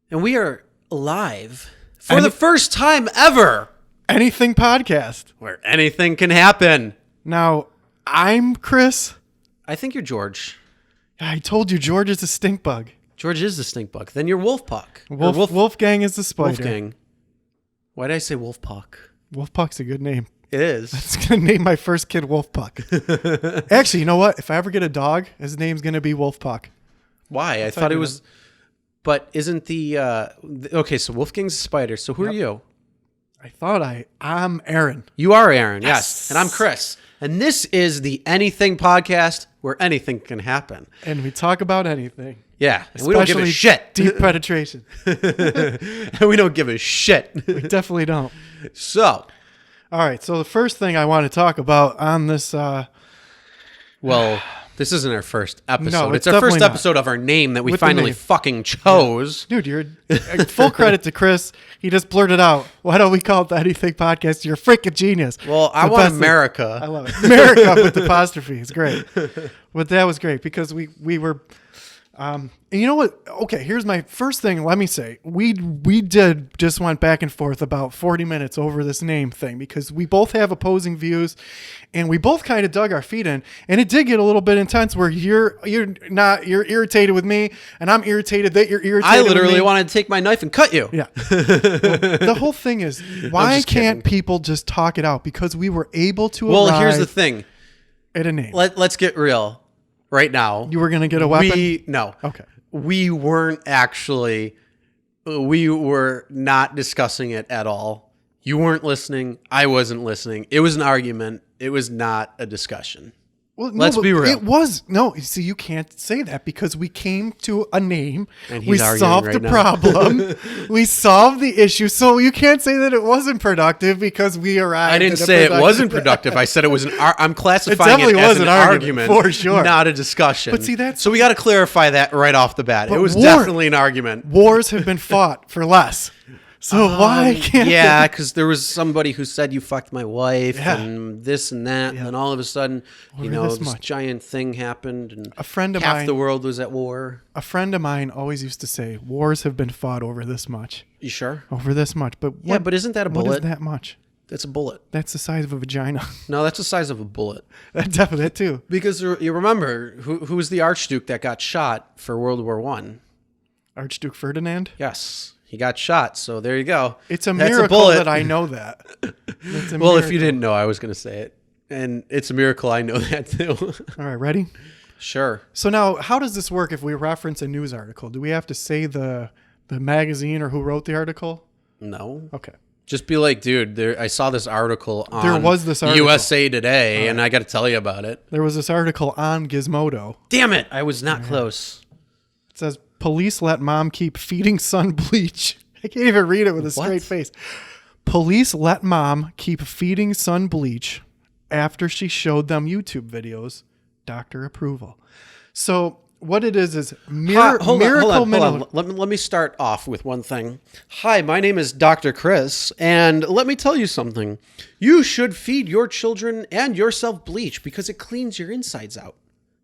And we are live for the first time ever. Anything podcast. Where anything can happen. Now, I'm Chris. I think you're George. I told you George is a stink bug. George is the stink bug. Then you're Wolfpuck. Wolfgang is the spider. Wolfgang. Why did I say Wolfpuck? Wolfpuck's a good name. It is. I was going to name my first kid Wolfpuck. Actually, you know what? If I ever get a dog, his name's going to be Wolfpuck. Why? I thought it was... But isn't the... okay, so Wolfgang's a spider. So who are you? I'm Aaron. You are Aaron, yes. And I'm Chris. And this is the Anything Podcast where anything can happen. And we talk about anything. Yeah. And we don't give a shit. Deep penetration. And we don't give a shit. We definitely don't. So... All right, so the first thing I want to talk about on this... Well, this isn't our first episode. No, it's our first not. episode of our name that we With the finally name. fucking chose. Dude, you're full credit to Chris. He just blurted out, why don't we call it the Anything Podcast? You're a freaking genius. Well, I The want best thing. America. I love it. America with the apostrophe. It's great. But that was great because we were... and you know what? Okay, here's my first thing. Let me say, we just went back and forth about 40 minutes over this name thing because we both have opposing views, and we both kind of dug our feet in, and it did get a little bit intense where you're irritated with me, and I'm irritated that you're irritated. I with literally me. wanted to take my knife and cut you. Yeah. The whole thing is, why just can't kidding. people just talk it out? Because we were able to Well, arrive here's the thing. at a name. Let's get real right now. You were going to get a weapon? No. Okay. We weren't actually... We were not discussing it at all. You weren't listening. I wasn't listening. It was an argument. It was not a discussion. Well, Let's but be real. It was see, you can't say that because we came to a name. And he's we arguing solved right the now. problem. We solved the issue. So you can't say that it wasn't productive because we arrived. I didn't at a say it productive- wasn't productive. I said it was I'm classifying it, definitely as was an an argument, argument, for sure. not a discussion. But see, that's- so we got to clarify that right off the bat. It But was war- definitely an argument. Wars have been fought for less. So why can't? Yeah, because there was somebody who said you fucked my wife Yeah. and this and that, and then all of a sudden, Over this this much. giant thing happened, and A friend of half mine- the world was at war. A friend of mine always used to say, "Wars have been fought over this much, You sure? over this much." But Yeah, but isn't that a what bullet? is that much? That's a bullet. That's the size of a vagina. No, that's the size of a bullet. That definitely that too. Because you remember who was the Archduke that got shot for World War One? Archduke Ferdinand. Yes, he got shot. So there you go. It's a That's miracle bullet. that I know that. It's a Well, if miracle. you didn't know, I was going to say it. And it's a miracle I know that too. All right, ready? Sure. So now, how does this work if we reference a news article? Do we have to say the magazine or who wrote the article? No. Okay. Just be like, dude, I saw this article on There was this article. USA Today, and I got to tell you about it. There was this article on Gizmodo. Damn it. I was not close. It says, police let mom keep feeding son bleach. I can't even read it with a What? straight face. Police let mom keep feeding son bleach after she showed them YouTube videos. Doctor approval. So what it is Hold miracle on. mineral. Let me start off with one thing. Hi, my name is Dr. Chris, and let me tell you something. You should feed your children and yourself bleach because it cleans your insides out.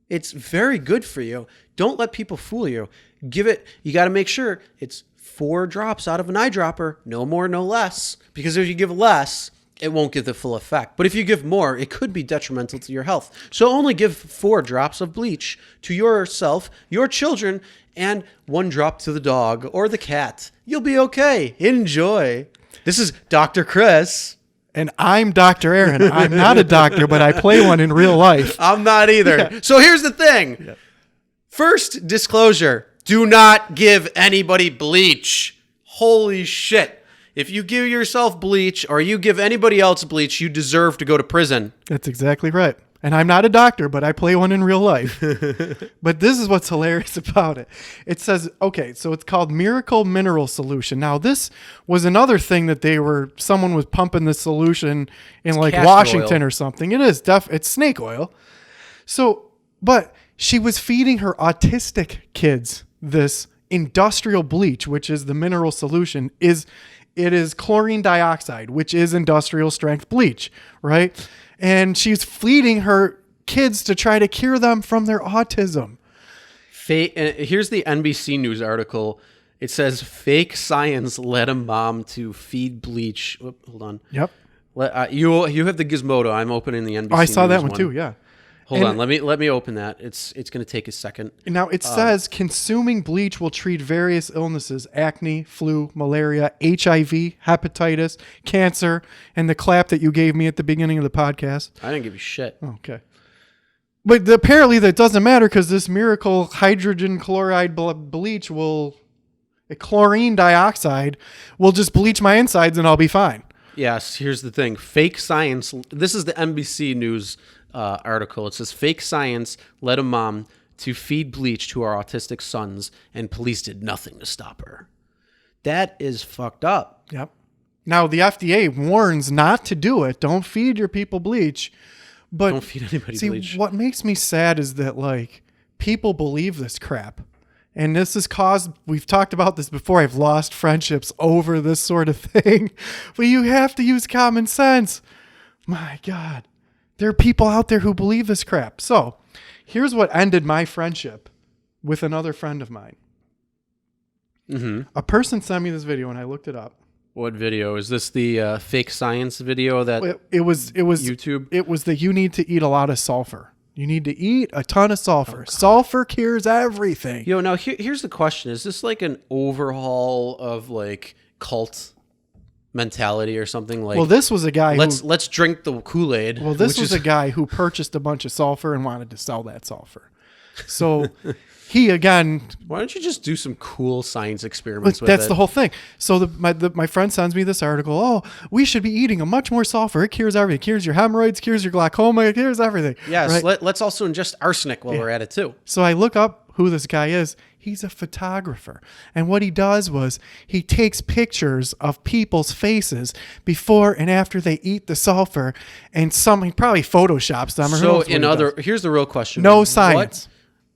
It's very good for you. Don't let people fool you. You got to make sure it's 4 drops out of an eyedropper, no more, no less, because if you give less, it won't give the full effect. But if you give more, it could be detrimental to your health. So only give 4 drops of bleach to yourself, your children, and 1 drop to the dog or the cat. You'll be okay. Enjoy. This is Dr. Chris. And I'm Dr. Aaron. I'm not a doctor, but I play one in real life. I'm not either. So here's the thing. First disclosure. Do not give anybody bleach. Holy shit. If you give yourself bleach or you give anybody else bleach, you deserve to go to prison. That's exactly right. And I'm not a doctor, but I play one in real life. But this is what's hilarious about it. It says, okay, so it's called Miracle Mineral Solution. Now, this was another thing that someone was pumping this solution in like castor Washington oil. or something. It is it's snake oil. So, but she was feeding her autistic kids this industrial bleach, which is the mineral solution, it is chlorine dioxide, which is industrial strength bleach, right? And she's feeding her kids to try to cure them from their autism. Here's the NBC News article. It says fake science led a mom to feed bleach. Hold on. Yep. You have the Gizmodo. I'm opening the NBC. Oh, I saw that News one too. Yeah. Hold on. Let me open that. It's going to take a second. Now it says consuming bleach will treat various illnesses: acne, flu, malaria, HIV, hepatitis, cancer, and the clap that you gave me at the beginning of the podcast. I didn't give you shit. Okay. But apparently that doesn't matter because this miracle hydrogen chloride bleach chlorine dioxide will just bleach my insides and I'll be fine. Yes, here's the thing. Fake science. This is the NBC News article. It says fake science led a mom to feed bleach to our autistic sons, and police did nothing to stop her. That is fucked up. Yep. Now the FDA warns not to do it. Don't feed your people bleach. But don't feed anybody bleach. What makes me sad is that like people believe this crap. And this has caused, we've talked about this before, I've lost friendships over this sort of thing. But you have to use common sense. My God. There are people out there who believe this crap. So here's what ended my friendship with another friend of mine. Mm-hmm. A person sent me this video and I looked it up. What video? Is this the fake science video that it was YouTube? It was that you need to eat a lot of sulfur. You need to eat a ton of sulfur. Sulfur cures everything. Yo, now here's the question. Is this like an overhaul of like cult mentality or something? Like, well, this was a guy let's drink the Kool-Aid. Well, this was a guy who purchased a bunch of sulfur and wanted to sell that sulfur. So he, again... Why don't you just do some cool science experiments with That's it? the whole thing. So my friend sends me this article. Oh, we should be eating a much more sulfur. It cures everything. It cures your hemorrhoids, cures your glaucoma, it cures everything. Yes, right? let's also ingest arsenic while we're at it too. So I look up who this guy is. He's a photographer. And what he does was he takes pictures of people's faces before and after they eat the sulfur, and he probably photoshops them. Or So here's the real question. No science.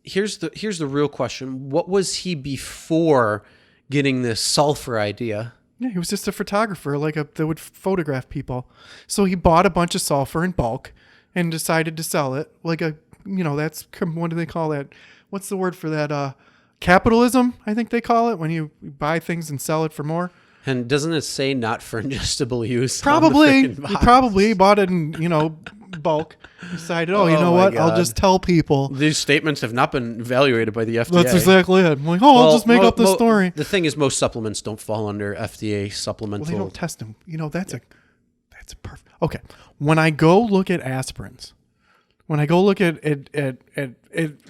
Here's the real question. What was he before getting this sulfur idea? Yeah, he was just a photographer, that would photograph people. So he bought a bunch of sulfur in bulk and decided to sell it. What do they call that? What's the word for that? Capitalism, I think they call it, when you buy things and sell it for more. And doesn't it say not for ingestible use? Probably. He probably bought it in, bulk. Decided, what? God. I'll just tell people. These statements have not been evaluated by the FDA. That's exactly it. I'm like, I'll just make up the story. The thing is, most supplements don't fall under FDA supplemental. Well, they don't test them. That's a perfect. Okay. When I go look at aspirins, when I go look at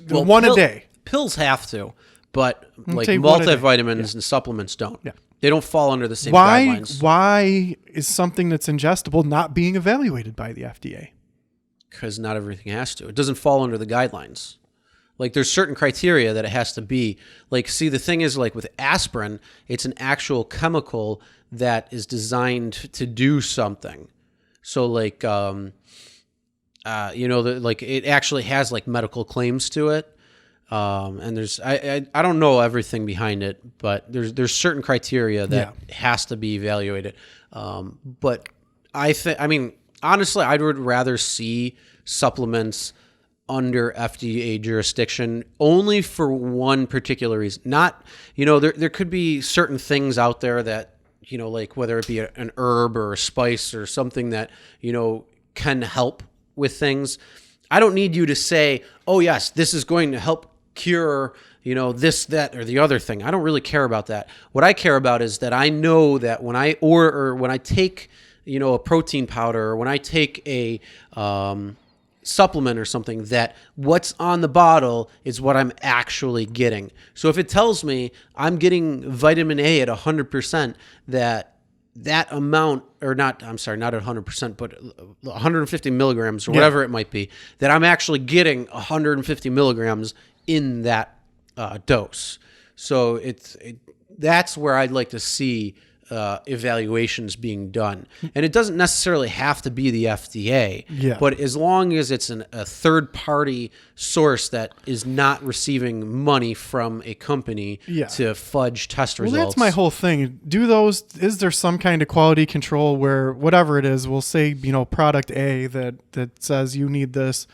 one a day. Pills have to, but like take one a day. multivitamins and supplements don't. Yeah. They don't fall under the same guidelines. Why is something that's ingestible not being evaluated by the FDA? Because not everything has to. It doesn't fall under the guidelines. Like there's certain criteria that it has to be. Like, see, the thing is, like with aspirin, it's an actual chemical that is designed to do something. So like, it actually has like medical claims to it. And there's I don't know everything behind it, but there's certain criteria that has to be evaluated. But honestly, I would rather see supplements under FDA jurisdiction only for one particular reason. Not, there could be certain things out there that, like whether it be an herb or a spice or something that, can help with things. I don't need you to say, oh yes, this is going to help cure, this, that, or the other thing. I don't really care about that. What I care about is that I know that when I when I take, a protein powder, or when I take a supplement or something, that what's on the bottle is what I'm actually getting. So if it tells me I'm getting vitamin A at 100%, that amount, or not, I'm sorry, not at 100%, but 150 milligrams or whatever it might be, that I'm actually getting 150 milligrams in that dose. So that's where I'd like to see evaluations being done. And it doesn't necessarily have to be the FDA, but as long as it's a third-party source that is not receiving money from a company to fudge test results. Well, that's my whole thing. Is there some kind of quality control where whatever it is, we'll say, product A that says you need this.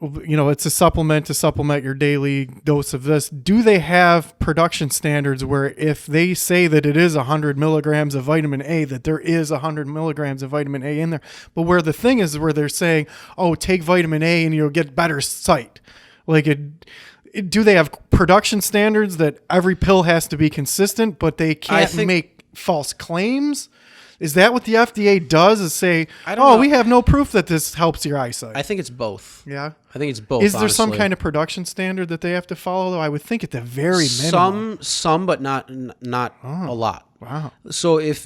it's a supplement to supplement your daily dose of this. Do they have production standards where if they say that it is 100 milligrams of vitamin A, that there is 100 milligrams of vitamin A in there? But where the thing is where they're saying, oh, take vitamin A and you'll get better sight. Like do they have production standards that every pill has to be consistent, but they can't make false claims? Is that what the FDA does? Is say, we have no proof that this helps your eyesight? I think it's both. Yeah, I think it's both. Is there some honestly. kind of production standard that they have to follow? Though I would think at the very minimum. Some, but not a lot. Wow. So here's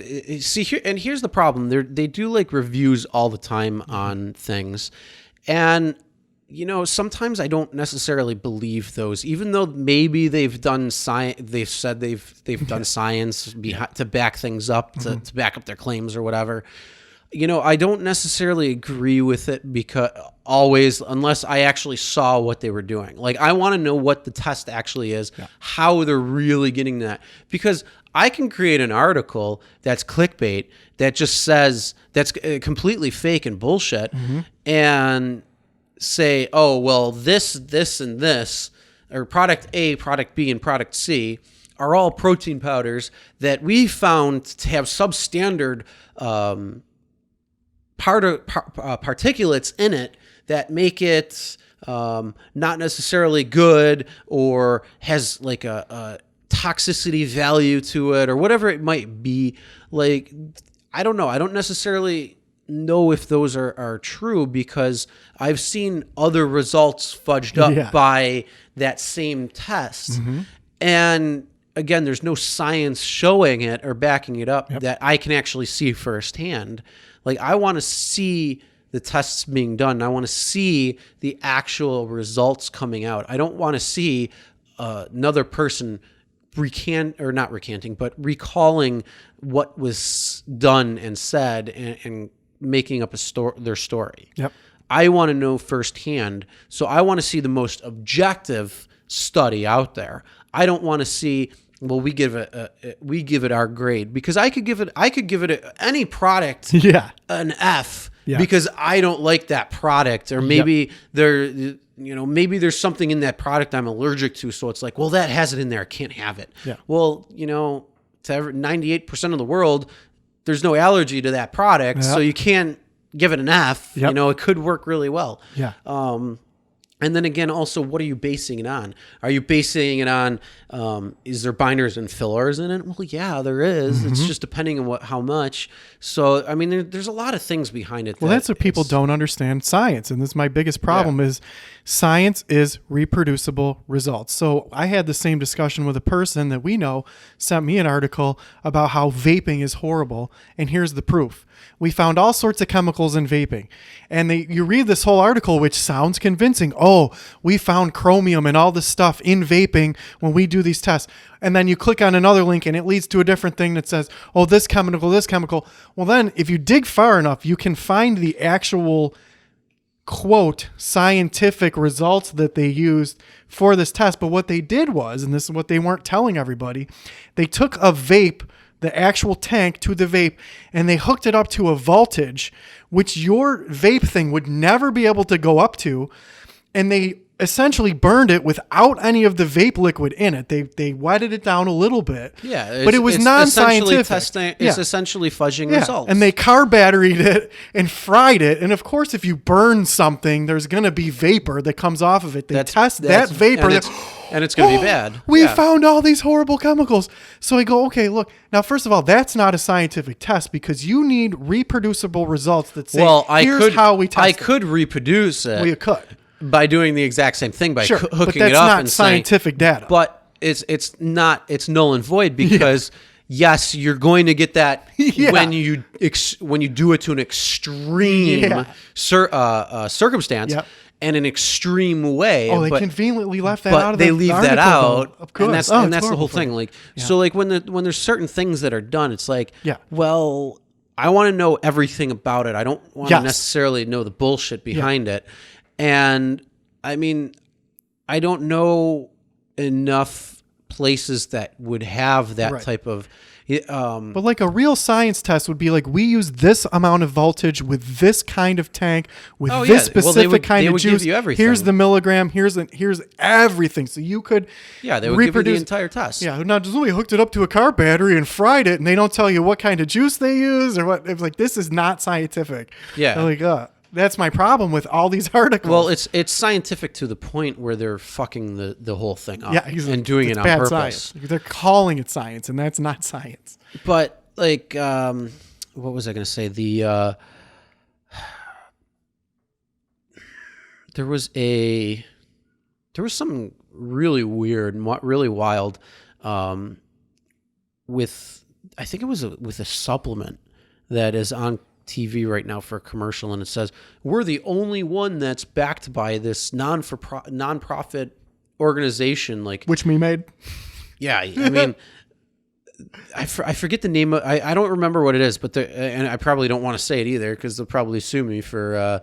the problem. They do like reviews all the time on things, and sometimes I don't necessarily believe those, even though maybe they've done science. They've said they've done science to back things up, to back up their claims or whatever. I don't necessarily agree with it because always, unless I actually saw what they were doing. Like, I want to know what the test actually is, how they're really getting that. Because I can create an article that's clickbait that just says that's completely fake and bullshit, and say, oh, well, this, and this, or product A, product B, and product C are all protein powders that we found to have substandard particulates in it that make it not necessarily good, or has like a toxicity value to it, or whatever it might be. Like, I don't know. I don't necessarily know if those are true, because I've seen other results fudged up by that same test. And again, there's no science showing it or backing it up that I can actually see firsthand. Like, I want to see the tests being done. I want to see the actual results coming out. I don't want to see another person recalling what was done and said and making up their story. Yep. I want to know firsthand. So I want to see the most objective study out there. I don't want to see, well, we give it our grade, because I could give it any product an F because I don't like that product, or maybe maybe there's something in that product I'm allergic to, so it's like, well, that has it in there, I can't have it. Well, to 98% of the world, there's no allergy to that product, so you can't give it an F. It could work really well. And then again, also, what are you basing it on? Are you basing it on, is there binders and fillers in it? Well, yeah, there is. It's just depending on how much. So, I mean, there's a lot of things behind it. Well, that's what people don't understand science. And this is my biggest problem is science is reproducible results. So I had the same discussion with a person that we know sent me an article about how vaping is horrible. And here's the proof. We found all sorts of chemicals in vaping. And you read this whole article, which sounds convincing. Oh, we found chromium and all this stuff in vaping when we do these tests. And then you click on another link and it leads to a different thing that says, oh, this chemical, this chemical. Well, then if you dig far enough, you can find the actual, quote, scientific results that they used for this test. But what they did was, and this is what they weren't telling everybody, they took a vape, the actual tank, to the vape, and they hooked it up to a voltage which your vape thing would never be able to go up to, and they essentially burned it without any of the vape liquid in it. They wetted it down a little bit, but it was non-scientific. It's essentially fudging results. And they car batteried it and fried it, and of course, if you burn something, there's going to be vapor that comes off of it. They test that vapor, and it's going to be bad. We found all these horrible chemicals. So I go, okay, look. Now, first of all, that's not a scientific test, because you need reproducible results that say, here's how we test it. I could reproduce it. Well, you could. By doing the exact same thing, by hooking it up, but that's not scientific data. But it's null and void, because yes, you're going to get that when you do it to an extreme circumstance and an extreme way. Oh, they conveniently left that out of the article. But they leave that out, of course. and that's the whole thing. Like, so, like when there's certain things that are done, it's like, well, I want to know everything about it. I don't want to necessarily know the bullshit behind it. And I mean, I don't know enough places that would have that Right. type of. But like a real science test would be like, we use this amount of voltage with this kind of tank with Oh, this yeah. Well, specific they would kind of give juice. you everything. Here's the milligram. Here's everything. So you could Yeah, they would give you the reproduce entire test. Yeah, now just we hooked it up to a car battery and fried it, and they don't tell you what kind of juice they use or what. It's like, this is not scientific. Yeah. They're like, that's my problem with all these articles. Well, it's scientific to the point where they're fucking the whole thing up and doing it's it on bad purpose. science. They're calling it science, and that's not science. But like, what was I going to say? There was something really weird and really wild with, I think it was with a supplement that is on TV right now for a commercial, and it says, we're the only one that's backed by this non-profit organization. Like, Which me made. yeah, I mean, I forget the name. I don't remember what it is, but and I probably don't want to say it either because they'll probably sue me for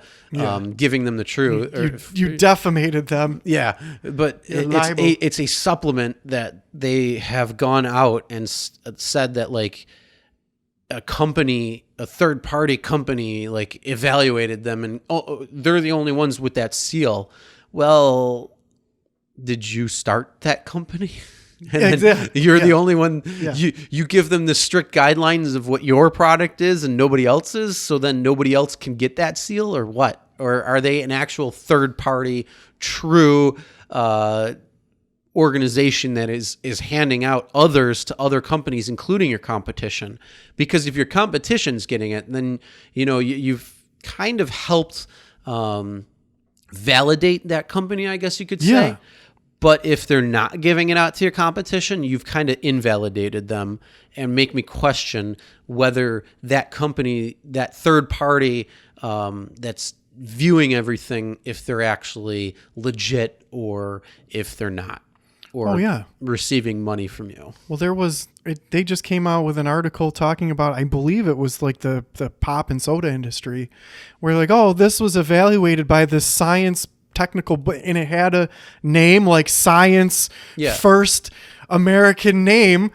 giving them the truth. You defamated them. Yeah, but it's a supplement that they have gone out and said that like a third party company, like evaluated them and they're the only ones with that seal. Well, did you start that company? And exactly. You're the only one. Yeah. You give them the strict guidelines of what your product is and nobody else's, so then nobody else can get that seal, or what? Or are they an actual third party, true organization that is handing out others to other companies, including your competition? Because if your competition's getting it, then you've kind of helped validate that company, I guess you could say. Yeah. But if they're not giving it out to your competition, you've kind of invalidated them and make me question whether that company, that third party that's viewing everything, if they're actually legit or if they're not, or receiving money from you. Well, they just came out with an article talking about, I believe it was like the pop and soda industry, where like, oh, this was evaluated by this science technical, and it had a name like Science First American name,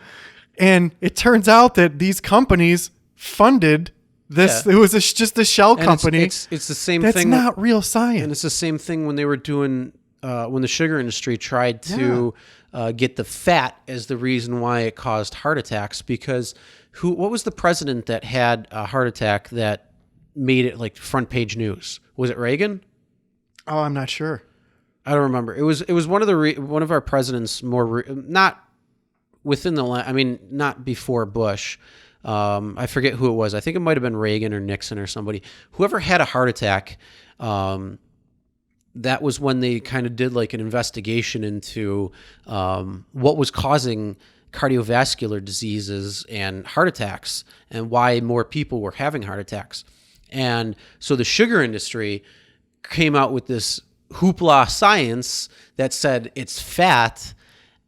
and it turns out that these companies funded this. It was just a shell company. It's the same That's thing. That's not real science. And it's the same thing when they were doing when the sugar industry tried to get the fat as the reason why it caused heart attacks. Because what was the president that had a heart attack that made it like front page news? Was it Reagan? Oh, I'm not sure. I don't remember. It was one of our presidents not within not before Bush. I forget who it was. I think it might have been Reagan or Nixon or somebody. Whoever had a heart attack, that was when they kind of did like an investigation into what was causing cardiovascular diseases and heart attacks and why more people were having heart attacks. And so the sugar industry came out with this hoopla science that said it's fat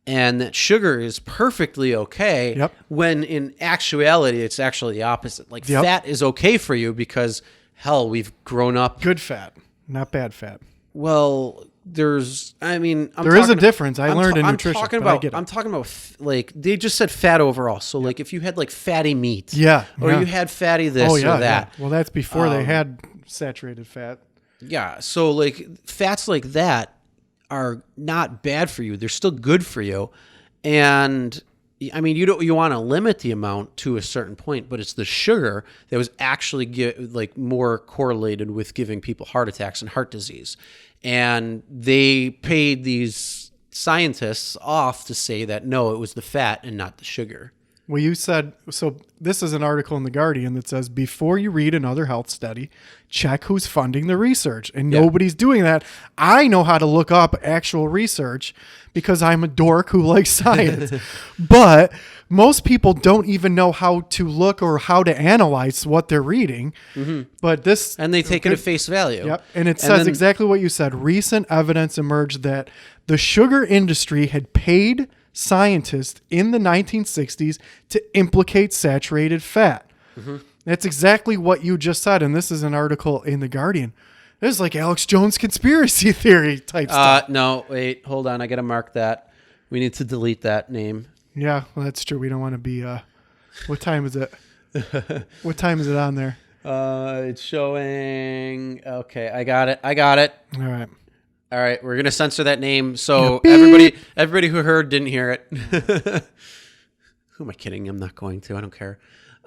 and that sugar is perfectly okay, when in actuality it's actually the opposite. Like fat is okay for you because, hell, we've grown up. Good fat, not bad fat. Well, there is a difference. I learned in nutrition. I'm talking about like they just said fat overall. So like if you had like fatty meat, or you had fatty this or that. Yeah. Well, that's before they had saturated fat. Yeah. So like fats like that are not bad for you. They're still good for you. And I mean, you want to limit the amount to a certain point, but it's the sugar that was actually more correlated with giving people heart attacks and heart disease. And they paid these scientists off to say that no, it was the fat and not the sugar. Well, you said, so this is an article in The Guardian that says, before you read another health study, check who's funding the research. And nobody's doing that. I know how to look up actual research because I'm a dork who likes science. But most people don't even know how to look or how to analyze what they're reading. Mm-hmm. But this... And they take it at face value. Yep. And it says exactly what you said. Recent evidence emerged that the sugar industry had paid scientists in the 1960s to implicate saturated fat. Mm-hmm. That's exactly what you just said. And this is an article in The Guardian. This is like Alex Jones conspiracy theory type stuff. No, wait, hold on. I got to mark that. We need to delete that name. Yeah, well, that's true. We don't want to be. What time is it? What time is it on there? It's showing. Okay, I got it. All right. All right, we're gonna censor that name so Yeah, everybody who heard didn't hear it. Who am I kidding? I'm not going to. I don't care.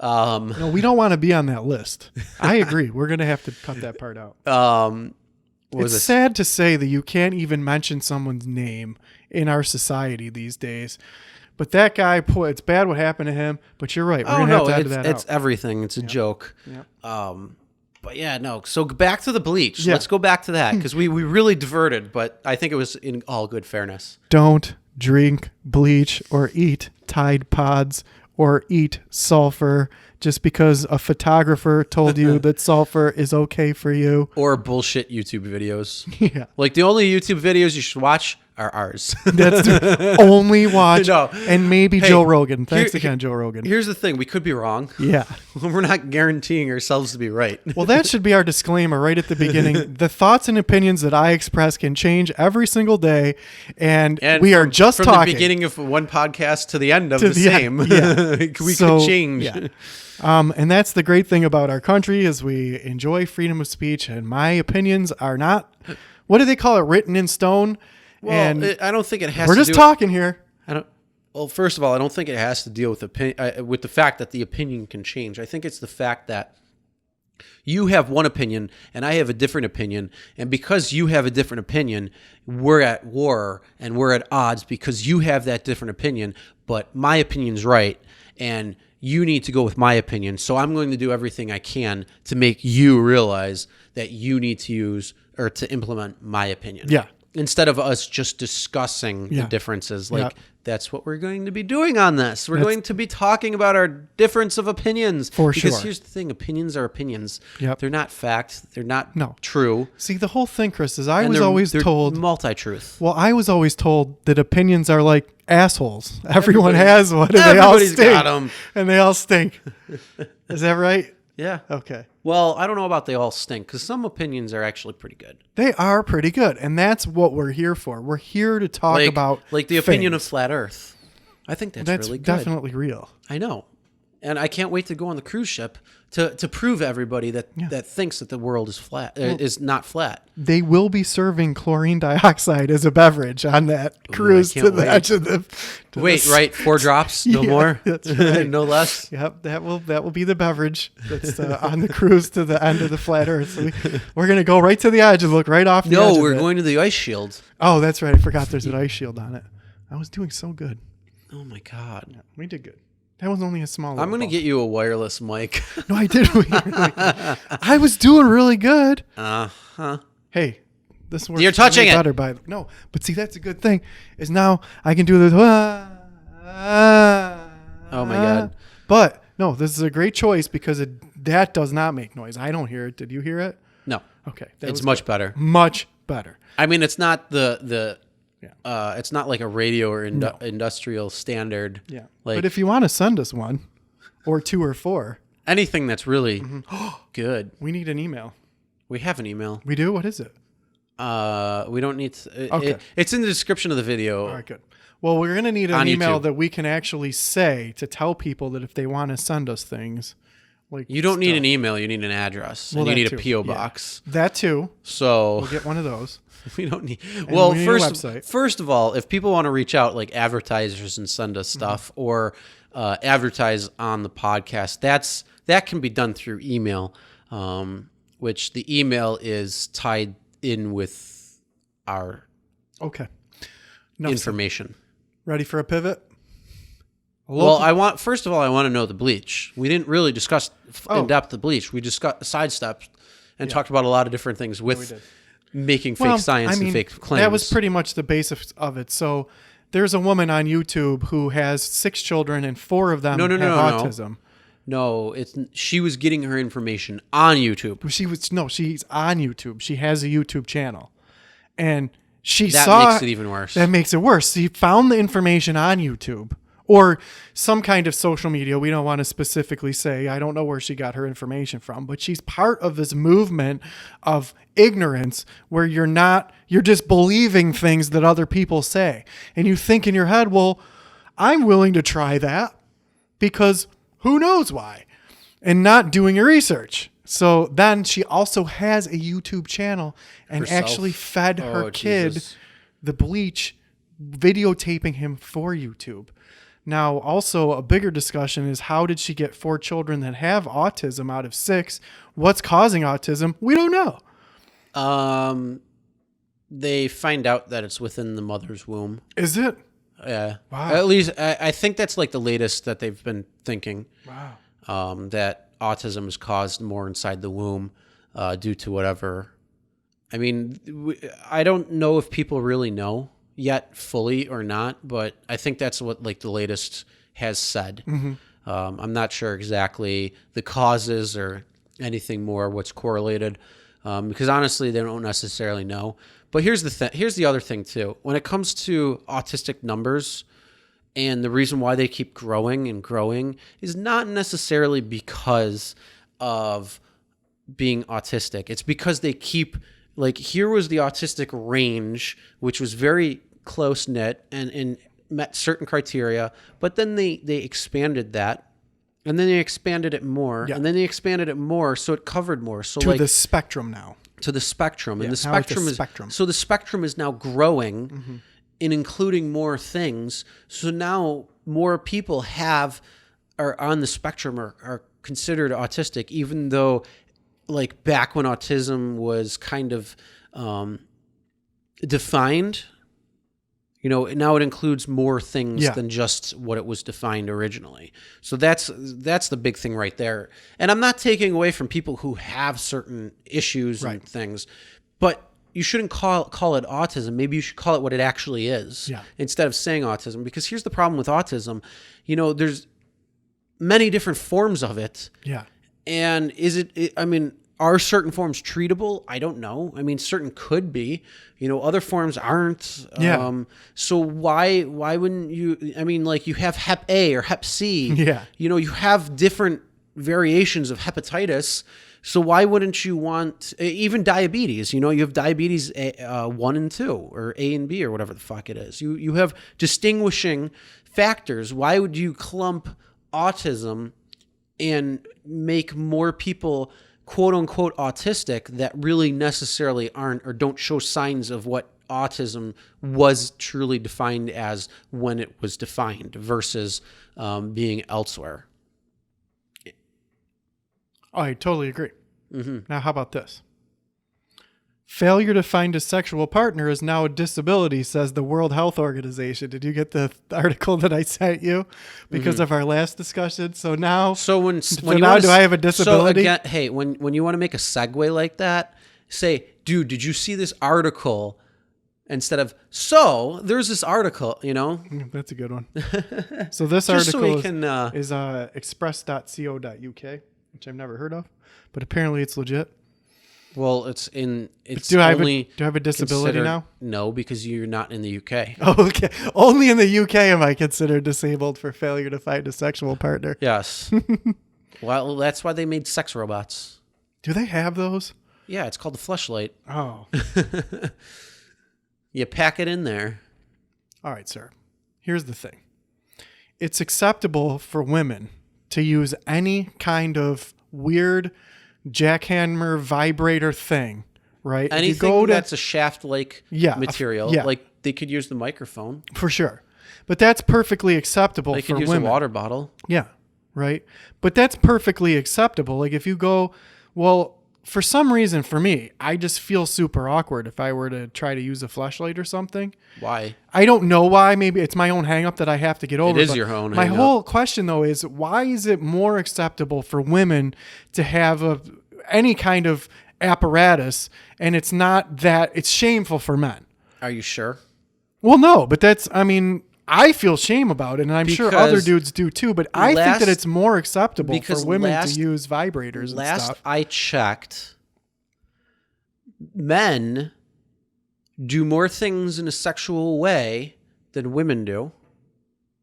No, we don't want to be on that list. I agree. We're gonna have to cut that part out. What was It's it? sad to say that you can't even mention someone's name in our society these days. But that guy, it's bad what happened to him. But you're right. We're Oh gonna have no, to edit that it's out. everything. It's a joke. Yep. But yeah, no. So back to the bleach. Yeah. Let's go back to that because we really diverted, but I think it was in all good fairness. Don't drink bleach or eat Tide Pods or eat sulfur just because a photographer told you that sulfur is okay for you. Or bullshit YouTube videos. Yeah. Like the only YouTube videos you should watch are ours. That's the only watch. No. And maybe Hey, Joe Rogan. Thanks here- again, Joe Rogan. Here's the thing: we could be wrong. Yeah. We're not guaranteeing ourselves to be right. Well, that should be our disclaimer right at the beginning. The thoughts and opinions that I express can change every single day, and we are just from talking. the beginning of one podcast to the end of To the the same. end, yeah. we So, could change. yeah. And that's the great thing about our country is we enjoy freedom of speech, and my opinions are not, what do they call it, written in stone? Well, and I don't think it has. we're to just do talking here. I don't. Well, first of all, I don't think it has to deal with with the fact that the opinion can change. I think it's the fact that you have one opinion and I have a different opinion, and because you have a different opinion, we're at war and we're at odds because you have that different opinion, but my opinion's right and you need to go with my opinion. So I'm going to do everything I can to make you realize that you need to use or to implement my opinion. Yeah. Instead of us just discussing Yeah. the differences. Yeah. Like, that's what we're going to be doing on this. We're going to be talking about our difference of opinions. For because sure. here's the thing. Opinions are opinions. Yep. They're not fact. They're not No. true. See, the whole thing, Chris, is I And was always they're told, multi-truth. well, I was always told that opinions are like assholes. Everyone has one, and they all Everybody's stink. got 'em. And they all stink. Is that right? Yeah. Okay. Well, I don't know about they all stink because some opinions are actually pretty good. They are pretty good, and that's what we're here for. We're here to talk about like the opinion of things. flat Earth. I think that's really good. definitely real. I know. And I can't wait to go on the cruise ship to prove everybody that thinks that the world is flat is not flat. They will be serving chlorine dioxide as a beverage on that cruise can't to the wait. edge of the. to Wait, the- right? 4 drops, no Yeah, more, that's right. no less. Yep, that will be the beverage that's on the cruise to the end of the flat Earth. So we're gonna go right to the edge and look right off. The edge No, of we're it. going to the ice shield. Oh, that's right. I forgot. There's an ice shield on it. I was doing so good. Oh my god! We did good. That was only a small. I'm gonna get you a wireless mic. No, I did. I was doing really good. Huh? Hey, this works. You're touching way it. better by no, but see that's a good thing. Is now I can do this. Oh my god! But no, this is a great choice because that does not make noise. I don't hear it. Did you hear it? No, Okay, it's much better. much better. I mean, it's not it's not like a radio or industrial standard. Yeah, Like but if you want to send us one, or 2 or 4, anything that's really Mm-hmm. good, we need an email. we have an email. We do. What is it? We don't need to, Okay. it's in the description of the video. All right, good. Well, we're going to need an On email YouTube. that we can actually say to tell people that if they want to send us things, like You don't need stuff. an email, you need an address. Well, and you that need a too, PO yeah. box. That too. So We'll get one of those. we don't need. Well, we need a website. first of all, if people want to reach out, like advertisers, and send us stuff, or advertise on the podcast, that can be done through email, which the email is tied in with our Okay. No, information. ready for a pivot? Well, first of all, I want to know the bleach. We didn't really discuss in depth the bleach. We just got sidestepped and talked about a lot of different things with making fake science and fake claims. That was pretty much the basis of it. So there's a woman on YouTube who has 6 children and 4 of them have autism. No, she was getting her information on YouTube. She's on YouTube. She has a YouTube channel. And she That saw makes it even worse. That makes it worse. She found the information on YouTube or some kind of social media. We don't want to specifically say, I don't know where she got her information from, but she's part of this movement of ignorance where you're just believing things that other people say. And you think in your head, well, I'm willing to try that because who knows why, and not doing your research. So then she also has a YouTube channel and Herself? actually fed her Oh, kid Jesus. the bleach, videotaping him for YouTube. Now, also a bigger discussion is how did she get 4 children that have autism out of 6? What's causing autism? We don't know. They find out that it's within the mother's womb. Is it? Yeah. Wow. At least I think that's like the latest that they've been thinking. Wow. That autism is caused more inside the womb due to whatever. I mean, I don't know if people really know yet fully or not, but I think that's what like the latest has said. Mm-hmm. I'm not sure exactly the causes or anything more what's correlated because honestly, they don't necessarily know. But here's the other thing too. When it comes to autistic numbers, and the reason why they keep growing and growing is not necessarily because of being autistic. It's because they keep, like, here was the autistic range, which was very close knit and met certain criteria, but then they expanded that. And then they expanded it more, Yeah. and then they expanded it more, so it covered more. So To like the spectrum now. to the spectrum, and Yeah, the now it's the spectrum is spectrum. so the spectrum is now growing and including more things. So now more people are on the spectrum are considered autistic, even though like back when autism was kind of defined. You know, now it includes more things Yeah. than just what it was defined originally. So that's the big thing right there. And I'm not taking away from people who have certain issues and Right. things, but you shouldn't call it autism. Maybe you should call it what it actually is Yeah. instead of saying autism. Because here's the problem with autism. You know, there's many different forms of it. Yeah. And I mean, are certain forms treatable? I don't know. I mean, certain could be, you know, other forms aren't. Yeah. So why wouldn't you, I mean, like you have Hep A or Hep C. Yeah. You know, you have different variations of hepatitis. So why wouldn't you want, even diabetes, you know, you have diabetes 1 and 2 or A and B or whatever the fuck it is. You have distinguishing factors. Why would you clump autism and make more people quote unquote autistic that really necessarily aren't or don't show signs of what autism was truly defined as when it was defined versus being elsewhere? I totally agree. Mm-hmm. Now, how about this? Failure to find a sexual partner is now a disability, says the World Health Organization. Did you get the article that I sent you because of our last discussion? So now, So when you now wanna do I have a disability? So again, hey, when you want to make a segue like that, say, dude, did you see this article? Instead of, so there's this article, you know, That's a good one. So this just so article we can. is express.co.uk, which I've never heard of, but apparently it's legit. Well, it's Do I only have a disability considered- now? No, because you're not in the UK. Oh, okay. Only in the UK am I considered disabled for failure to find a sexual partner. Yes. Well, that's why they made sex robots. Do they have those? Yeah, it's called the Fleshlight. Oh. You pack it in there. All right, sir. Here's the thing. It's acceptable for women to use any kind of weird jackhammer vibrator thing, right? If you Anything go to, that's a shaft-like Yeah, material, yeah. like they could use the microphone. for sure. But that's perfectly acceptable They for could use women. a water bottle. Yeah, right. But that's perfectly acceptable. Like if you go, well, for some reason for me, I just feel super awkward if I were to try to use a fleshlight or something. Why? I don't know why. Maybe it's my own hang up that I have to get over. is but your own My hang-up. whole question though is why is it more acceptable for women to have any kind of apparatus and it's not that it's shameful for men? Are you sure? Well, no, but I feel shame about it, and I'm sure other Because dudes do too. But I think that last- it's more acceptable because for women last- to use vibrators and Last stuff. I checked, men do more things in a sexual way than women do.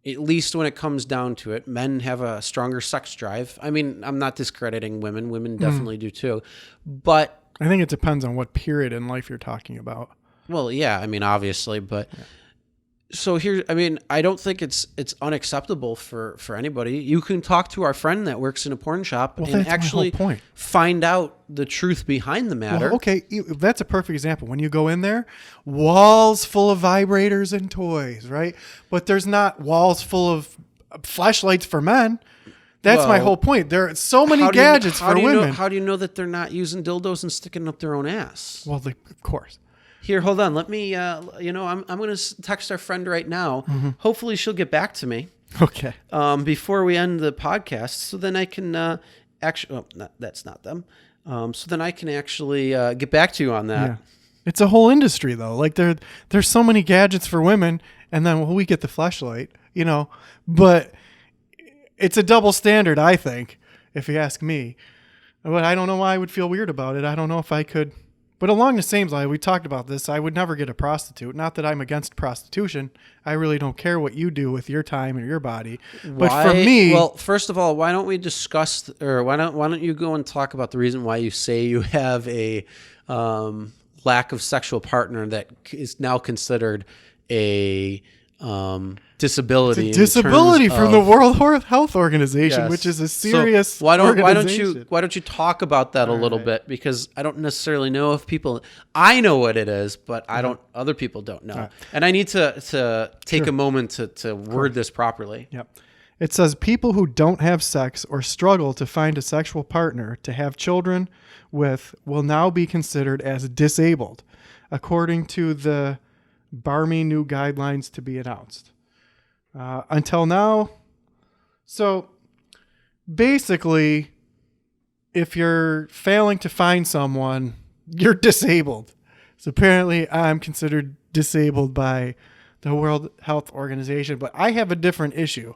at least when it comes down to it, men have a stronger sex drive. I mean, I'm not discrediting women. Women definitely do too. But I think it depends on what period in life you're talking about. well, yeah, I mean, obviously, but so here, I mean, I don't think it's unacceptable for anybody. You can talk to our friend that works in a porn shop Well, and that's my actually whole point. find out the truth behind the matter. Well, okay, that's a perfect example. When you go in there, walls full of vibrators and toys, right? But there's not walls full of flashlights for men. That's my Well, whole point. There are so many How do you- gadgets how for do you know- women. how do you know that they're not using dildos and sticking up their own ass? Well, of course. Here, hold on. Let me, I'm going to text our friend right now. Mm-hmm. Hopefully she'll get back to me Okay. before we end the podcast. So then I can actually, that's not them. So then I can actually get back to you on that. Yeah. It's a whole industry though. Like there's so many gadgets for women, and then we get the flashlight, but it's a double standard, I think, if you ask me. But I don't know why I would feel weird about it. I don't know if I could. But along the same line, we talked about this. I would never get a prostitute. Not that I'm against prostitution. I really don't care what you do with your time or your body. But for me, well, first of all, why don't we discuss, or why don't you go and talk about the reason why you say you have a lack of sexual partner that is now considered a disability. in disability terms from the of- World Health Organization, Yes. which is a So serious why don't organization. you talk about that a little bit, because I don't necessarily know if people, I know what it is, but I don't, other people don't know. And I need to take a moment to word this properly. Yep. It says people who don't have sex or struggle to find a sexual partner to have children with will now be considered as disabled, according to the Barmy new guidelines to be announced. Until now, so basically, if you're failing to find someone, you're disabled. So apparently I'm considered disabled by the World Health Organization, but I have a different issue.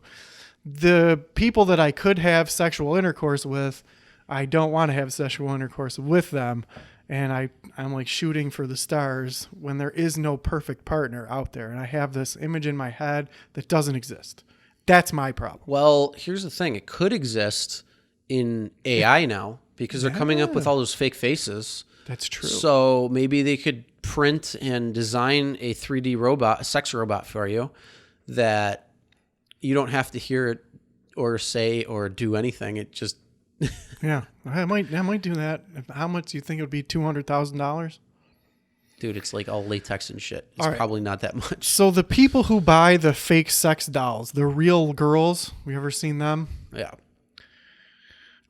The people that I could have sexual intercourse with, I don't want to have sexual intercourse with them. And I'm like shooting for the stars when there is no perfect partner out there. And I have this image in my head that doesn't exist. That's my problem. Well, here's the thing. It could exist in AI now, because they're coming up with all those fake faces. That's true. So maybe they could print and design a 3D robot, a sex robot for you, that you don't have to hear it or say or do anything. It just Yeah, I might do that. How much do you think it would be? $200,000? dude, it's like all latex and shit. It's All right. probably not that much. So the people who buy the fake sex dolls, the real girls, we ever seen them? Yeah.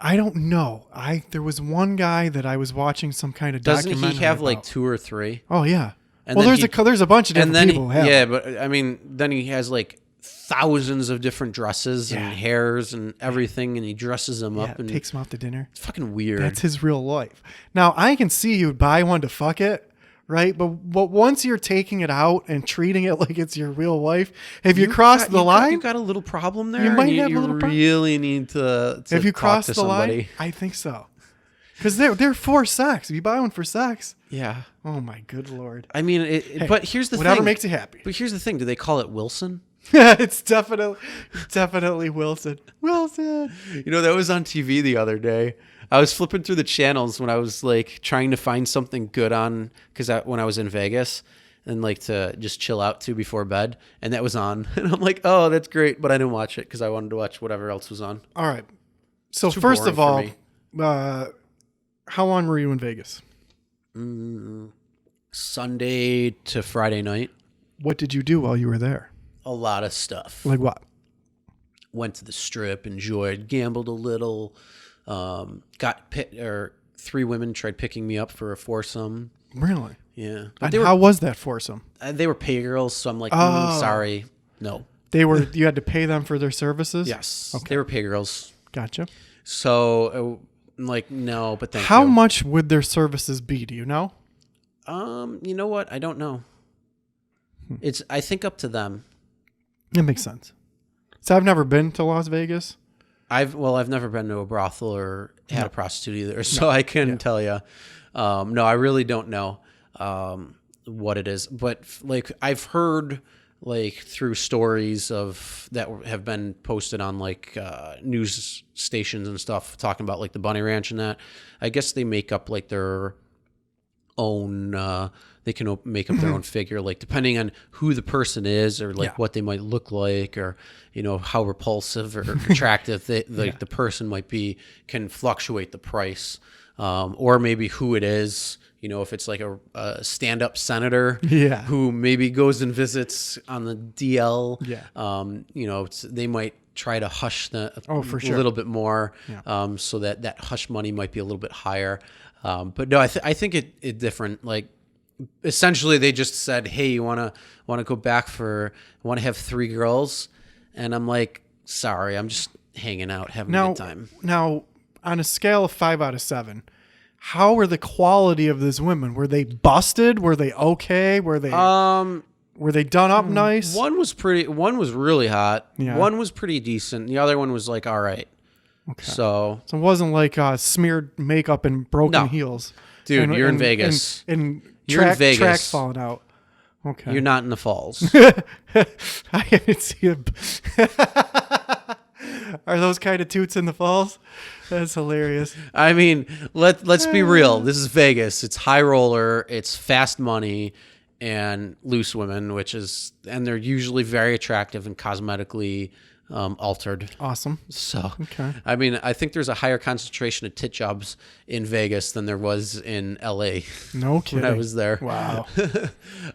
I don't know. There was one guy that I was watching some kind of Doesn't documentary he have like about. 2 or 3? Oh yeah. And Well, then there's a bunch of different And then people. who have yeah, it. but I mean, then he has like thousands of different dresses and hairs and everything, and he dresses them Yeah, up and takes them out to dinner. it's fucking weird. That's his real life. Now I can see you buy one to fuck it, right? But once you're taking it out and treating it like it's your real wife, if you cross the line, You got a little problem there. You might and have a little problem. really need to if you talk cross to the line, somebody. I think so. Because they're for sex. If you buy one for sex, Yeah. oh my good lord. I mean, but here's the Whatever thing. makes you happy. But here's the thing. Do they call it Wilson? It's definitely Wilson. Wilson. You know, that was on TV the other day. I was flipping through the channels when I was like trying to find something good on, because when I was in Vegas and like to just chill out to before bed, and that was on. And I'm like, oh, that's great. But I didn't watch it because I wanted to watch whatever else was on. All right. So Too first of all, boring for how long were you in Vegas? Sunday to Friday night. What did you do while you were there? A lot of stuff. Like what? Went to the strip, enjoyed, gambled a little. Got 3 women tried picking me up for a foursome. Really? Yeah, And how was that foursome? they were pay girls, so I'm like, Oh. sorry, no. You had to pay them for their services? Yes, they were pay girls. Gotcha. So I'm like, no, but thank How you. much would their services be? Do you know? You know what? I don't know. It's I think up to them. It makes sense. So I've never been to Las Vegas. I've never been to a brothel or had a prostitute either, so I couldn't tell you. No, I really don't know what it is. But like I've heard like through stories of that have been posted on like news stations and stuff talking about like the bunny ranch and that. I guess they make up like their own they can make up their own figure, like depending on who the person is or like what they might look like, or how repulsive or attractive the person might be, can fluctuate the price, or maybe who it is. If it's like a stand-up senator who maybe goes and visits on the DL, they might try to hush for sure. a little bit more, so that hush money might be a little bit higher. But no, I think it different. Like essentially, they just said, "Hey, you wanna go back want to have 3 girls?" And I'm like, "Sorry, I'm just hanging out, having a good time." Now, on a scale of 5 out of 7, how were the quality of these women? Were they busted? Were they okay? Were they done up nice? One was really hot. Yeah. One was pretty decent. The other one was like all right. Okay. So it wasn't like smeared makeup and broken heels. Dude, you're in Vegas. And You're in Vegas. tracks falling out. Okay. You're not in the falls. I haven't seen Are those kind of toots in the falls? That's hilarious. I mean, let's be real. This is Vegas. It's high roller. It's fast money and loose women, and they're usually very attractive and cosmetically altered. Awesome. So, okay. I mean, I think there's a higher concentration of tit jobs in Vegas than there was in LA. No kidding. When I was there. Wow.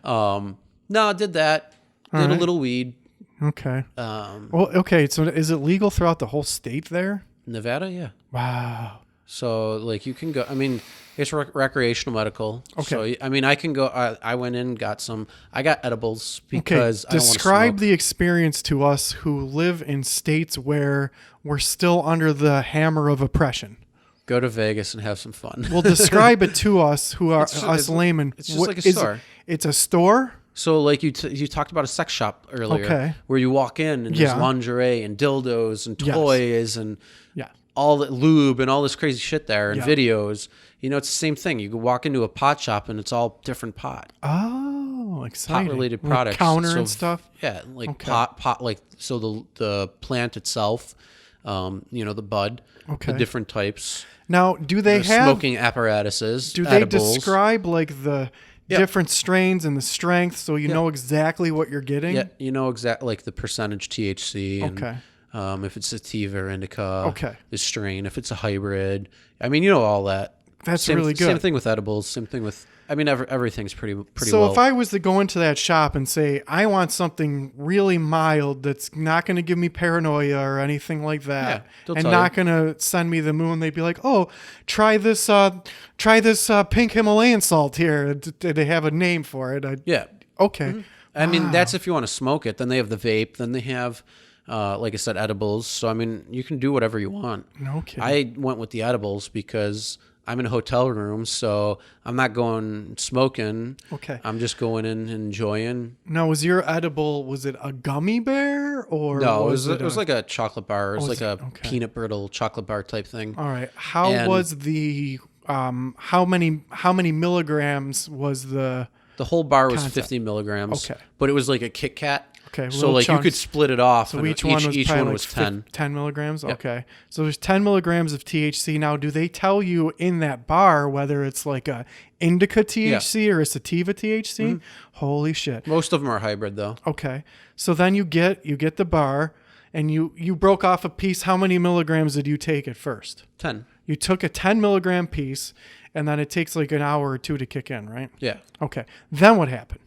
No, I did that. Did a little weed. Okay. Okay. So is it legal throughout the whole state there? Nevada, yeah. Wow. So, like, you can go. I mean, it's recreational medical. Okay. So, I mean, I can go. I went in, got some. I got edibles because I don't want to describe smoke. the experience to us who live in states where we're still under the hammer of oppression. Go to Vegas and have some fun. Well, describe it to us who are laymen. It's just like a store. It's a store? So, like you talked about a sex shop earlier, where you walk in and there's lingerie and dildos and toys and all the lube and all this crazy shit there and videos. It's the same thing. You can walk into a pot shop and it's all different pot. Oh, exciting. Pot-related products. Counter and stuff? Yeah, like pot, like, so the plant itself, the bud, the different types. Now, do they have smoking apparatuses? Do they edibles. Describe like the different strains and the strength so you know exactly what you're getting? Yeah, you know exactly like the percentage THC and if it's sativa or indica, the strain, if it's a hybrid. I mean, all that. That's really good. Same thing with edibles. Same thing with. I mean, everything's pretty. So well. If I was to go into that shop and say I want something really mild that's not going to give me paranoia or anything like that, and not going to send me the moon, they'd be like, "Oh, try this pink Himalayan salt here." Did they have a name for it? Yeah. Okay. Mm-hmm. I mean, that's if you want to smoke it. Then they have the vape. Then they have. Like I said, edibles. So, I mean, you can do whatever you want. No kidding. I went with the edibles because I'm in a hotel room, so I'm not going smoking. Okay. I'm just going in and enjoying. Now, was your edible, was it a gummy bear or? No, it was like a chocolate bar. It was like a peanut brittle chocolate bar type thing. All right. How was the, how many milligrams was the? The whole bar was 50 milligrams. Okay. But it was like a Kit Kat. Okay, so like chunks. You could split it off. So each one was 10. 10 milligrams? Yep. Okay. So there's 10 milligrams of THC. Now, do they tell you in that bar whether it's like a indica THC or a sativa THC? Mm-hmm. Holy shit. Most of them are hybrid though. Okay. So then you get the bar and you broke off a piece. How many milligrams did you take at first? 10. You took a 10 milligram piece and then it takes like an hour or two to kick in, right? Yeah. Okay. Then what happened?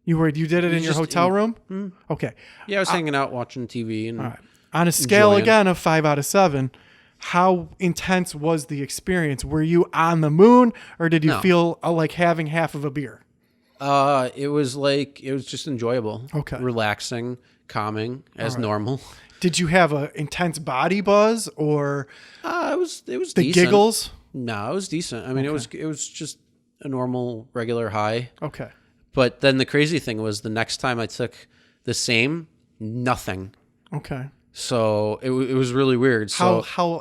You did it in your hotel room? Mm-hmm. Okay. Yeah, I was hanging out watching TV and all right. On a scale again of 5 out of 7, how intense was the experience? Were you on the moon or did you feel like having half of a beer? It was just enjoyable. Okay. Relaxing, calming as normal. Did you have an intense body buzz or it was the decent. giggles? No, it was decent. I mean, it was just a normal regular high. Okay. But then the crazy thing was the next time I took the same, nothing. Okay. So it was really weird. So how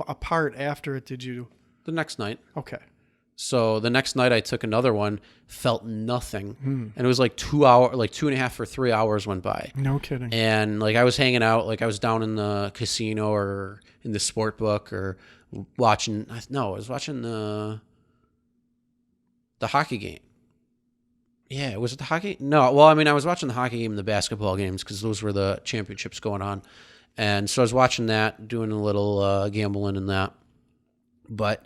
apart after it did you? The next night. Okay. So the next night I took another one, felt nothing. And it was like 2 hour, like 2.5 or 3 hours went by. No kidding. And like I was hanging out, like I was down in the casino or in the sport book or watching, no, I was watching the hockey game. Yeah, was it the hockey? No, well, I mean, I was watching the hockey game and the basketball games because those were the championships going on. And so I was watching that, doing a little gambling and that. But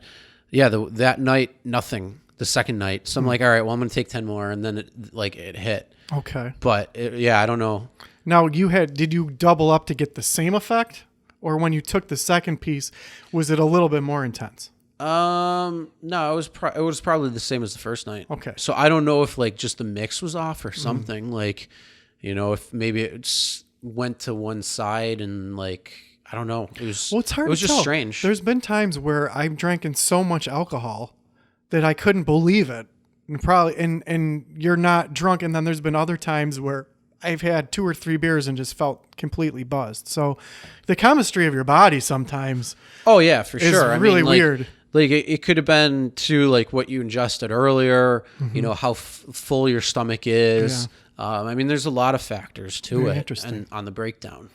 yeah, that night, nothing. The second night. So I'm like, all right, well, I'm going to take 10 more. And then it hit. Okay. But yeah, I don't know. Now, did you double up to get the same effect? Or when you took the second piece, was it a little bit more intense? No, it was probably the same as the first night. Okay. So I don't know if like just the mix was off or something. Like, if maybe it went to one side and like, I don't know. It was, Well, it's hard it was to just tell. strange. There's been times where I've drank in so much alcohol that I couldn't believe it. And you're not drunk. And then there's been other times where I've had 2 or 3 beers and just felt completely buzzed. So the chemistry of your body sometimes Oh yeah, for is sure. really weird. Like it could have been to like what you ingested earlier, how full your stomach is. I mean, there's a lot of factors to Very it interesting. and on the breakdown.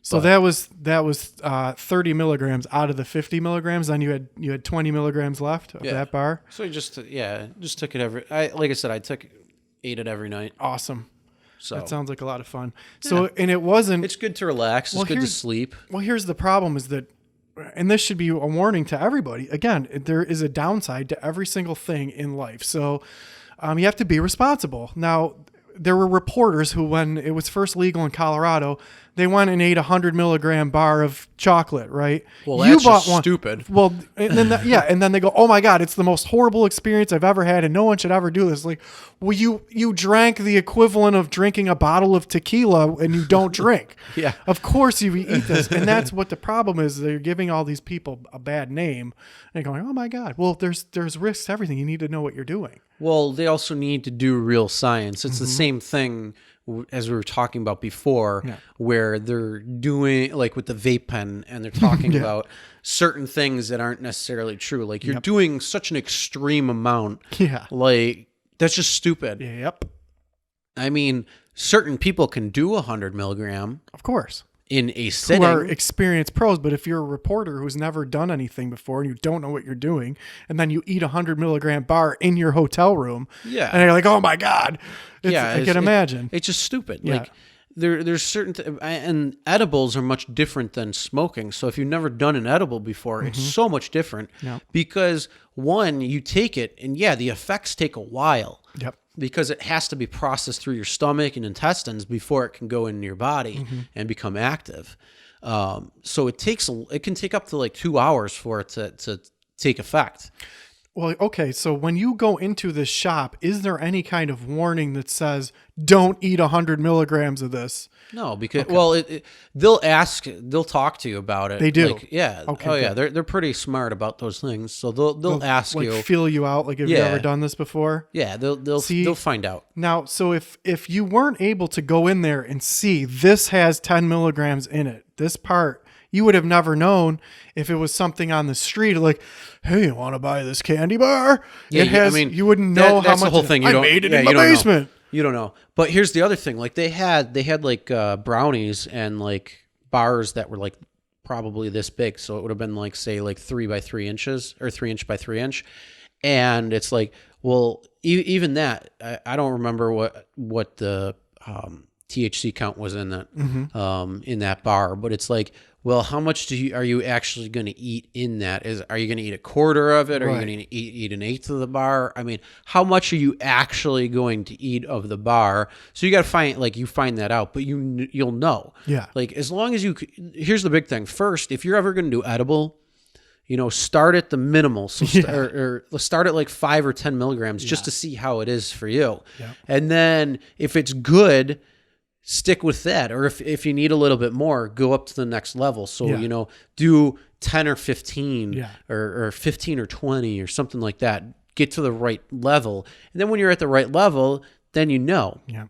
So that was 30 milligrams out of the 50 milligrams. Then you had 20 milligrams left of that bar. So you just took it like I said, ate it every night. Awesome. So That sounds like a lot of fun. So, and it wasn't. it's good to relax. It's good to sleep. Well, here's the problem is that, and this should be a warning to everybody. Again, there is a downside to every single thing in life. So you have to be responsible. Now, there were reporters who, when it was first legal in Colorado, they went and ate 100 milligram bar of chocolate, right? Well, that's just stupid. Well, and then and then they go, "Oh my God, it's the most horrible experience I've ever had, and no one should ever do this." Like, well, you drank the equivalent of drinking a bottle of tequila, and you don't drink. Yeah. Of course you eat this, and that's what the problem is. They're giving all these people a bad name, and going, "Oh my God." Well, there's risks to everything. You need to know what you're doing. Well, they also need to do real science. It's the same thing as we were talking about before, where they're doing like with the vape pen and they're talking about certain things that aren't necessarily true. Like you're doing such an extreme amount. Yeah. Like that's just stupid. Yep. I mean, certain people can do 100 milligram Of course. in a Who sitting. are experienced pros, but if you're a reporter who's never done anything before and you don't know what you're doing, and then you eat 100 milligram bar in your hotel room, and you're like, "Oh my God," I can imagine. It's just stupid. Yeah. Like there's certain and edibles are much different than smoking. So if you've never done an edible before, it's so much different because one, you take it and the effects take a while. Yep. Because it has to be processed through your stomach and intestines before it can go into your body and become active. So it can take up to like 2 hours for it to take effect. Well, okay, so when you go into this shop, is there any kind of warning that says don't eat 100 milligrams of this? No, because they'll talk to you about it. They do? Like, yeah. Okay, Oh yeah, good. they're pretty smart about those things. So they'll ask like you. feel you out, like have you ever done this before? Yeah, they'll find out. Now, so if you weren't able to go in there and see this has 10 milligrams in it, this part, you would have never known if it was something on the street like, "Hey, you want to buy this candy bar?" Yeah, you wouldn't know how that's much. the whole thing. I made it in my basement. You don't know. But here's the other thing. Like they had like brownies and like bars that were like probably this big. So it would have been like, say, like 3 by 3 inches or 3 inch by 3 inch. And it's like, well, even that, I don't remember what the THC count was in that bar, but it's like, well, how much are you actually going to eat in that? Are you going to eat a quarter of it? Are you going to eat an eighth of the bar? I mean, how much are you actually going to eat of the bar? So you got to find that out, but you'll know. Yeah. Like as long as here's the big thing. First, if you're ever going to do edible, start at the minimal. So or start at like 5 or 10 milligrams just to see how it is for you. Yeah. And then if it's good, stick with that. Or if you need a little bit more, go up to the next level. So, do 10 or 15 or 15 or 20 or something like that. Get to the right level. And then when you're at the right level, then you know. Yeah.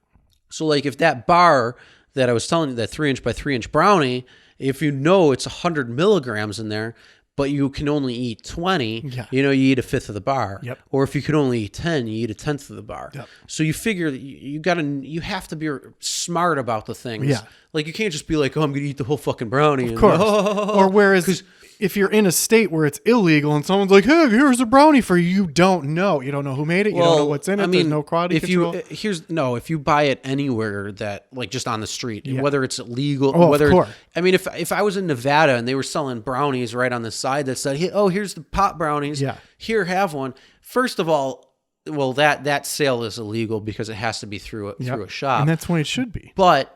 So like if that bar that I was telling you, that 3 inch by 3 inch brownie, if you know it's 100 milligrams in there, but you can only eat 20, Yeah. you eat a fifth of the bar. Yep. Or if you could only eat 10, you eat a tenth of the bar. Yep. So you figure that you have to be smart about the things. Yeah. Like you can't just be like, oh, I'm going to eat the whole fucking brownie. Of course. Or whereas if you're in a state where it's illegal and someone's like, hey, here's a brownie for you, you don't know. You don't know who made it. You don't know what's in it. There's no quality control. If you buy it anywhere that like just on the street, whether it's illegal, of course. if I was in Nevada and they were selling brownies right on the side that said, oh, here's the pot brownies. Yeah. Here, have one. First of all, well, that sale is illegal because it has to be through a shop. And that's when it should be. But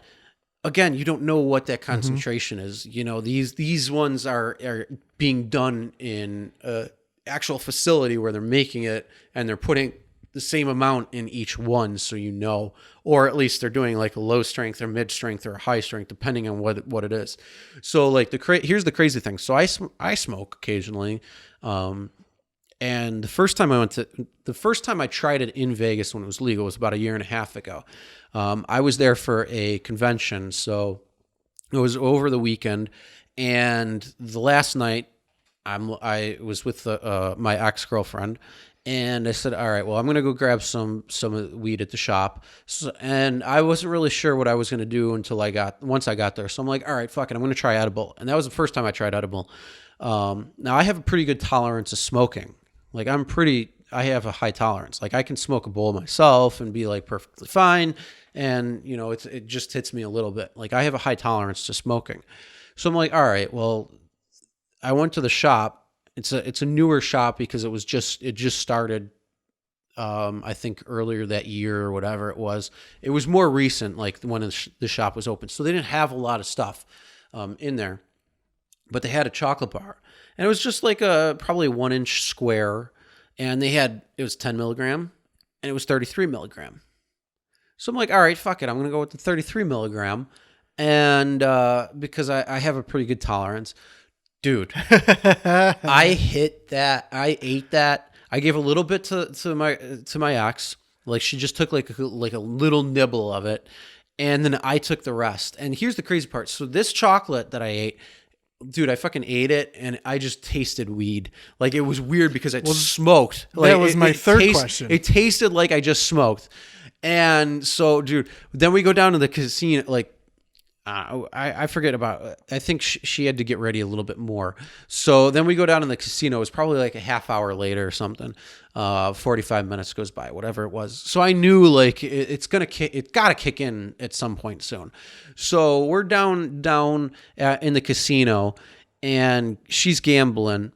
again, you don't know what that concentration is. These ones are being done in a actual facility where they're making it and they're putting the same amount in each one, so or at least they're doing like a low strength or mid strength or a high strength depending on what it is. So like here's the crazy thing. So I smoke occasionally, and the first time I tried it in Vegas when it was legal was about a year and a half ago. I was there for a convention, so it was over the weekend, and the last night I was with my ex-girlfriend, and I said, all right, well, I'm going to go grab some weed at the shop. And I wasn't really sure what I was going to do until once I got there. So I'm like, all right, fuck it, I'm going to try edible. And that was the first time I tried edible. Now I have a pretty good tolerance of smoking. Like I have a high tolerance. Like I can smoke a bowl myself and be like perfectly fine. And it just hits me a little bit. Like I have a high tolerance to smoking. So I'm like, all right, well, I went to the shop. It's a newer shop because it just started, I think earlier that year or whatever it was. It was more recent, like when the shop was open. So they didn't have a lot of stuff in there, but they had a chocolate bar, and it was just like probably a 1-inch square, and it was 10 milligram, and it was 33 milligram. So I'm like, all right, fuck it, I'm gonna go with the 33 milligram, and because I have a pretty good tolerance. Dude, I hit that. I ate that. I gave a little bit to my ex. Like she just took like a little nibble of it, and then I took the rest. And here's the crazy part. So this chocolate that I ate, dude, I fucking ate it, and I just tasted weed. Like it was weird because it smoked. Like, that was my third question. It tasted like I just smoked. And so, dude, then we go down to the casino, like. I forget about. I think she had to get ready a little bit more. So then we go down in the casino. It was probably like a half hour later or something. 45 minutes goes by, whatever it was. So I knew like it's got to kick in at some point soon. So we're down in the casino, and she's gambling,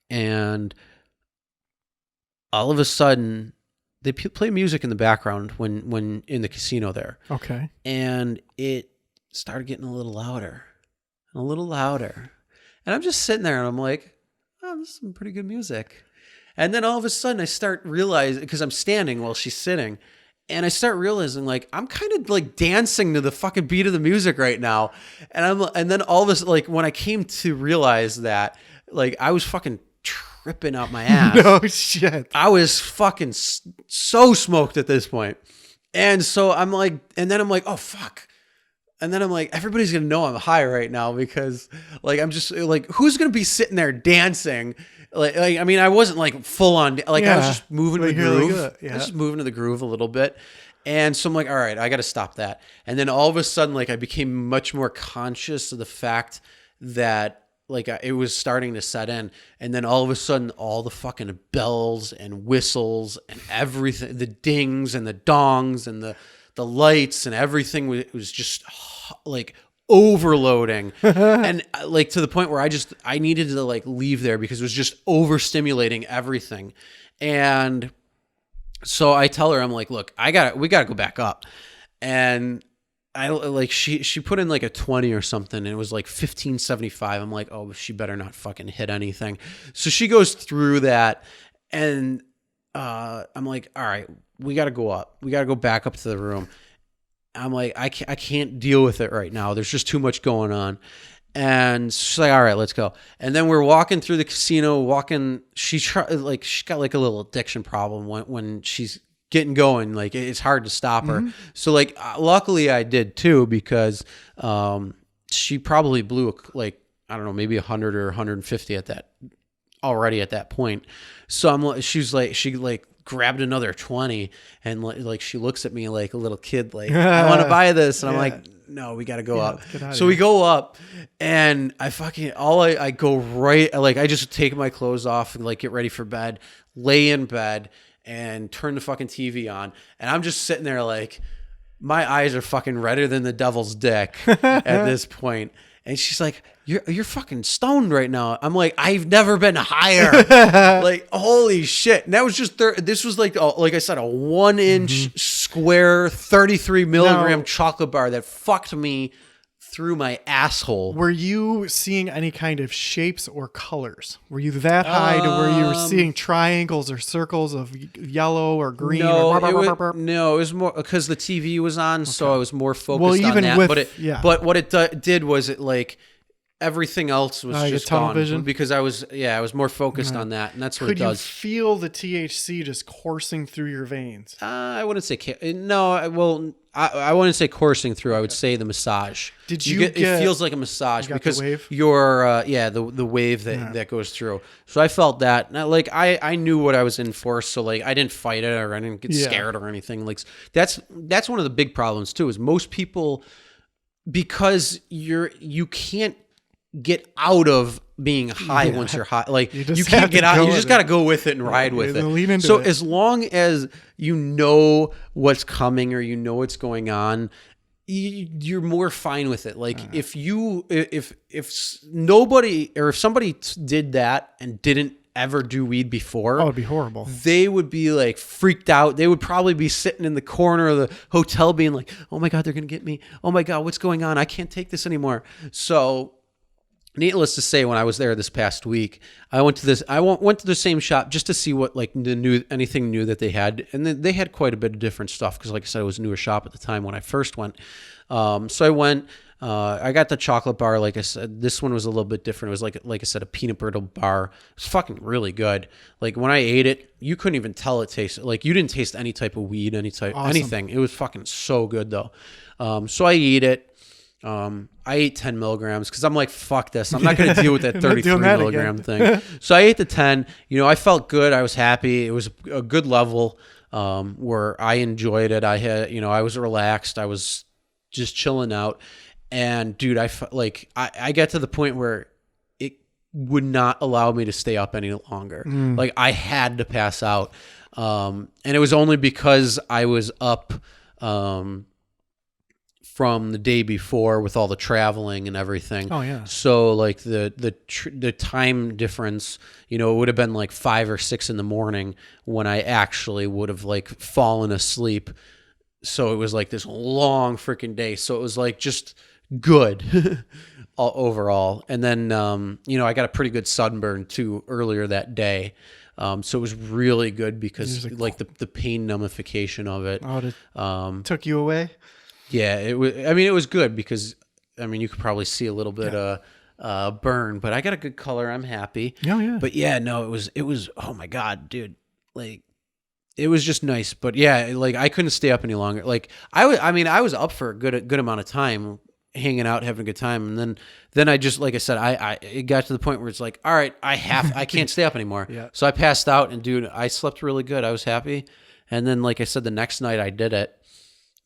and all of a sudden they play music in the background when in the casino there. Okay, and it started getting a little louder. And I'm just sitting there and I'm like, oh, this is some pretty good music. And then all of a sudden I start realizing, because I'm standing while she's sitting, and I start realizing like I'm kind of like dancing to the fucking beat of the music right now. And then all of this, like when I came to realize that, like I was fucking tripping out my ass. No shit. I was fucking so smoked at this point. And so I'm like, oh fuck. And then I'm like, everybody's going to know I'm high right now because like, I'm just like, who's going to be sitting there dancing? Like, I mean, I wasn't like full on, like I was just moving to the groove. I was just moving to the groove a little bit. And so I'm like, all right, I got to stop that. And then all of a sudden, like I became much more conscious of the fact that like it was starting to set in. And then all of a sudden, all the fucking bells and whistles and everything, the dings and the dongs and the lights and everything was just like overloading. And like to the point where I needed to like leave there because it was just overstimulating everything. And so I tell her, I'm like, look, we gotta go back up. And I like, she put in like a 20 or something, and it was like 1575. I'm like, oh, she better not fucking hit anything. So she goes through that, and I'm like, all right, we got to go up. We got to go back up to the room. I'm like, I can't deal with it right now. There's just too much going on. And she's like, all right, let's go. And then we're walking through the casino, she's got like a little addiction problem when she's getting going. Like it's hard to stop her. Mm-hmm. So like, luckily I did too, because she probably blew like I don't know, maybe 100 or 150 at that point. So she like grabbed another 20 and like she looks at me like a little kid, like, I want to buy this. And I'm like, no, we got to go up. So we go up and I go right, like I just take my clothes off and like get ready for bed, lay in bed and turn the fucking TV on. And I'm just sitting there like, my eyes are fucking redder than the devil's dick at this point. And she's like, you're fucking stoned right now. I'm like, I've never been higher. Like, holy shit. And that was just, this was like I said, a 1-inch square, 33 milligram chocolate bar that fucked me through my asshole. Were you seeing any kind of shapes or colors? Were you that high to where you were seeing triangles or circles of yellow or green? No, it was more because the TV was on, so I was more focused on that. But what it did was it like everything else was just tunnel gone vision? because I was more focused on that, and that's what it does. Could you feel the THC just coursing through your veins? I wouldn't say no. Well, I wouldn't say coursing through. I would say the massage. Did you get? It feels like a massage because the wave? you're the wave that goes through. So I felt that. Now, like I knew what I was in for, so like I didn't fight it or I didn't get scared or anything. Like that's one of the big problems too. Is most people, because you can't get out of being high once you're high. Like you can't get out. You just got to go with it and ride with it. Lean into so it. As long as you know what's coming or you know what's going on, you're more fine with it. Like if nobody or if somebody did that and didn't ever do weed before, it'd be horrible. They would be like freaked out. They would probably be sitting in the corner of the hotel being like, oh my God, they're going to get me. Oh my God, what's going on? I can't take this anymore. So needless to say, when I was there this past week, I went to the same shop just to see what like anything new that they had, and they had quite a bit of different stuff because, like I said, it was a newer shop at the time when I first went. So I went. I got the chocolate bar. Like I said, this one was a little bit different. It was like I said, a peanut butter bar. It was fucking really good. Like when I ate it, you couldn't even tell it tasted like you didn't taste any type of weed, anything. It was fucking so good though. So I ate it. I ate 10 milligrams because I'm like, fuck this. I'm not going to deal with that 33 milligram thing. So I ate the 10. I felt good. I was happy. It was a good level where I enjoyed it. I had, I was relaxed. I was just chilling out. And dude, I got to the point where it would not allow me to stay up any longer. Like I had to pass out. And it was only because I was up from the day before with all the traveling and everything. Oh yeah. So like the time difference, it would have been like 5 or 6 in the morning when I actually would have like fallen asleep. So it was like this long freaking day. So it was like just good overall. And then, I got a pretty good sunburn too earlier that day. So it was really good because like the pain nullification of it. Took you away? Yeah, it was. I mean, it was good because, you could probably see a little bit of burn, but I got a good color. I'm happy. Yeah. But yeah, no, it was. Oh my God, dude! Like, it was just nice. But yeah, like I couldn't stay up any longer. Like I was up for a good amount of time, hanging out, having a good time, and then I just, like I said, it got to the point where it's like, all right, I can't stay up anymore. Yeah. So I passed out, and dude, I slept really good. I was happy, and then like I said, the next night I did it.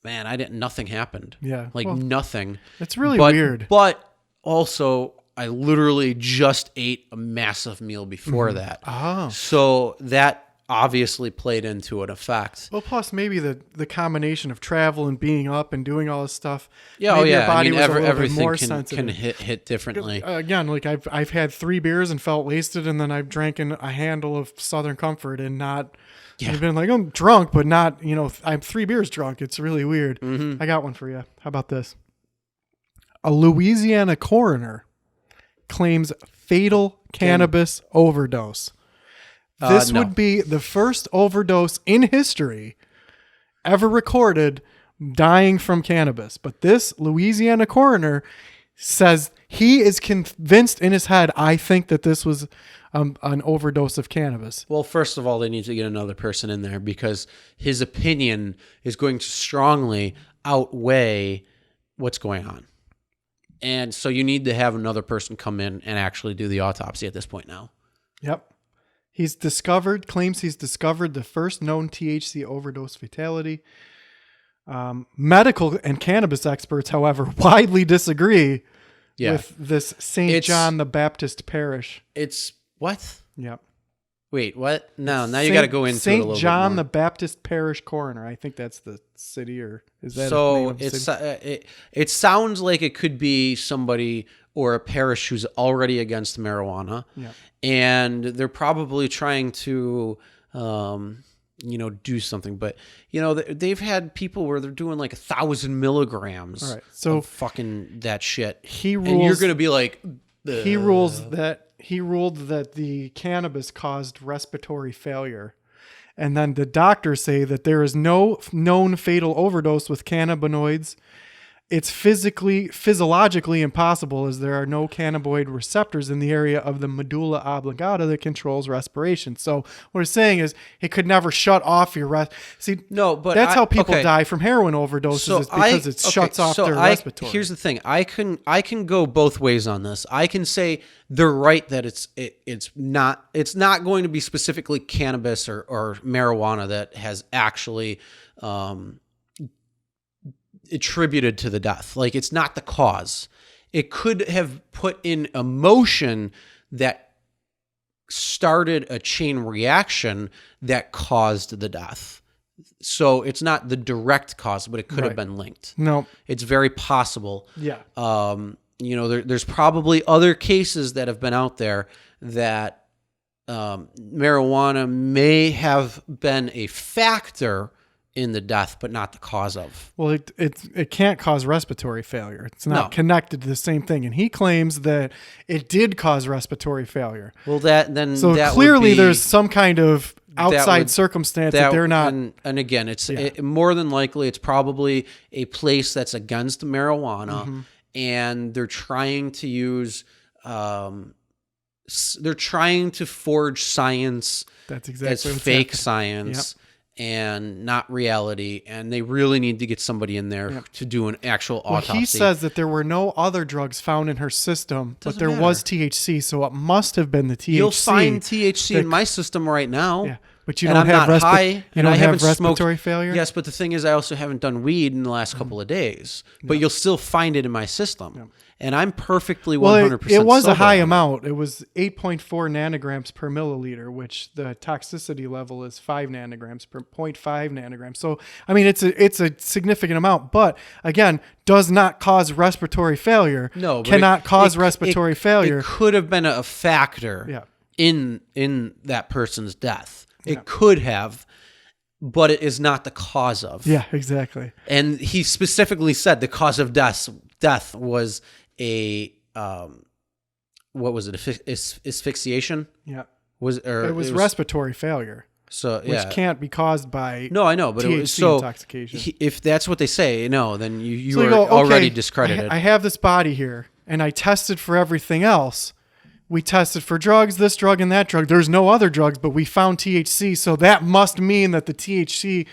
Man, nothing happened. Yeah. Like nothing. It's really weird. But also, I literally just ate a massive meal before that. Oh. So that obviously played into an effect. Well, plus maybe the combination of travel and being up and doing all this stuff. Yeah, maybe your body was a little everything bit more can sensitive. hit differently. Again, like I've had 3 beers and felt wasted, and then I've drank a handle of Southern Comfort and not... Yeah. I've been like, I'm drunk, but not, I'm 3 beers drunk. It's really weird. Mm-hmm. I got one for you. How about this? A Louisiana coroner claims fatal cannabis overdose. This would be the first overdose in history ever recorded dying from cannabis. But this Louisiana coroner says he is convinced in his head, I think that this was an overdose of cannabis. Well, first of all, they need to get another person in there because his opinion is going to strongly outweigh what's going on. And so you need to have another person come in and actually do the autopsy at this point now. Yep. Claims he's discovered the first known THC overdose fatality. Medical and cannabis experts, however, widely disagree with this St. John the Baptist parish. It's what? Yep. Wait, what? No, now you got to go into it a little St. John bit more. the Baptist parish coroner. I think that's the city, or is that so? the name of the city? It sounds like it could be somebody or a parish who's already against marijuana, and they're probably trying to, do something. But they've had people where they're doing like 1,000 milligrams. All right, so of fucking that shit. He rules, and you're gonna be like, he ruled that the cannabis caused respiratory failure. And then the doctors say that there is no known fatal overdose with cannabinoids. It's physiologically impossible, as there are no cannabinoid receptors in the area of the medulla oblongata that controls respiration. So what it's saying is it could never shut off your that's how people die from heroin overdoses, is because it shuts off their respiratory. Here's the thing. I can go both ways on this. I can say they're right that it's not going to be specifically cannabis or marijuana that has actually attributed to the death. Like, it's not the cause. It could have put in a motion that started a chain reaction that caused the death. So it's not the direct cause, but it could have been linked. No, it's very possible. Yeah. There's probably other cases that have been out there that marijuana may have been a factor in the death, but not the cause of. Well, it can't cause respiratory failure. It's not connected to the same thing. And he claims that it did cause respiratory failure. Well, so clearly there's some kind of outside circumstance that they're not. And again, it more than likely, it's probably a place that's against marijuana, and they're trying to use, they're trying to forge science. That's exactly as fake science. Yep. And not reality, and they really need to get somebody in there to do an actual autopsy. He says that there were no other drugs found in her system, but there was THC, so it must have been the THC. You'll find THC in my system right now. Yeah, but you don't have high, and I haven't respiratory failure. Yes, but the thing is, I also haven't done weed in the last couple of days. But you'll still find it in my system. Yeah. And I'm perfectly 100% it was sober. A high amount. It was 8.4 nanograms per milliliter, which the toxicity level is 5 nanograms per 0.5 nanograms. So, I mean, it's a significant amount, but again, does not cause respiratory failure. No, cannot cause respiratory failure. It could have been a factor in that person's death. It could have, but it is not the cause of. Yeah, exactly. And he specifically said the cause of death was a what was it? Asphyxiation? Yeah. It was respiratory failure. So which can't be caused by no, I know, but THC it was so intoxication. If that's what they say, then you are already discredited. I have this body here, and I tested for everything else. We tested for drugs, this drug and that drug. There's no other drugs, but we found THC, so that must mean that the THC.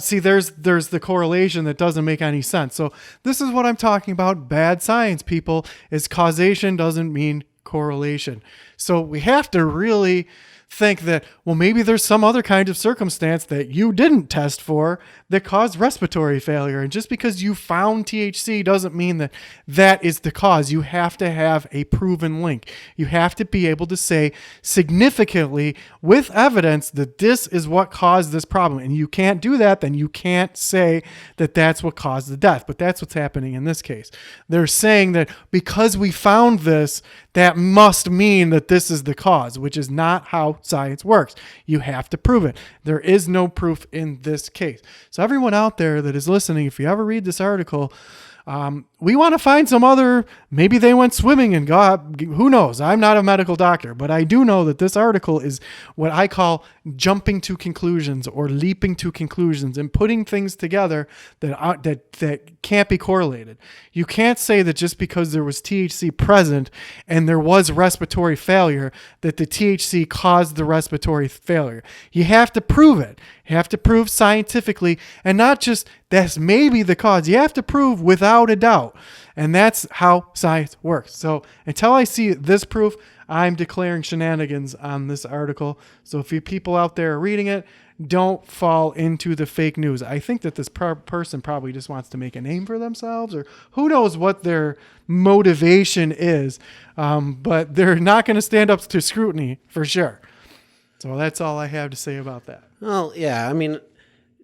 See, there's the correlation that doesn't make any sense. So this is what I'm talking about. Bad science, people, is causation doesn't mean correlation. So we have to really think that, well, maybe there's some other kind of circumstance that you didn't test for that caused respiratory failure. And just because you found THC doesn't mean that that is the cause. You have to have a proven link. You have to be able to say significantly with evidence that this is what caused this problem. And you can't do that, then you can't say that that's what caused the death. But that's what's happening in this case. They're saying that because we found this, that must mean that this is the cause, which is not how science works. You have to prove it. There is no proof in this case. So everyone out there that is listening, if you ever read this article, we want to find some other, maybe they went swimming and God, who knows? I'm not a medical doctor, but I do know that this article is what I call jumping to conclusions or leaping to conclusions and putting things together that can't be correlated. You can't say that just because there was THC present and there was respiratory failure that the THC caused the respiratory failure. You have to prove it. You have to prove scientifically, and not just that's maybe the cause. You have to prove without a doubt out. And that's how science works. So until I see this proof, I'm declaring shenanigans on this article. So if you people out there are reading it, don't fall into the fake news. I think that this person probably just wants to make a name for themselves, or who knows what their motivation is. But they're not going to stand up to scrutiny for sure. So that's all I have to say about that. Well, yeah, I mean,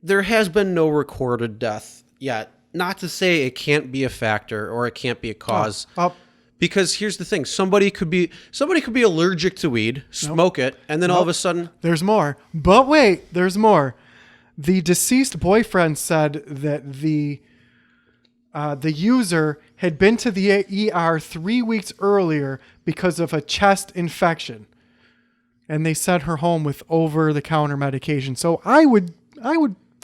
there has been no recorded death yet. Not to say it can't be a factor or it can't be a cause. Because here's the thing: somebody could be allergic to weed, smoke it, and then all of a sudden, there's more. But wait, there's more. The deceased boyfriend said that the user had been to the ER 3 weeks earlier because of a chest infection, and they sent her home with over-the-counter medication. So I would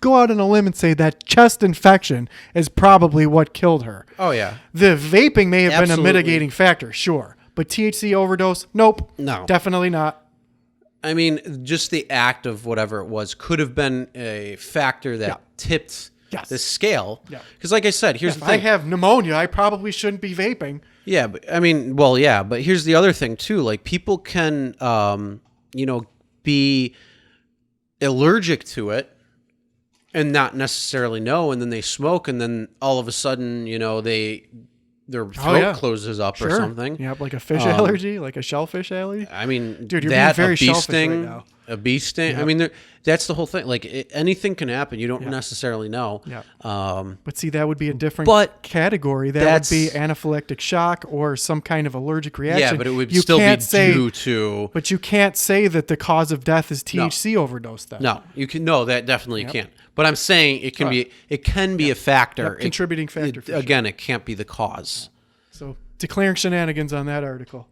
go out on a limb and say that chest infection is probably what killed her. oh yeah, The vaping may have been a Absolutely. mitigating factor, sure. But THC overdose, nope. No. Definitely not. I mean, just the act of whatever it was could have been a factor that tipped Yes. the scale. Yeah. Because, like I said, here's If the I thing. have pneumonia, I probably shouldn't be vaping. Yeah, but I mean, well, yeah, but here's the other thing too. Like, people can, be allergic to it and not necessarily know, and then they smoke, and then all of a sudden, their throat closes up or something. Yep, like a fish allergy, like a shellfish allergy. I mean, Dude, you're that, being very a bee shellfish sting, right now. a bee sting. I mean, that's the whole thing. Like, anything can happen. You don't necessarily know. Yeah. Um, But see, that would be a different But category. That would that's- be anaphylactic shock or some kind of allergic reaction. yeah, but it would You still be can't say, due to. But you can't say that the cause of death is THC overdose then. No, you can. No, that definitely can't. But I'm saying it can be. It can be a factor. Yep, contributing factor, for sure. Again, it can't be the cause. So declaring shenanigans on that article.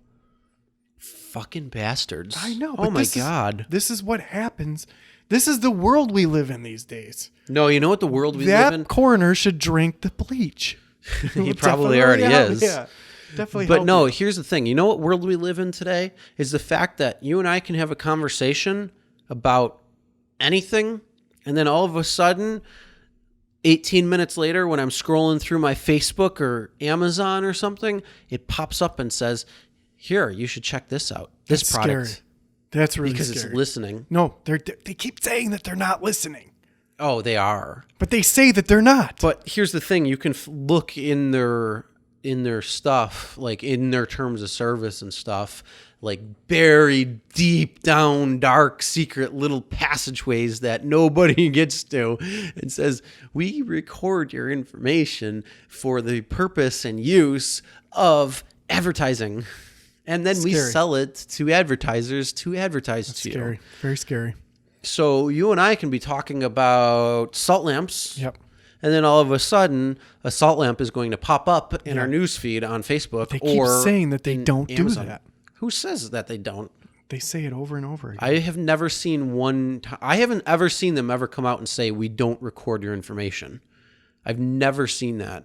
Fucking bastards! I know. Oh but my this is- god! This is what happens. This is the world we live in these days. No, you know what the world we live in. That coroner should drink the bleach. He probably already is. Yeah, definitely. But help no, you. here's the thing. You know what world we live in today is the fact that you and I can have a conversation about anything, and then all of a sudden, 18 minutes later, when I'm scrolling through my Facebook or Amazon or something, it pops up and says, "Here, you should check this out. This That's product." scary. That's really Because scary. it's listening. No, they keep saying that they're not listening, Oh, they are. but they say that they're not. But here's the thing: you can look in their stuff, like in their terms of service and stuff, like buried deep down, dark, secret little passageways that nobody gets to. It says, "We record your information for the purpose and use of advertising." And then we Scary. sell it to advertisers to advertise to you. Scary, very scary. So you and I can be talking about salt lamps. Yep. And then all of a sudden, a salt lamp is going to pop up in our news feed on Facebook. They keep or saying that they in don't do Amazon. that. Who says that they don't? They say it over and over again. I have never seen I haven't ever seen them ever come out and say, "We don't record your information." I've never seen that.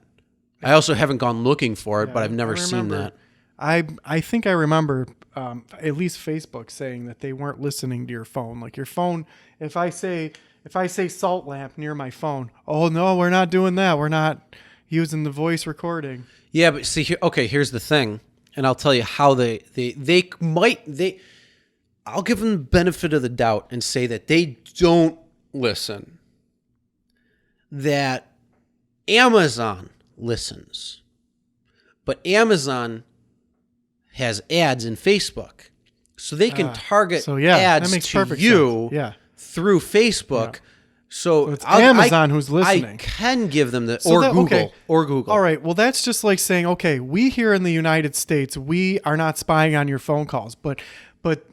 I also haven't gone looking for it, but I've never seen that. I think I remember at least Facebook saying that they weren't listening to your phone. Like your phone, if I say salt lamp near my phone, oh no, we're not doing that. We're not using the voice recording. Yeah, but see, here's the thing, and I'll tell you how they I'll give them the benefit of the doubt and say that they don't listen. That Amazon listens, but Amazon has ads in Facebook, so they can target So yeah, ads that makes to perfect you sense. Yeah. through Facebook. So it's Amazon who's listening. I can give them the So that- Google okay. or Google. All right. Well, that's just like saying, okay, we here in the United States, we are not spying on your phone calls, but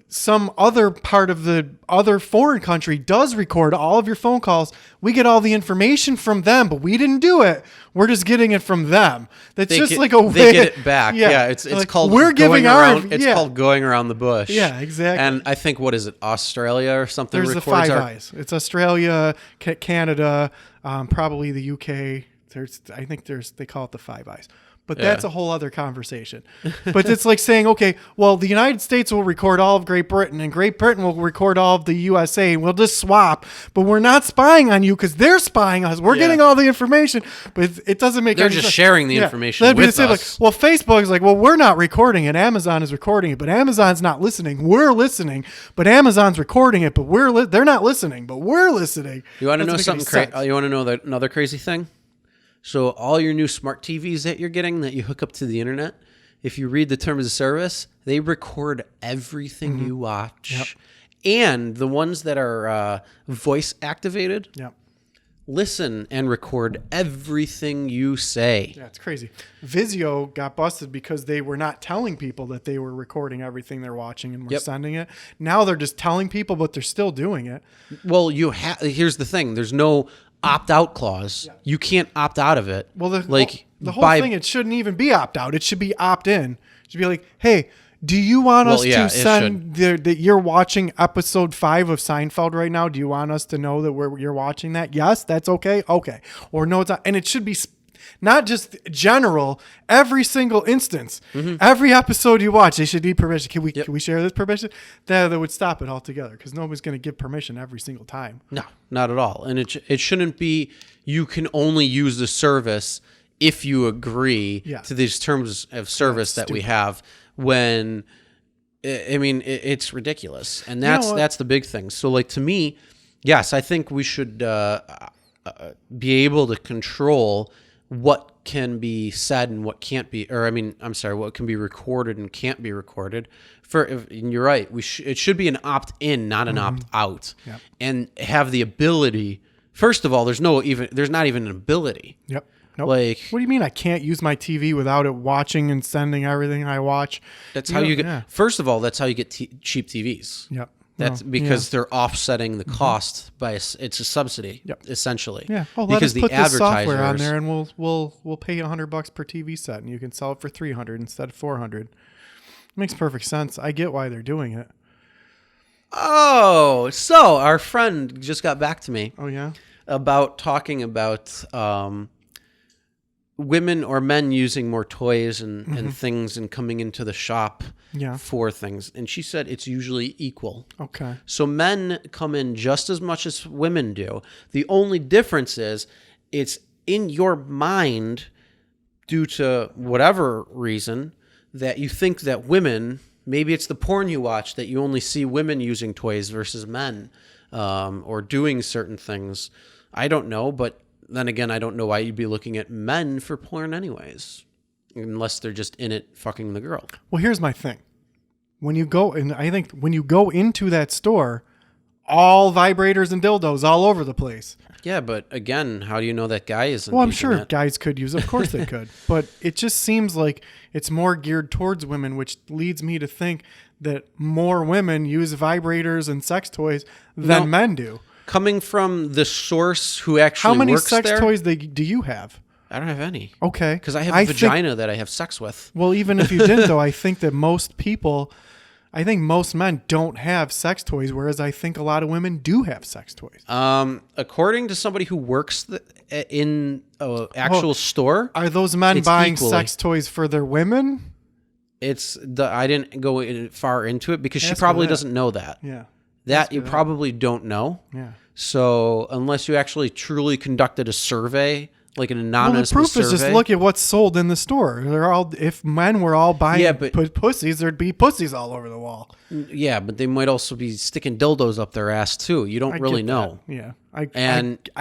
some other part of the other foreign country does record all of your phone calls. We get all the information from them, but we didn't do it. We're just getting it from them. That's They just get, like a way. they get it back. Yeah, it's like, called we're giving going our. around, It's yeah. called going around the bush. Yeah, exactly. And I think what is it, Australia or something? There's the records Five our- Eyes. It's Australia, Canada, probably the UK. I think they call it the Five Eyes. But that's a whole other conversation. But it's like saying, okay, well, the United States will record all of Great Britain and Great Britain will record all of the USA and we'll just swap. But we're not spying on you because they're spying on us. We're getting all the information, but it doesn't make They're any just sense. sharing the information That'd be with the same, us. like, well, Facebook's like, well, we're not recording it. Amazon is recording it, but Amazon's not listening. We're listening, but Amazon's recording it, but they're not listening, but we're listening. You want to know Doesn't make something any crazy? sense. You want to know another crazy thing? So all your new smart TVs that you're getting that you hook up to the internet, if you read the terms of service, they record everything you watch. And the ones that are voice activated, Yep. listen and record everything you say. Yeah, it's crazy. Vizio got busted because they were not telling people that they were recording everything they're watching and were sending it. Now they're just telling people, but they're still doing it. Well, here's the thing. There's no opt-out clause. You can't opt out of it. Well, the whole by- thing, it shouldn't even be opt out. It should be opt in. It should be like, hey, do you want us yeah, to it send that you're watching episode 5 of Seinfeld right now? Do you want us to know that you're watching that? Yes, that's okay. Okay. Or no, it's not. And it should be not just general, every single instance, every episode you watch, they should need permission. Can we share this permission? That would stop it altogether because nobody's going to give permission every single time. No, not at all. And it shouldn't be you can only use the service if you agree to these terms of service that we have. When I mean it's ridiculous, and that's the big thing. So like to me, yes, I think we should be able to control what can be said and what can't be, or what can be recorded and can't be recorded. And you're right, it should be an opt-in, not an opt-out, and have the ability. First of all, there's not even an ability. Yep. Nope. Like, what do you mean I can't use my TV without it watching and sending everything I watch? That's how you get. First of all, that's how you get cheap TVs. Yep. That's because they're offsetting the cost by it's a subsidy, essentially. Yeah. Oh, because let us put the software on advertisers- there, and we'll pay $100 per TV set, and you can sell it for $300 instead of $400. Makes perfect sense. I get why they're doing it. Oh, so our friend just got back to me Oh yeah. about talking about women or men using more toys and things and coming into the shop for things. And she said it's usually equal. Okay. So men come in just as much as women do. The only difference is it's in your mind due to whatever reason that you think that women, maybe it's the porn you watch that you only see women using toys versus men or doing certain things. I don't know, but then again, I don't know why you'd be looking at men for porn anyways, unless they're just in it fucking the girl. Well, here's my thing. When you go into that store, all vibrators and dildos all over the place. Yeah, but again, how do you know that guy isn't? Well, I'm using sure it? guys could use it. Of course they could. But it just seems like it's more geared towards women, which leads me to think that more women use vibrators and sex toys than men do. Coming from the source who actually How many works sex there, toys do you have? I don't have any. Okay. Because I have a vagina that I have sex with. Well, even if you didn't, though, I think that most men don't have sex toys, whereas I think a lot of women do have sex toys. According to somebody who works in an actual store, Are those men it's buying equally. sex toys for their women? I didn't go far into it because she Ask her probably that. doesn't know that. Yeah. That you probably don't know. Yeah. So unless you actually truly conducted a survey, like an Well, the anonymous proof survey, is just look at what's sold in the store. If men were all buying pussies, there'd be pussies all over the wall. yeah, but they might also be sticking dildos up their ass too. You don't really know. Yeah, I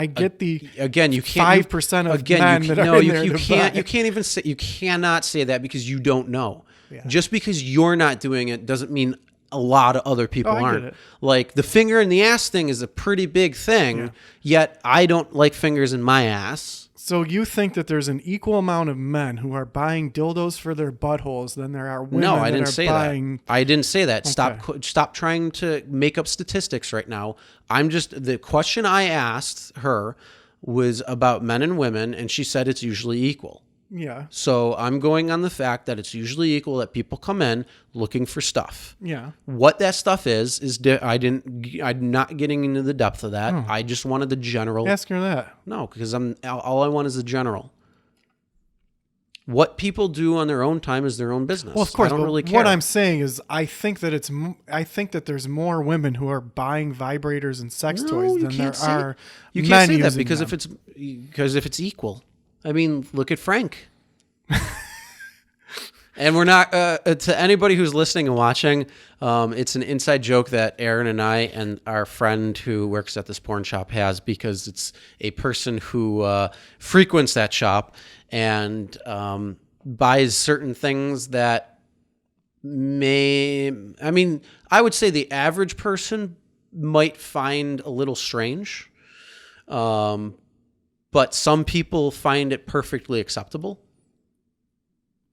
get the Again, you can't 5% of again, men you, that can, are no, in you, there you to can't buy. you can't even say you cannot say that because you don't know. Just because you're not doing it doesn't mean a lot of other people I get aren't. it. Like the finger in the ass thing is a pretty big thing, yet I don't like fingers in my ass. So you think that there's an equal amount of men who are buying dildos for their buttholes than there are women No, I that didn't are say buying... that. I didn't say that. Stop trying to make up statistics right now. The question I asked her was about men and women, and she said it's usually equal. Yeah. So I'm going on the fact that it's usually equal that people come in looking for stuff. Yeah. What that stuff is I'm not getting into the depth of that. I just wanted the general. Ask her that. No, because all I want is the general. What people do on their own time is their own business. Well, of course, I don't but really care. what I'm saying is, I think that there's more women who are buying vibrators and sex toys than there are You men can't say that using because them. if it's equal. I mean, look at Frank. And we're not to anybody who's listening and watching. It's an inside joke that Aaron and I and our friend who works at this porn shop has, because it's a person who frequents that shop and buys certain things that I would say the average person might find a little strange, but some people find it perfectly acceptable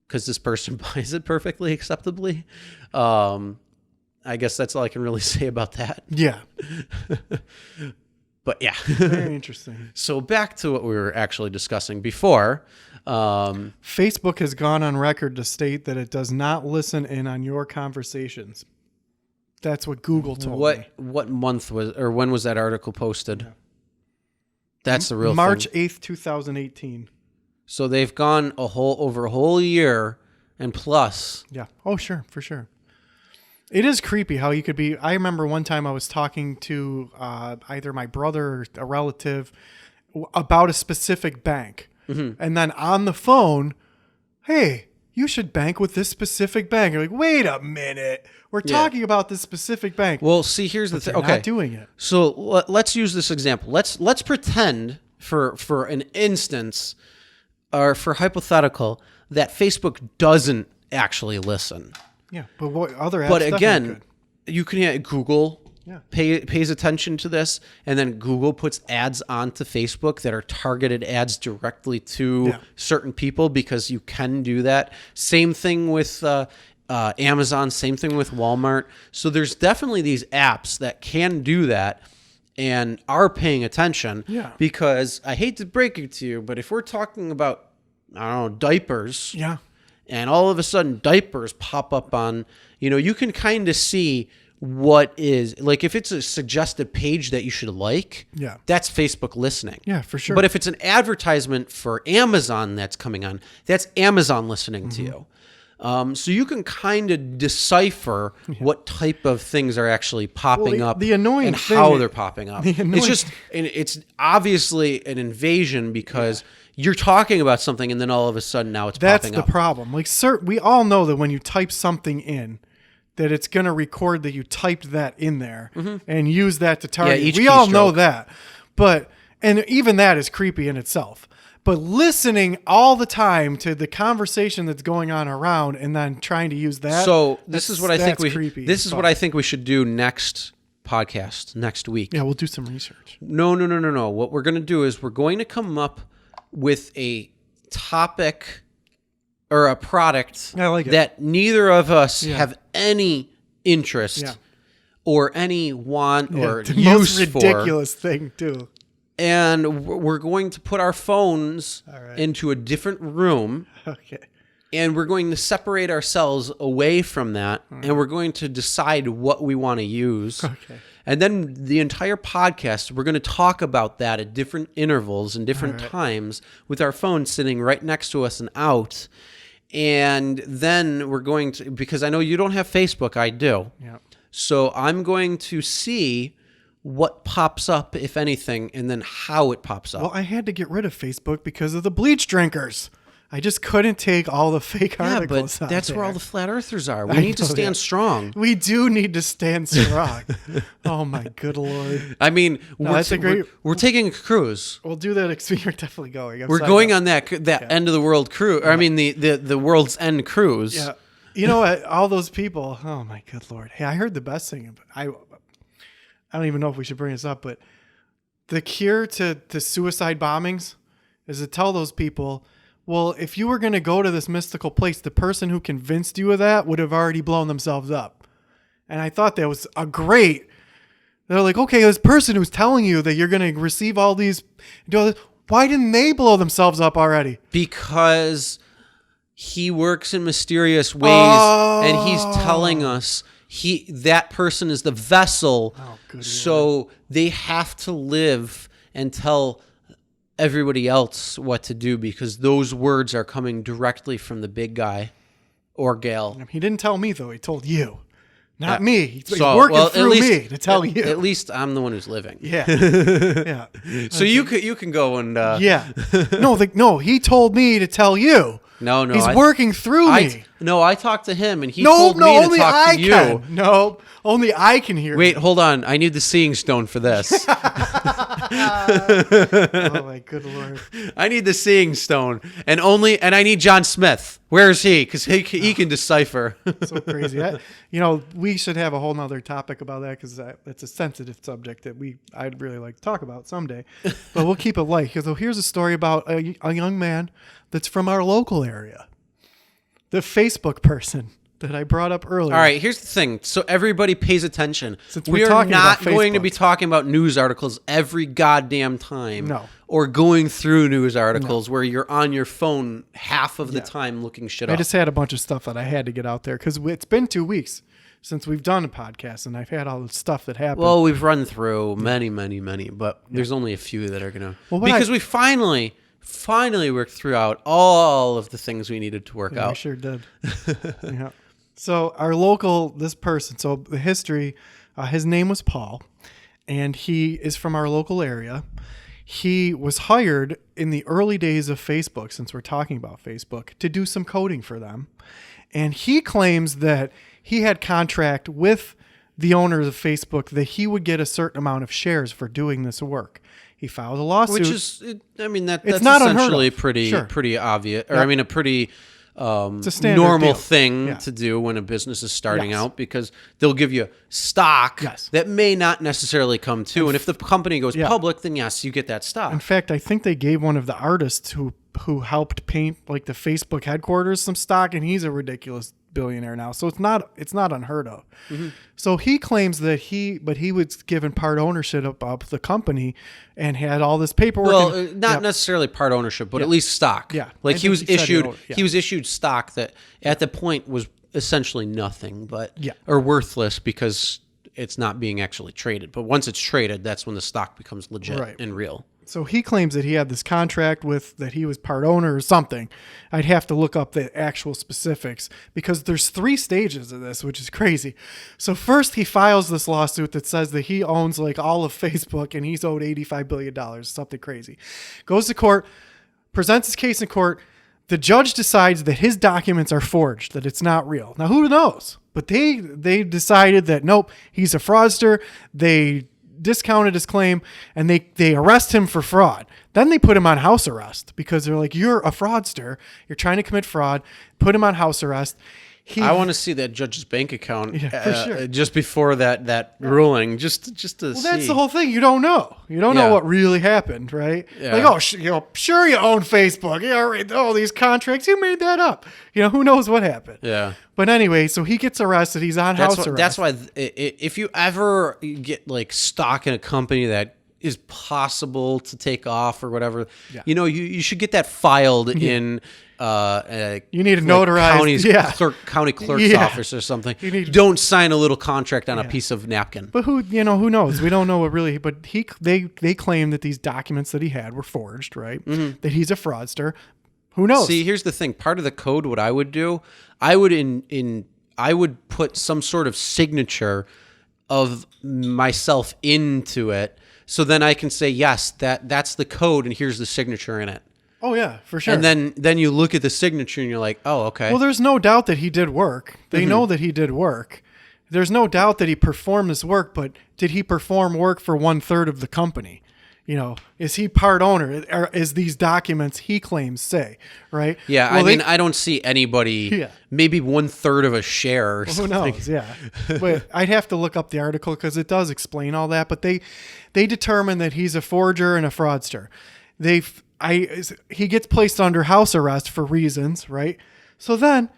because this person buys it perfectly acceptably. I guess that's all I can really say about that. Yeah. But yeah. Very interesting. So back to what we were actually discussing before. Facebook has gone on record to state that it does not listen in on your conversations. That's what Google told me. What month when was that article posted? Yeah. That's the real March thing. 8th, 2018. So they've gone over a whole year and plus. Yeah. Oh, sure. For sure. It is creepy how you could be. I remember one time I was talking to either my brother or a relative about a specific bank. Mm-hmm. And then on the phone, hey, you should bank with this specific bank. You're like, wait a minute. We're talking about this specific bank. Well, see, here's the thing. Okay. Not doing it. So let's use this example. Let's pretend for an instance or for hypothetical that Facebook doesn't actually listen. Yeah, but what other apps? But again, you can Google Yeah. pays attention to this, and then Google puts ads onto Facebook that are targeted ads directly to certain people, because you can do that. Same thing with Amazon, same thing with Walmart. So there's definitely these apps that can do that and are paying attention. Yeah. Because I hate to break it to you, but if we're talking about, I don't know, diapers. Yeah. And all of a sudden diapers pop up on, you can kind of see what is, like, if it's a suggested page that you should like, that's Facebook listening. Yeah, for sure. But if it's an advertisement for Amazon that's coming on, that's Amazon listening to you. So you can kind of decipher what type of things are actually popping up the annoying and thing, how they're popping up. It's obviously an invasion because you're talking about something and then all of a sudden now it's popping up. That's the problem. Like, we all know that when you type something in, that it's going to record that you typed that in there and use that to target. Yeah, we all know that. And even that is creepy in itself. But listening all the time to the conversation that's going on around and then trying to use that. So this is what I think what I think we should do next podcast, next week. Yeah, we'll do some research. No. What we're going to do is we're going to come up with a topic or a product that neither of us have any interest or any want or the use most for. Ridiculous thing too. And we're going to put our phones into a different room. Okay. And we're going to separate ourselves away from that. And we're going to decide what we want to use. Okay. And then the entire podcast, we're going to talk about that at different intervals and different times with our phone sitting right next to us and out. And then we're going to, because I know you don't have Facebook, I do. Yeah. So I'm going to see what pops up, if anything, and then how it pops up. Well, I had to get rid of Facebook because of the bleach drinkers. I just couldn't take all the fake articles. But that's where all the flat earthers are. We need to stand strong. We do need to stand strong. Oh my good Lord! I mean, we're taking a cruise. We'll do that. We're definitely going. We're going on that end of the world cruise. Or, I mean, the world's end cruise. Yeah. You know what? All those people. Oh my good Lord! Hey, I heard the best thing. I don't even know if we should bring this up, but the cure to suicide bombings is to tell those people, well, if you were going to go to this mystical place, the person who convinced you of that would have already blown themselves up. And I thought that was they're like, okay, this person who's telling you that you're going to receive all these, why didn't they blow themselves up already? Because he works in mysterious ways and he's telling us that person is the vessel. Oh, good so Lord. They have to live and tell everybody else what to do because those words are coming directly from the big guy or gal. He didn't tell me, though. He told you. Not Yeah. me. He's working through me to tell you. At least I'm the one who's living. Yeah. Yeah. So you can go and Yeah. No, he told me to tell you. No, He's working through me. I talked to him and he told me to only talk I to you. can. No, only I can hear. Wait, hold on. I need the seeing stone for this. Oh my good Lord. I need the seeing stone, and I need John Smith. Where is he? Because he can decipher. So crazy. We should have a whole nother topic about that because it's a sensitive subject that I'd really like to talk about someday. But we'll keep it light. So here's a story about a young man that's from our local area. The Facebook person that I brought up earlier. All right, here's the thing. So everybody pays attention. Since We we're are talking not about going to Facebook. be talking about news articles every goddamn time. No. Or going through news articles where you're on your phone half of the Yeah. time looking shit I up. just had a bunch of stuff that I had to get out there because it's been 2 weeks since we've done a podcast and I've had all the stuff that happened. Well, we've run through many, but there's only a few that are going to... Well, because we finally worked throughout all of the things we needed to work Yeah, we out. sure did. Yeah. So this person, so the history, his name was Paul, and he is from our local area. He was hired in the early days of Facebook, since we're talking about Facebook, to do some coding for them. And he claims that he had contract with the owners of Facebook that he would get a certain amount of shares for doing this work. He filed a lawsuit. Which is, that's not unheard essentially of. pretty Sure. pretty obvious. Or Yep. I mean, a pretty It's a standard normal deal. thing Yeah. to do when a business is starting Yes. out because they'll give you stock Yes. that may not necessarily come to. And if the company goes Yeah. public, then yes, you get that stock. In fact, I think they gave one of the artists who helped paint like the Facebook headquarters some stock, and he's a ridiculous billionaire now. So it's not unheard of. Mm-hmm. So he claims that he was given part ownership of the company and had all this paperwork. Well, and- not Yep. necessarily part ownership, but at least stock. Yeah. like I he think was he said issued. yeah. He was issued stock that at the point was essentially nothing, but Yeah. or worthless because it's not being actually traded. But once it's traded, that's when the stock becomes legit Right. and real. So he claims that he had this contract that he was part owner or something. I'd have to look up the actual specifics because there's 3 stages of this, which is crazy. So first he files this lawsuit that says that he owns like all of Facebook and he's owed $85 billion, something crazy. Goes to court, presents his case in court. The judge decides that his documents are forged, that it's not real. Now, who knows? But they decided that, nope, he's a fraudster. They discounted his claim and they arrest him for fraud. Then they put him on house arrest because they're like, you're a fraudster. You're trying to commit fraud. Put him on house arrest. I want to see that judge's bank account Yeah, for sure. just before that ruling, just to see. That's the whole thing. You don't know. You don't Yeah. know what really happened, right? Yeah. Like, oh, sure you own Facebook. All these contracts. You made that up. Who knows what happened? Yeah. But anyway, so he gets arrested. He's on house arrest. That's why if you ever get like stock in a company that is possible to take off or whatever, Yeah. you should get that filed in You need a notarized- county clerk's Yeah. office or something. You need- Don't sign a little contract on a piece of napkin. But who knows? We don't know what really. But they claim that these documents that he had were forged, right? That he's a fraudster. Who knows? See, here's the thing. Part of the code, what I would do, I would put some sort of signature of myself into it, so then I can say yes, that's the code, and here's the signature in it. Oh yeah, for sure. And then you look at the signature and you're like, oh, okay. Well, there's no doubt that he did work. They Mm-hmm. know that he did work. There's no doubt that he performed this work, but did he perform work for 1/3 of the company? Is he part owner? Or is these documents he claims say, right? Yeah, Well, I don't see anybody, Yeah. maybe 1/3 of a share or who something. knows? Yeah, but I'd have to look up the article because it does explain all that. But they determine that he's a forger and a fraudster. He gets placed under house arrest for reasons, right? So then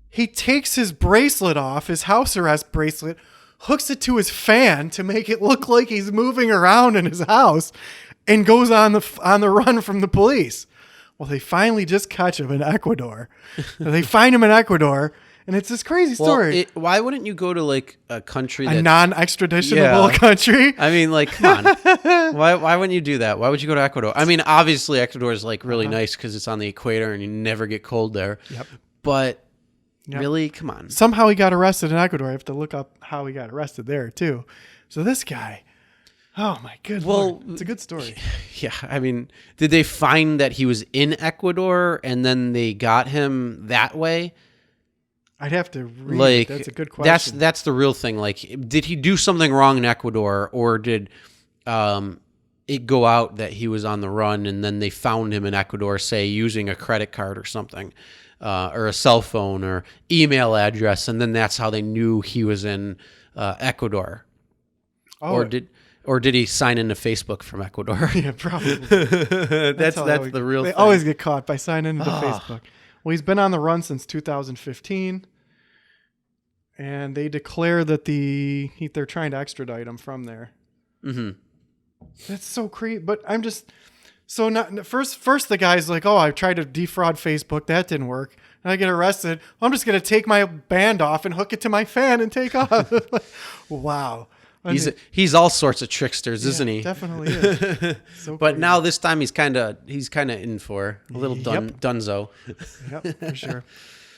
he takes his bracelet off, his house arrest bracelet, hooks it to his fan to make it look like he's moving around in his house, and goes on the run from the police. Well, they finally just catch him in Ecuador. They find him in Ecuador, And it's this crazy Well, story. why wouldn't you go to like a country A that non-extraditionable country. I mean, like, come on. Why wouldn't you do that? Why would you go to Ecuador? I mean, obviously, Ecuador is like really nice because it's on the equator and you never get cold there. Yep. But Yep. really, come on. Somehow he got arrested in Ecuador. I have to look up how he got arrested there too. So this guy, oh my good Lord. It's a good story. Yeah, I mean, did they find that he was in Ecuador and then they got him that way? I'd have to read. Like, That's a good question. That's the real thing. Like, did he do something wrong in Ecuador, or did it go out that he was on the run and then they found him in Ecuador, say using a credit card or something, or a cell phone or email address, and then that's how they knew he was in Ecuador, or did he sign into Facebook from Ecuador? Yeah, probably. that's the real They thing. always get caught by signing into Facebook. Well, he's been on the run since 2015, and they declare that they're trying to extradite him from there. Mm-hmm. That's so crazy. But I'm just so not first the guy's like, oh, I tried to defraud Facebook, that didn't work, and I get arrested. I'm just gonna take my band off and hook it to my fan and take off. Wow. He's all sorts of tricksters, isn't he? Definitely is. So But crazy. now this time he's kind of in for a little dunzo. Yep, for sure.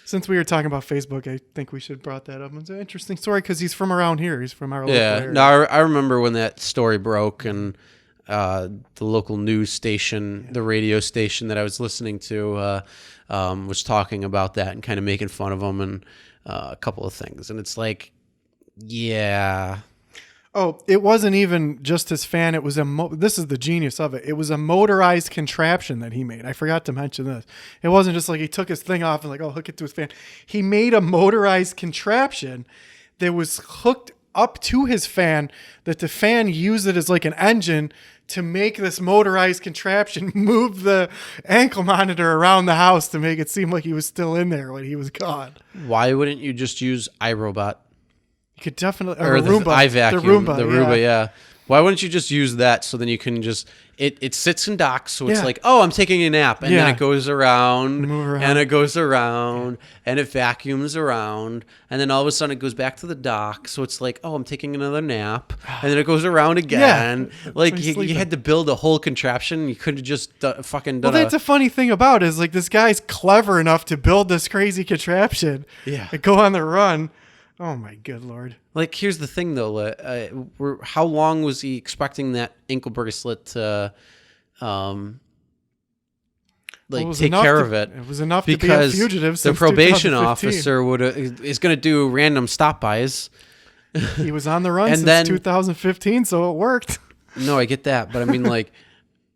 Since we were talking about Facebook, I think we should have brought that up. It's an interesting story because he's from around here. He's from our local area. No, I remember when that story broke and the local news station, the radio station that I was listening to, was talking about that and kind of making fun of him and a couple of things. And it's like, yeah. Oh, it wasn't even just his fan. It was this is the genius of it. It was a motorized contraption that he made. I forgot to mention this. It wasn't just like he took his thing off and like, oh, hook it to his fan. He made a motorized contraption that was hooked up to his fan, that the fan used it as like an engine to make this motorized contraption move the ankle monitor around the house to make it seem like he was still in there when he was gone. Why wouldn't you just use iRobot? You could definitely, Or the Roomba, iVacuum, the Roomba, Roomba, yeah. Why wouldn't you just use that so then you can just it sits and docks, so it's Yeah. like, oh, I'm taking a nap, and then Yeah. it goes around, Move around. and it goes around, and it vacuums around, and then all of a sudden it goes back to the dock, so it's like, oh, I'm taking another nap, and then it goes around again. Like when he's you sleeping. had to build a whole contraption. You could have just fucking done Well, that's a funny thing about it, is like this guy's clever enough to build this crazy contraption Yeah. and go on the run. Oh my good Lord. Like, here's the thing, though. How long was he expecting that ankle bracelet to, Well, it was take enough care to- of it? It was enough to be a Because fugitive the since probation 2015. officer is going to do random stop-bys. He was on the run And since then- 2015, so it worked. No, I get that, but I mean, like,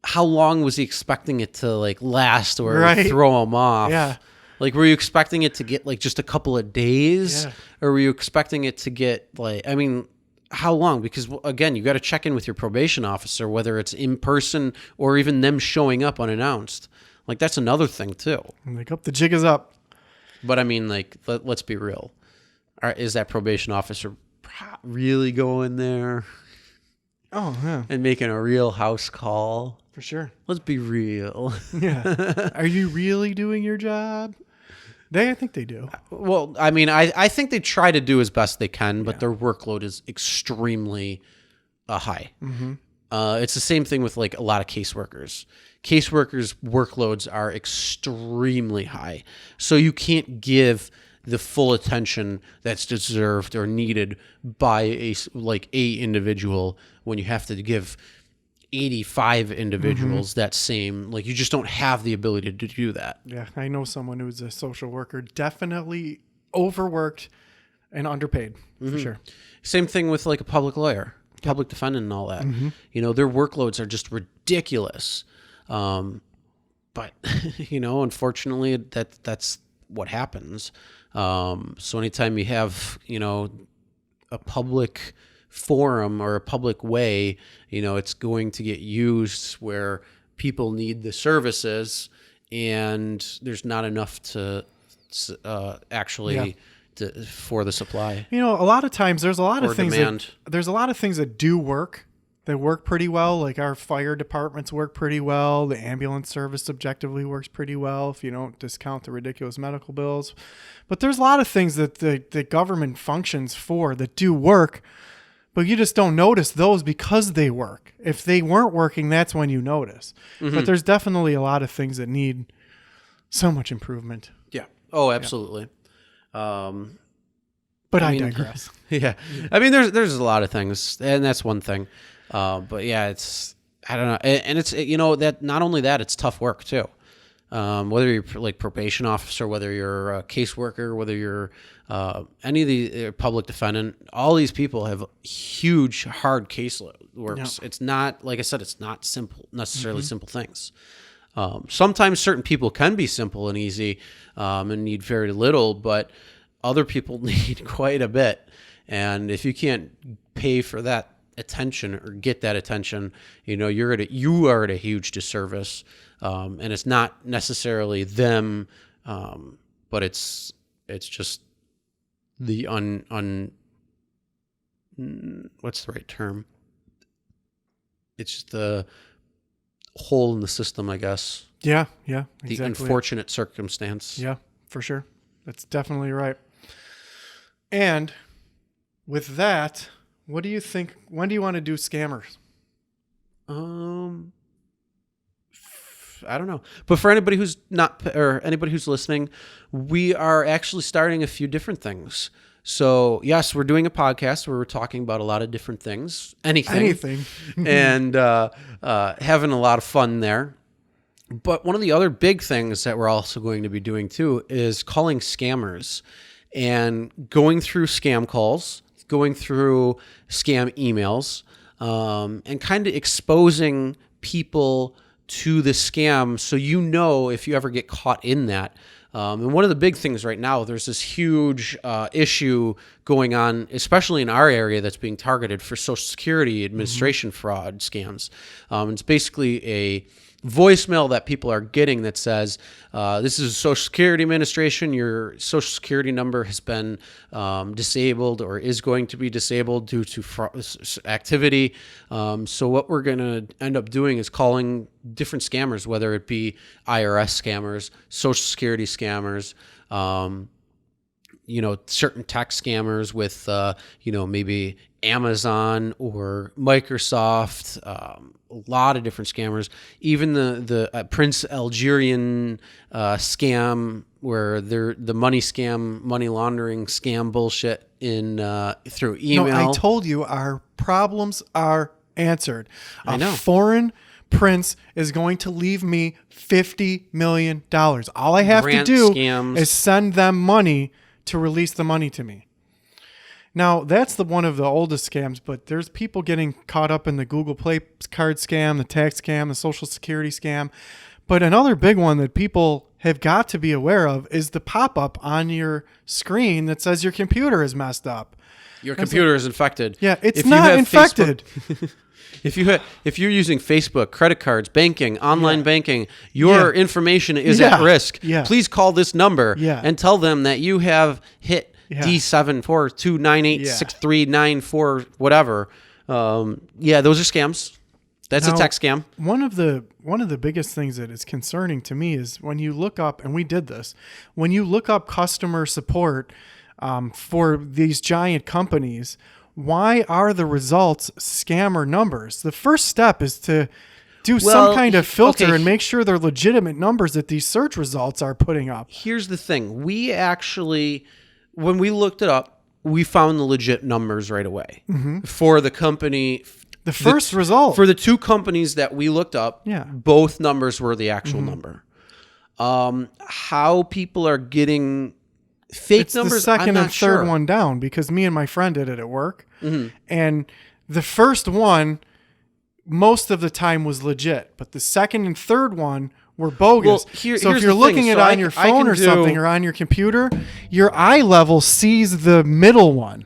how long was he expecting it to last or Right. throw him off? Yeah. Like, were you expecting it to get just a couple of days, Yeah. or were you expecting it to get I mean, how long? Because again, you got to check in with your probation officer, whether it's in person or even them showing up unannounced. Like, that's another thing too. I'm like, oh, the jig is up. But I mean, let's be real. Is that probation officer really going there Oh, yeah, and making a real house call? for sure. Let's be real. Yeah. Are you really doing your job? I think they do. Well, I mean, I think they try to do as best they can, but their workload is extremely high. Mm-hmm. It's the same thing with a lot of caseworkers. Caseworkers' workloads are extremely high, so you can't give the full attention that's deserved or needed by a individual when you have to give 85 individuals that same. You just don't have the ability to do that. Yeah, I know someone who's a social worker, definitely overworked and underpaid, for sure. Same thing with a public lawyer, public defendant, and all that. Their workloads are just ridiculous. But unfortunately, that's what happens. So anytime you have a public forum or a public way, it's going to get used where people need the services, and there's not enough to actually for the supply. A lot of times there's a lot Or of things demand. there's a lot of things that do work They work pretty well. Like our fire departments work pretty well. The ambulance service objectively works pretty well if you don't discount the ridiculous medical bills. But there's a lot of things that the government functions for that do work, but you just don't notice those because they work. If they weren't working, that's when you notice. Mm-hmm. But there's definitely a lot of things that need so much improvement. Yeah. Oh, absolutely. But I digress. Yeah. I mean, there's a lot of things, and that's one thing. But yeah, it's, I don't know. And it's, that not only that, it's tough work too. Whether you're like probation officer, whether you're a caseworker, whether you're any of the public defendant, all these people have huge, hard caseworks. Yeah. It's not, like I said, it's not necessarily simple things. Sometimes certain people can be simple and easy and need very little, but other people need quite a bit. And if you can't pay for that attention or get that attention, you are at a huge disservice. And it's not necessarily them, but it's just the what's the right term? It's just the hole in the system, I guess. Yeah, The exactly. unfortunate circumstance. Yeah, for sure. That's definitely right. And with that, what do you think? When do you want to do scammers? I don't know. But for anybody who's anybody who's listening, we are actually starting a few different things. So yes, we're doing a podcast where we're talking about a lot of different things, anything. And having a lot of fun there. But one of the other big things that we're also going to be doing too is calling scammers and going through scam calls, going through scam emails, and kind of exposing people to the scam so if you ever get caught in that. And one of the big things right now, there's this huge issue going on, especially in our area, that's being targeted for Social Security Administration fraud scams. It's basically a voicemail that people are getting that says, this is Social Security Administration. Your Social Security number has been disabled or is going to be disabled due to activity. So what we're going to end up doing is calling different scammers, whether it be IRS scammers, Social Security scammers, certain tech scammers with, maybe Amazon or Microsoft, a lot of different scammers, even the Prince Algerian scam where they're the money laundering scam bullshit through email. No, I told you our problems are answered. I know. A foreign prince is going to leave me $50 million. All I have Grant to do scams. is send them money to release the money to me. Now, that's one of the oldest scams, but there's people getting caught up in the Google Play card scam, the tax scam, the Social Security scam. But another big one that people have got to be aware of is the pop-up on your screen that says your computer is messed up. Your computer is infected. Yeah, it's not infected. If you're using Facebook, credit cards, banking, online banking, your information is at risk. Yeah. Please call this number and tell them that you have hit D742986394 whatever. Those are scams. That's a tech scam. One of the biggest things that is concerning to me is when you look up, and we did this, when you look up customer support for these giant companies, why are the results scammer numbers? The first step is to do some kind of filter and make sure they're legitimate numbers that these search results are putting up. Here's the thing. We actually, when we looked it up, we found the legit numbers right away for the company. The first result. For the two companies that we looked up, both numbers were the actual number. How people are getting fake numbers, the second I'm and not third sure. one down, because me and my friend did it at work. And the first one, most of the time, was legit. But the second and third one were bogus. Well, So here's if you're the looking thing. at So it on your phone or something or on your computer, your eye level sees the middle one.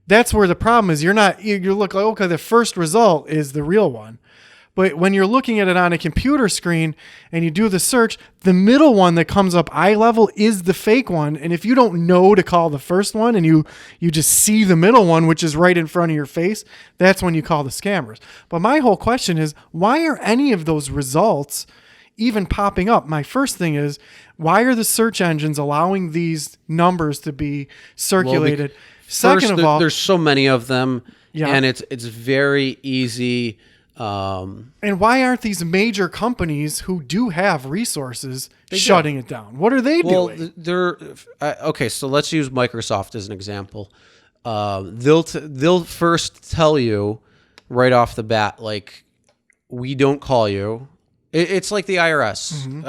That's where the problem is. You're look like, okay, the first result is the real one. But when you're looking at it on a computer screen and you do the search, the middle one that comes up eye level is the fake one. And if you don't know to call the first one and you just see the middle one, which is right in front of your face, that's when you call the scammers. But my whole question is, why are any of those results even popping up? My first thing is, why are the search engines allowing these numbers to be circulated? Second of all, there's so many of them, Yeah. and it's very easy. And why aren't these major companies who do have resources shutting it down? What are they doing? Okay. So let's use Microsoft as an example. They'll first tell you right off the bat, like, we don't call you. It's like the IRS.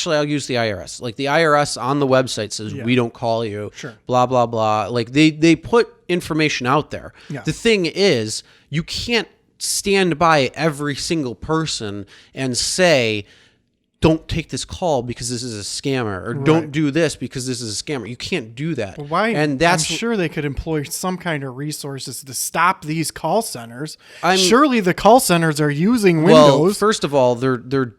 I'll use the IRS. Like the IRS on the website says, we don't call you. Sure. Blah blah blah. Like they put information out there. Yeah. The thing is, you can't stand by every single person and say, don't take this call because this is a scammer, or don't do this because this is a scammer. You can't do that. Why? And that's I'm sure they could employ some kind of resources to stop these call centers. Surely the call centers are using Windows. Well, first of all, they're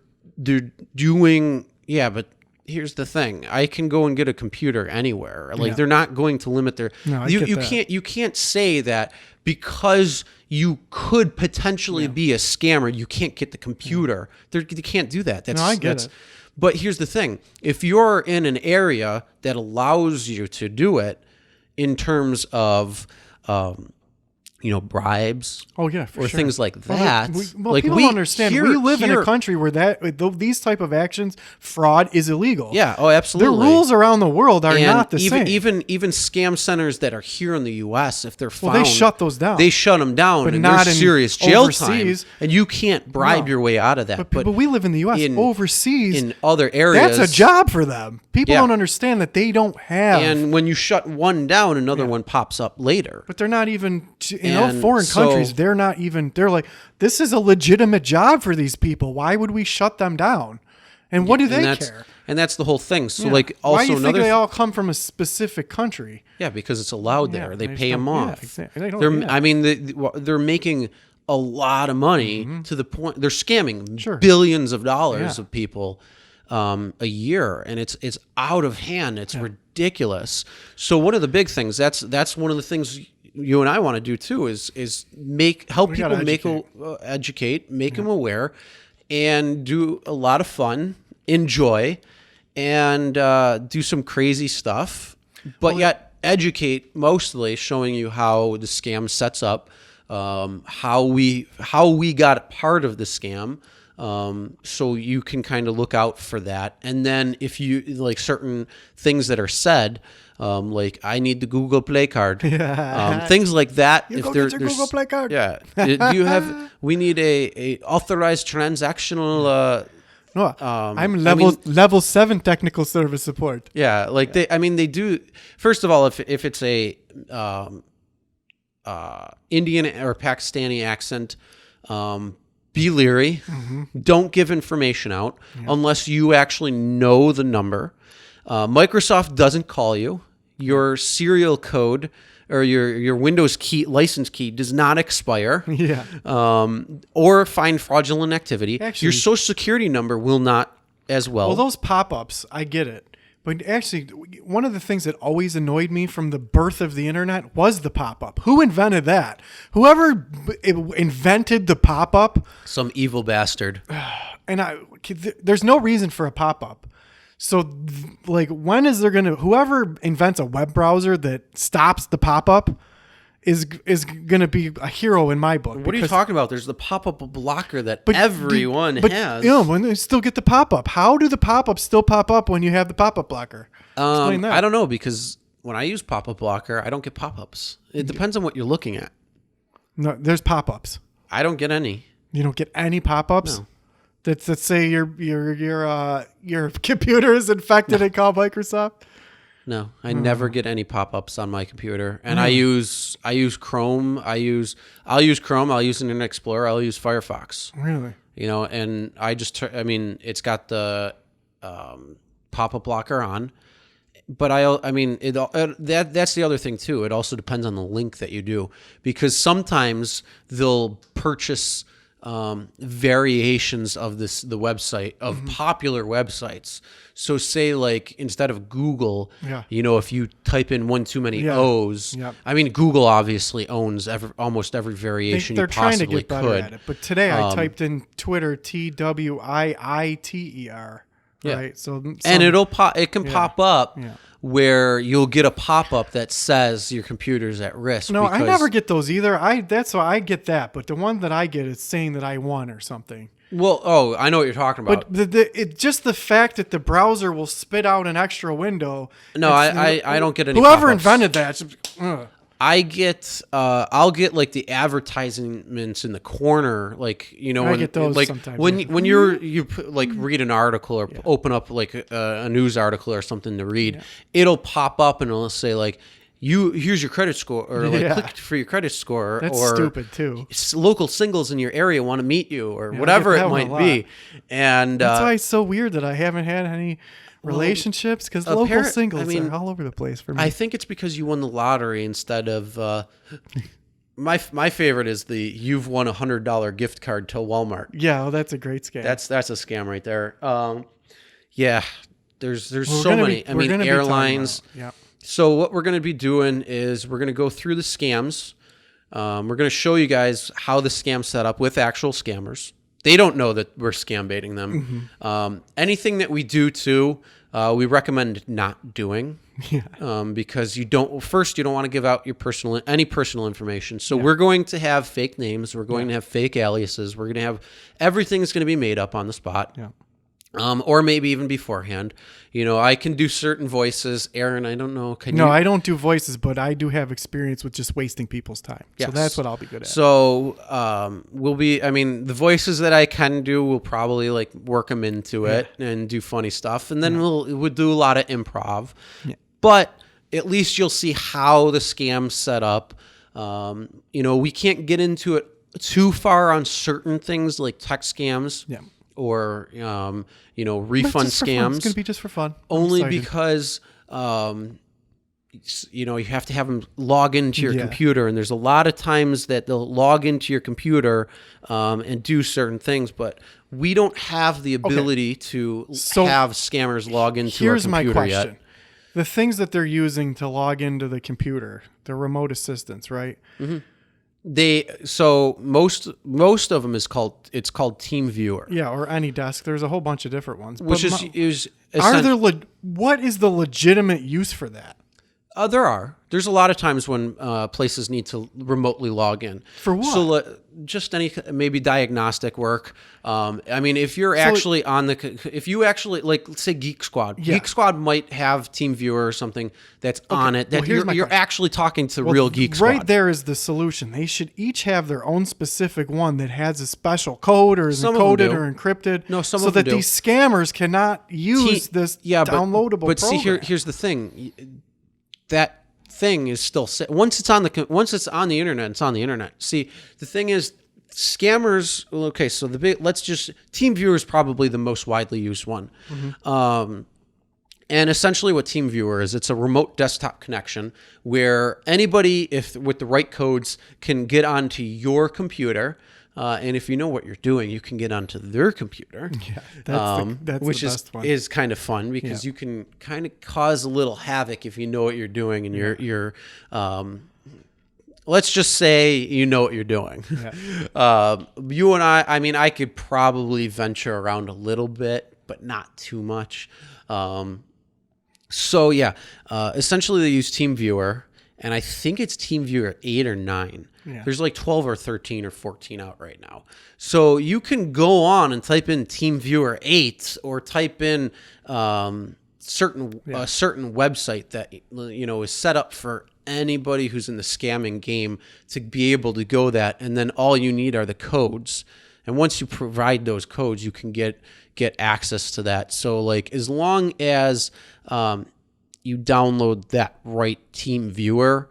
doing, yeah, but here's the thing. I can go and get a computer anywhere. Like they're not going to limit their you can't say that because you could potentially be a scammer, you can't get the computer. They can't do that. I get it. But here's the thing. If you're in an area that allows you to do it in terms of bribes. Oh yeah, for or sure. things like that. Well, people don't understand. We live in a country where these type of actions, fraud is illegal. Yeah. Oh, absolutely. The rules around the world are not the same. Even scam centers that are here in the U.S., if they're found, they shut those down. They shut them down, but and not there's in serious jail overseas. time, and you can't bribe your way out of that. But we live in the U.S. Overseas, in other areas, that's a job for them. People don't understand that they don't have. And when you shut one down, another one pops up later. But they're not even foreign countries. They're not even. They're like, this is a legitimate job for these people. Why would we shut them down? And what do they care? And that's the whole thing. So, like, also why do you another think they all come from a specific country? Yeah, because it's allowed there. They pay them Yeah, off. exactly. They're making a lot of money to the point they're scamming billions of dollars of people a year, and it's out of hand. It's ridiculous. So one of the big things that's one of the things you and I want to do too is help people educate, make them aware, and do a lot of fun, enjoy, and do some crazy stuff, but yet educate, mostly showing you how the scam sets up, how we got part of the scam. So you can kind of look out for that. And then if you like certain things that are said, like I need the Google Play card, things like that. If go get your Google Play card. Yeah. We need a authorized transactional, No, I'm level 7 technical service support. Yeah. Like they do. First of all, if it's a, Indian or Pakistani accent, be leery. Don't give information out unless you actually know the number. Microsoft doesn't call you. Your serial code or your Windows key license key does not expire. Yeah. Or find fraudulent activity. Actually, your social security number will not as well. Well, those pop-ups, I get it. But actually, one of the things that always annoyed me from the birth of the internet was the pop-up. Who invented that? Whoever invented the pop-up. Some evil bastard. And there's no reason for a pop-up. So, like, when is there going to... Whoever invents a web browser that stops the pop-up is going to be a hero in my book. What are you talking about? There's the pop-up blocker that everyone has. Yeah, when they still get the pop-up. How do the pop-ups still pop up when you have the pop-up blocker? Explain that. I don't know, because when I use pop-up blocker, I don't get pop-ups. It depends on what you're looking at. No, there's pop-ups. I don't get any. You don't get any pop-ups? No. That say your computer is infected and call Microsoft? No, I never get any pop-ups on my computer, and I use Chrome. I'll use Chrome. I'll use Internet Explorer. I'll use Firefox. Really? And it's got the pop-up blocker on, but that's the other thing too. It also depends on the link that you do, because sometimes they'll purchase variations of the website of popular websites. So say like instead of Google, Yeah. if you type in one too many Yeah. O's, Yep. I mean, Google obviously owns almost every variation They're you trying to possibly get better could. at it. But today I typed in Twitter TWIITER. Yeah. Right. So And it can pop up Yeah. where you'll get a pop-up that says your computer's at risk. No, I because- never get those either. That's why I get that, but the one that I get is saying that I won or something. Well, I know what you're talking about. But just the fact that the browser will spit out an extra window. No, I don't get any Whoever pop-ups. invented that. Ugh. I'll get like the advertisements in the corner, like when get those like sometimes, when yeah. when you like read an article or open up like a news article or something to read, it'll pop up and it'll say like here's your credit score or like Yeah. click for your credit score That's or stupid too. local singles in your area want to meet you or I whatever get it that one a might be, and That's why it's so weird that I haven't had any relationships because local singles are all over the place for me. I think it's because you won the lottery instead of my favorite is the you've won $100 gift card to Walmart. yeah, well, that's a great scam. That's a scam right there. Yeah, there's We're so gonna many. be- I we're mean, gonna be talking airlines. about it. Yeah. So what we're going to be doing is we're going to go through the scams. We're going to show you guys how the scam's set up with actual scammers. They don't know that we're scam baiting them. Anything that we do too, we recommend not doing. Yeah. Because you don't want to give out your any personal information. So we're going to have fake names. We're going to have fake aliases. We're going to have everything's going to be made up on the spot. Yeah. Or maybe even beforehand. I can do certain voices. Aaron, I don't know. Can you? No, I don't do voices, but I do have experience with just wasting people's time. Yes. So that's what I'll be good at. So the voices that I can do, we'll probably like work them into it and do funny stuff. And then we'll do a lot of improv. Yeah. But at least you'll see how the scam's set up. We can't get into it too far on certain things like text scams. Yeah. Or refund Just for fun. scams. It's going to be just for fun. I'm Only excited. because you have to have them log into your computer, and there's a lot of times that they'll log into your computer and do certain things, but we don't have the ability to have scammers log into our Here's computer my question. yet. The things that they're using to log into the computer, the remote assistants, right? Most of them it's called TeamViewer, Yeah, or AnyDesk. There's a whole bunch of different ones. which But is what is the legitimate use for that? There's a lot of times when places need to remotely log in. For what? So just maybe diagnostic work. I mean, if you're actually if you actually like, let's say Geek Squad. Yeah. Geek Squad might have TeamViewer or something that's on it. Well, That here's my you're question. actually talking to real Geek Squad. Right there is the solution. They should each have their own specific one that has a special code or is Some of them encoded do. or encrypted. No, some so of them that do. these scammers cannot use this downloadable But see, program. here's the thing. That thing is still once it's on the internet, it's on the internet. See, the thing is, scammers. Okay, so TeamViewer is probably the most widely used one. And essentially, what TeamViewer is, it's a remote desktop connection where anybody, with the right codes, can get onto your computer. And if you know what you're doing, you can get onto their computer. Yeah, that's which the best one. is kind of fun because you can kind of cause a little havoc if you know what you're doing and you're let's just say you know what you're doing. Yeah. You and I mean, I could probably venture around a little bit, but not too much. Essentially they use TeamViewer, and I think it's TeamViewer 8 or 9. Yeah. There's like 12 or 13 or 14 out right now. So you can go on and type in TeamViewer 8 or type in certain website that is set up for anybody who's in the scamming game to be able to go that, and then all you need are the codes. And once you provide those codes, you can get access to that. So like as long as you download that right TeamViewer,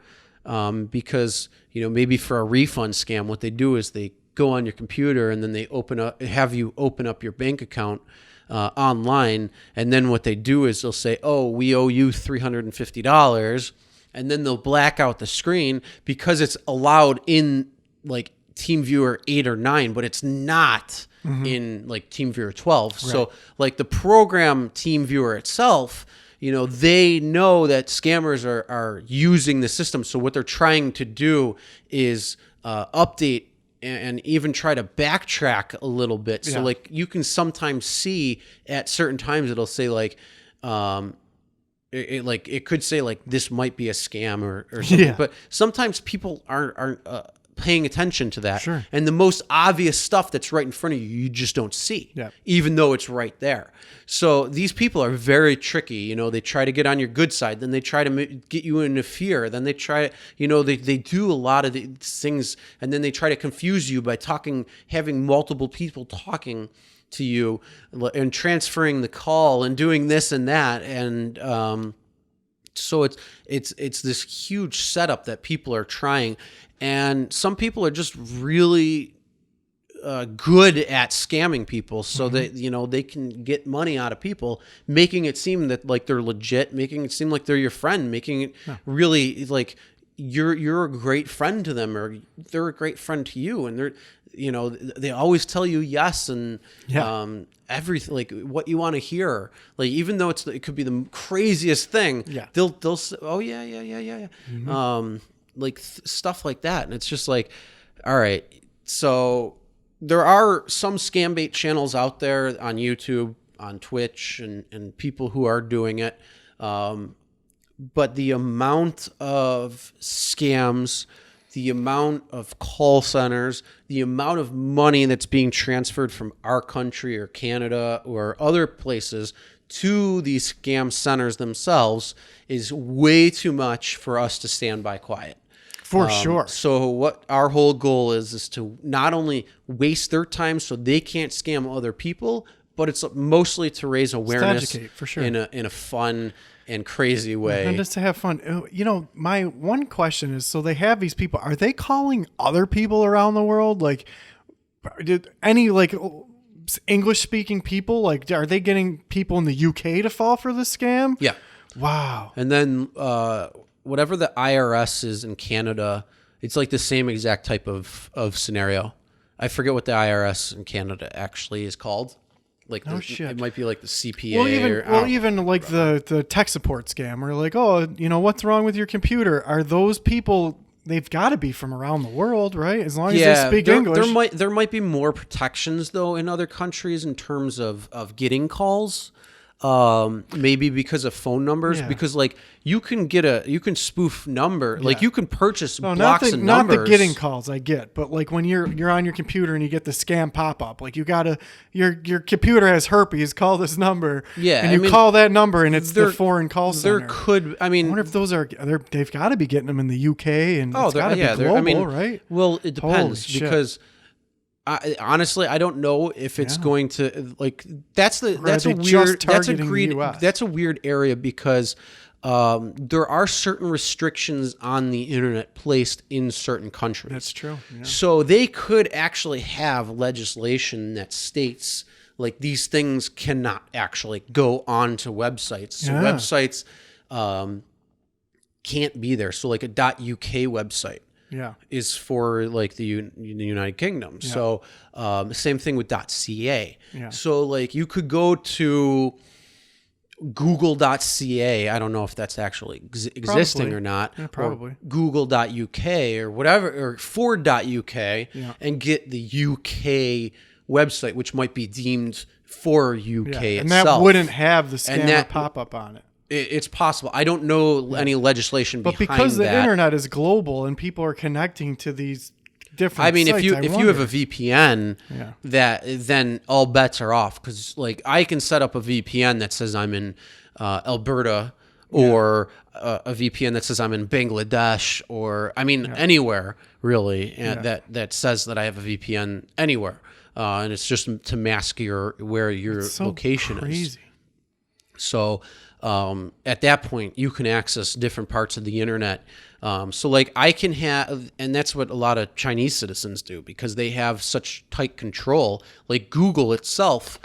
because maybe for a refund scam, what they do is they go on your computer and then they have you open up your bank account online, and then what they do is they'll say, "Oh, we owe you $350," and then they'll black out the screen because it's allowed in like TeamViewer 8 or 9, but it's not in like TeamViewer 12. So like the program TeamViewer itself, they know that scammers are using the system. So what they're trying to do is update and even try to backtrack a little bit. So like you can sometimes see at certain times it'll say like it could say like this might be a scam or something. But sometimes people aren't paying attention to that. Sure. And the most obvious stuff that's right in front of you, you just don't see, even though it's right there. So these people are very tricky. They try to get on your good side, then they try to get you into fear. Then they try, they do a lot of these things, and then they try to confuse you by having multiple people talking to you and transferring the call and doing this and that. And, so it's this huge setup that people are trying, and some people are just really good at scamming people, so that they can get money out of people, making it seem that like they're legit, making it seem like they're your friend, making it really like you're a great friend to them, or they're a great friend to you, and they always tell you yes and everything, like what you want to hear, like even though it could be the craziest thing, they'll say, oh yeah, like stuff like that. And it's just like, all right, so there are some scam bait channels out there on YouTube, on Twitch, and people who are doing it, but the amount of scams, the amount of call centers, the amount of money that's being transferred from our country or Canada or other places to these scam centers themselves is way too much for us to stand by quiet. For sure. So what our whole goal is to not only waste their time so they can't scam other people, but it's mostly to raise awareness, to educate, for sure, in a fun and crazy way. And just to have fun. My one question is, so they have these people, are they calling other people around the world? Like, did any like English speaking people, like, are they getting people in the UK to fall for this scam? Yeah. Wow. And then whatever the IRS is in Canada, it's like the same exact type of scenario. I forget what the IRS in Canada actually is called. Like it might be like the CPA. Even like the tech support scam, or like, oh, what's wrong with your computer? Are those people? They've got to be from around the world, right? As long as they speak English. There might be more protections though in other countries in terms of getting calls. Maybe because of phone numbers, because like you can spoof number, like you can purchase blocks and numbers. Not the getting calls I get, but like when you're on your computer and you get the scam pop up, like your computer has herpes, call this number, and you call that number and it's the foreign call center. I wonder if those they've got to be getting them in the UK, and it's got to be global, right? Well, it depends because. Honestly, I don't know if it's going to like. That's a weird area because there are certain restrictions on the internet placed in certain countries. That's true. Yeah. So they could actually have legislation that states like these things cannot actually go onto websites. So websites can't be there. So like a .uk website. Is for like the United Kingdom. Yeah. So same thing with .ca. Yeah. So like you could go to google.ca. I don't know if that's actually existing or not. Yeah, probably. Or google.uk or whatever, or ford.uk and get the UK website, which might be deemed for UK itself. And that wouldn't have the scammer pop-up on it. It's possible. I don't know any legislation behind that. But because the internet is global and people are connecting to these different sites, if you have a VPN, then all bets are off. Because like I can set up a VPN that says I'm in Alberta, or a VPN that says I'm in Bangladesh, or anywhere really, that says that I have a VPN anywhere, and it's just to mask where your location is. So. At that point, you can access different parts of the internet. So like I can have, and that's what a lot of Chinese citizens do because they have such tight control. Like Google itself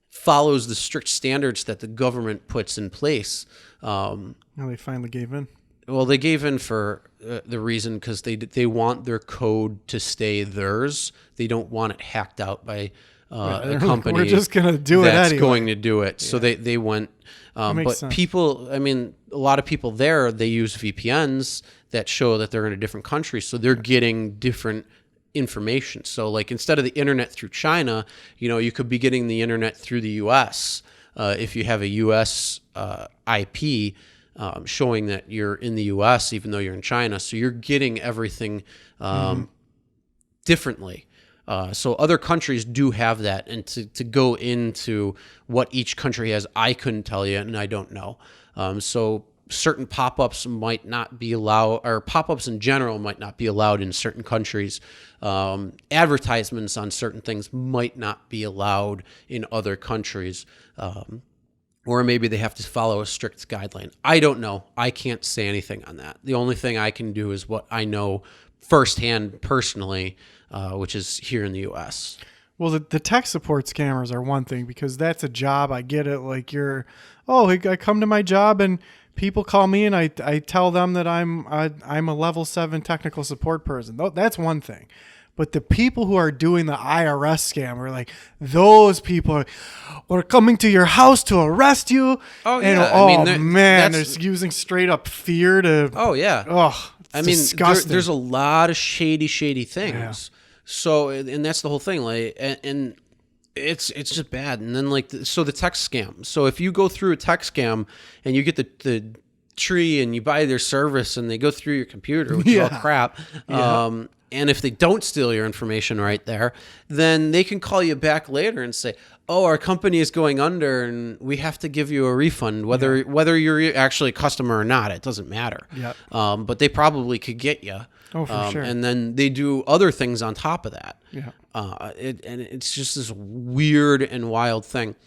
follows the strict standards that the government puts in place. Now they finally gave in. well, they gave in for the reason because they want their code to stay theirs. They don't want it hacked out by a company. We're just gonna do it that's anyway. going to do it. So they went. makes But sense. people, I mean, a lot of people there, they use VPNs that show that they're in a different country, so they're getting different information. So like instead of the internet through China, you could be getting the internet through the U.S. If you have a U.S. IP. Showing that you're in the U.S. even though you're in China, so you're getting everything differently. So other countries do have that, and to go into what each country has, I couldn't tell you, and I don't know. So certain pop-ups might not be allowed, or pop-ups in general might not be allowed in certain countries. Advertisements on certain things might not be allowed in other countries. Or maybe they have to follow a strict guideline. I don't know. I can't say anything on that. The only thing I can do is what I know firsthand personally, which is here in the U.S. Well, the tech support scammers are one thing because that's a job. I get it. Like I come to my job and people call me and I tell them that I'm a level 7 technical support person. That's one thing. But the people who are doing the IRS scam are like, those people are coming to your house to arrest you. Oh, and, yeah. Oh, man, they're using straight up fear to. Oh, yeah. Oh, disgusting. There's a lot of shady things. Yeah. So, and that's the whole thing. Like, and it's just bad. And then so the text scam. So if you go through a text scam and you get the tree and you buy their service and they go through your computer, which is all crap. Yeah. And if they don't steal your information right there, then they can call you back later and say, "Oh, our company is going under, and we have to give you a refund, whether you're actually a customer or not. It doesn't matter." Yep. But they probably could get you. Oh, for sure. And then they do other things on top of that. Yeah. And it's just this weird and wild thing.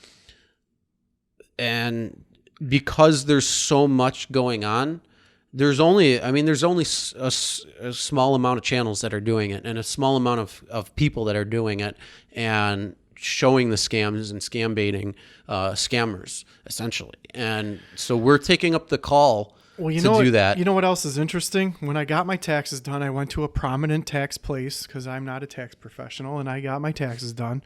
And because there's so much going on, there's only a small amount of channels that are doing it and a small amount of people that are doing it and showing the scams and scam baiting scammers, essentially. And so we're taking up the call to do that. You know what else is interesting? When I got my taxes done, I went to a prominent tax place because I'm not a tax professional, and I got my taxes done.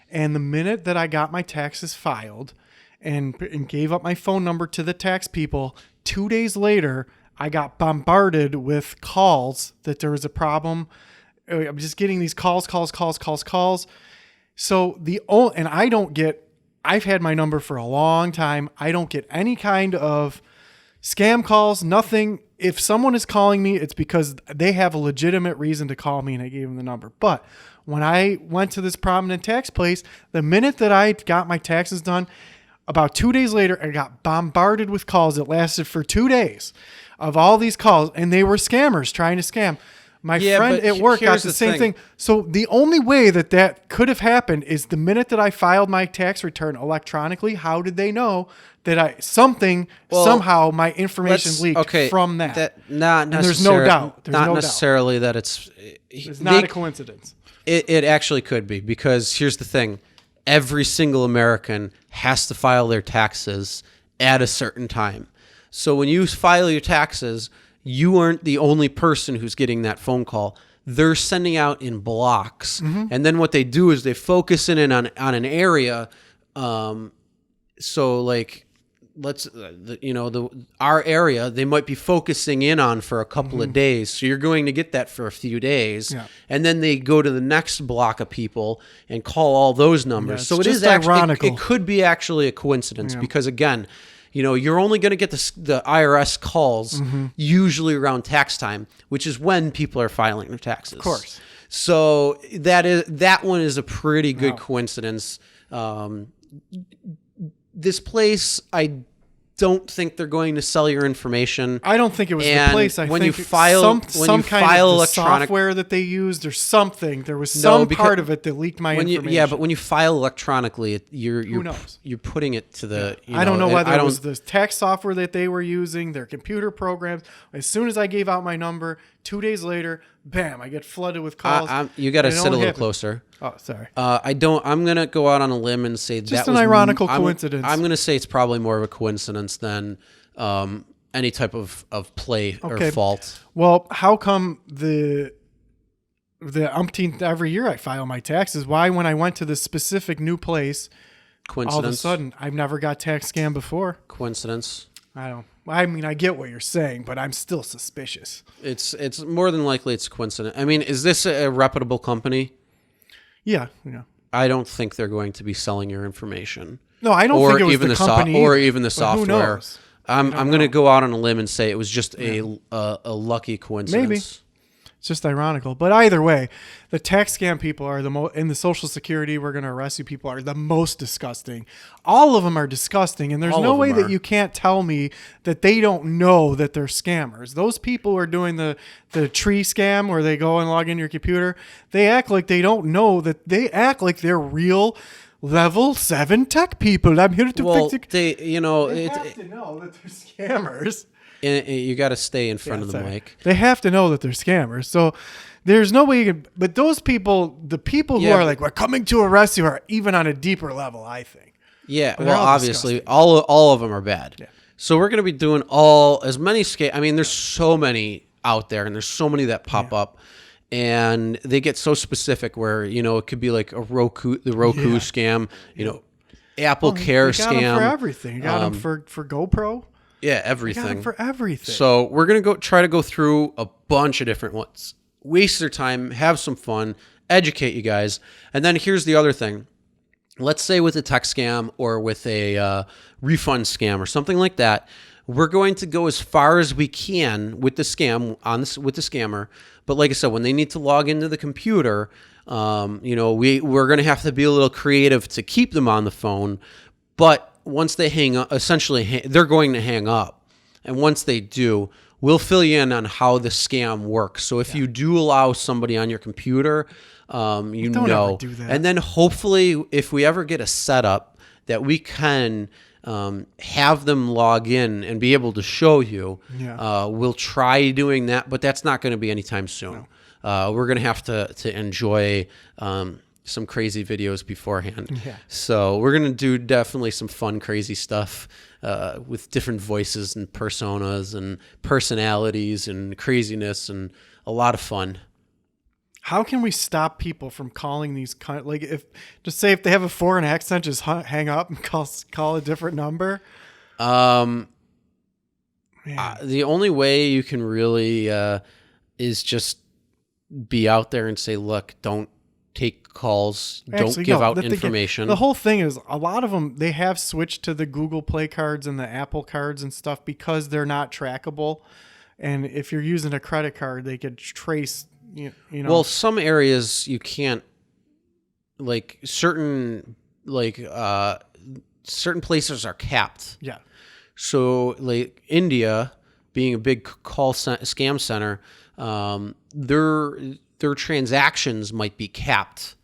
And the minute that I got my taxes filed and gave up my phone number to the tax people, 2 days later, I got bombarded with calls that there was a problem. I'm just getting these calls. So I've had my number for a long time. I don't get any kind of scam calls, nothing. If someone is calling me, it's because they have a legitimate reason to call me and I gave them the number. But when I went to this prominent tax place, the minute that I got my taxes done, about 2 days later, I got bombarded with calls that lasted for 2 days of all these calls, and they were scammers trying to scam. My friend at work got the same thing. So the only way that could have happened is the minute that I filed my tax return electronically. How did they know that somehow my information leaked from that? Not and there's no doubt. Not necessarily that it's not a coincidence. It actually could be, because here's the thing. Every single American has to file their taxes at a certain time. So when you file your taxes, you aren't the only person who's getting that phone call. They're sending out in blocks. Mm-hmm. And then what they do is they focus in on an area. So like, our area, they might be focusing in on for a couple of days. So you're going to get that for a few days. Yeah. And then they go to the next block of people and call all those numbers. Yeah, so it is actually, it could be actually a coincidence, because again, you're only going to get the IRS calls usually around tax time, which is when people are filing their taxes. Of course. So that one is a pretty good coincidence. This place, I don't think they're going to sell your information. I don't think it was the place. I think some kind of software that they used or something. There was some part of it that leaked my information. But when you file electronically, who knows? You're putting it to the. I don't know whether it was the tax software that they were using, their computer programs. As soon as I gave out my number, 2 days later, bam! I get flooded with calls. You got to sit a little closer. Oh, sorry. I'm gonna go out on a limb and say just an ironical coincidence. I'm gonna say it's probably more of a coincidence than any type of play Okay. or fault. Well, how come the umpteenth every year I file my taxes? Why, when I went to this specific new place, Coincidence. all of a sudden I've never got tax scammed before? Coincidence. I mean, I get what you're saying, but I'm still suspicious. It's more than likely it's coincidence. I mean, is this a reputable company? Yeah. I don't think they're going to be selling your information. No, I don't Or think it was even the the so- company or either, even the but software. Who knows? I'm going to go out on a limb and say it was just a lucky coincidence. Maybe. It's just ironical. But either way, the tax scam people are the most, and the Social Security, we're going to arrest you people, are the most disgusting. All of them are disgusting. And there's All no of way them that are. you can't tell me that they don't know that they're scammers. Those people who are doing the tree scam where they go and log in your computer, they act like they don't know that they act like they're real level 7 tech people. I'm here to Well, fix it. they, They have to know that they're scammers. you got to stay in front of the Sorry. mic. They have to know that they're scammers. So there's no way you can. But those people, the people who Yeah, are but- like, we're coming to arrest you, are even on a deeper level, I think. Yeah, they're well, all obviously, disgusting. all of them are bad. So we're going to be doing as many I mean, there's so many out there, and there's so many that pop up, and they get so specific. Where it could be like the Roku scam, Apple Care You got them scam, for everything. You got them for GoPro. yeah, You got everything. them for everything. So we're gonna try to go through a bunch of different ones, waste their time, have some fun, educate you guys, and then here's the other thing. Let's say with a tech scam or with a refund scam or something like that, we're going to go as far as we can with the scam with the scammer. But like I said, when they need to log into the computer, we're going to have to be a little creative to keep them on the phone. But once they hang up, they're going to hang up. And once they do, we'll fill you in on how the scam works. So if you do allow somebody on your computer, Don't ever do that. and then hopefully if we ever get a setup that we can have them log in and be able to show you, we'll try doing that, but that's not going to be anytime soon. We're going to have to enjoy some crazy videos beforehand. Yeah. So we're going to do definitely some fun, crazy stuff with different voices and personas and personalities and craziness and a lot of fun. How can we stop people from calling these just say if they have a foreign accent, just hang up and call a different number? The only way you can really is just be out there and say, look, don't take calls, don't give out information. The whole thing is a lot of them, they have switched to the Google Play cards and the Apple cards and stuff because they're not trackable. And if you're using a credit card, they could trace, Well, some areas you can't, like certain places are capped. Yeah. So like India being a big scam center, their transactions might be capped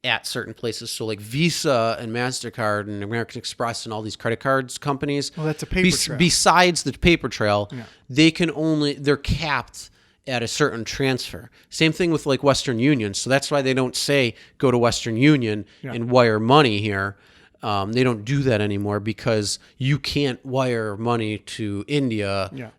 at certain places. So like Visa and MasterCard and American Express and all these credit cards companies. Well, that's a paper trail. Besides the paper trail, they're capped at a certain transfer. Same thing with like Western Union. So that's why they don't say go to Western Union and wire money here. They don't do that anymore because you can't wire money to India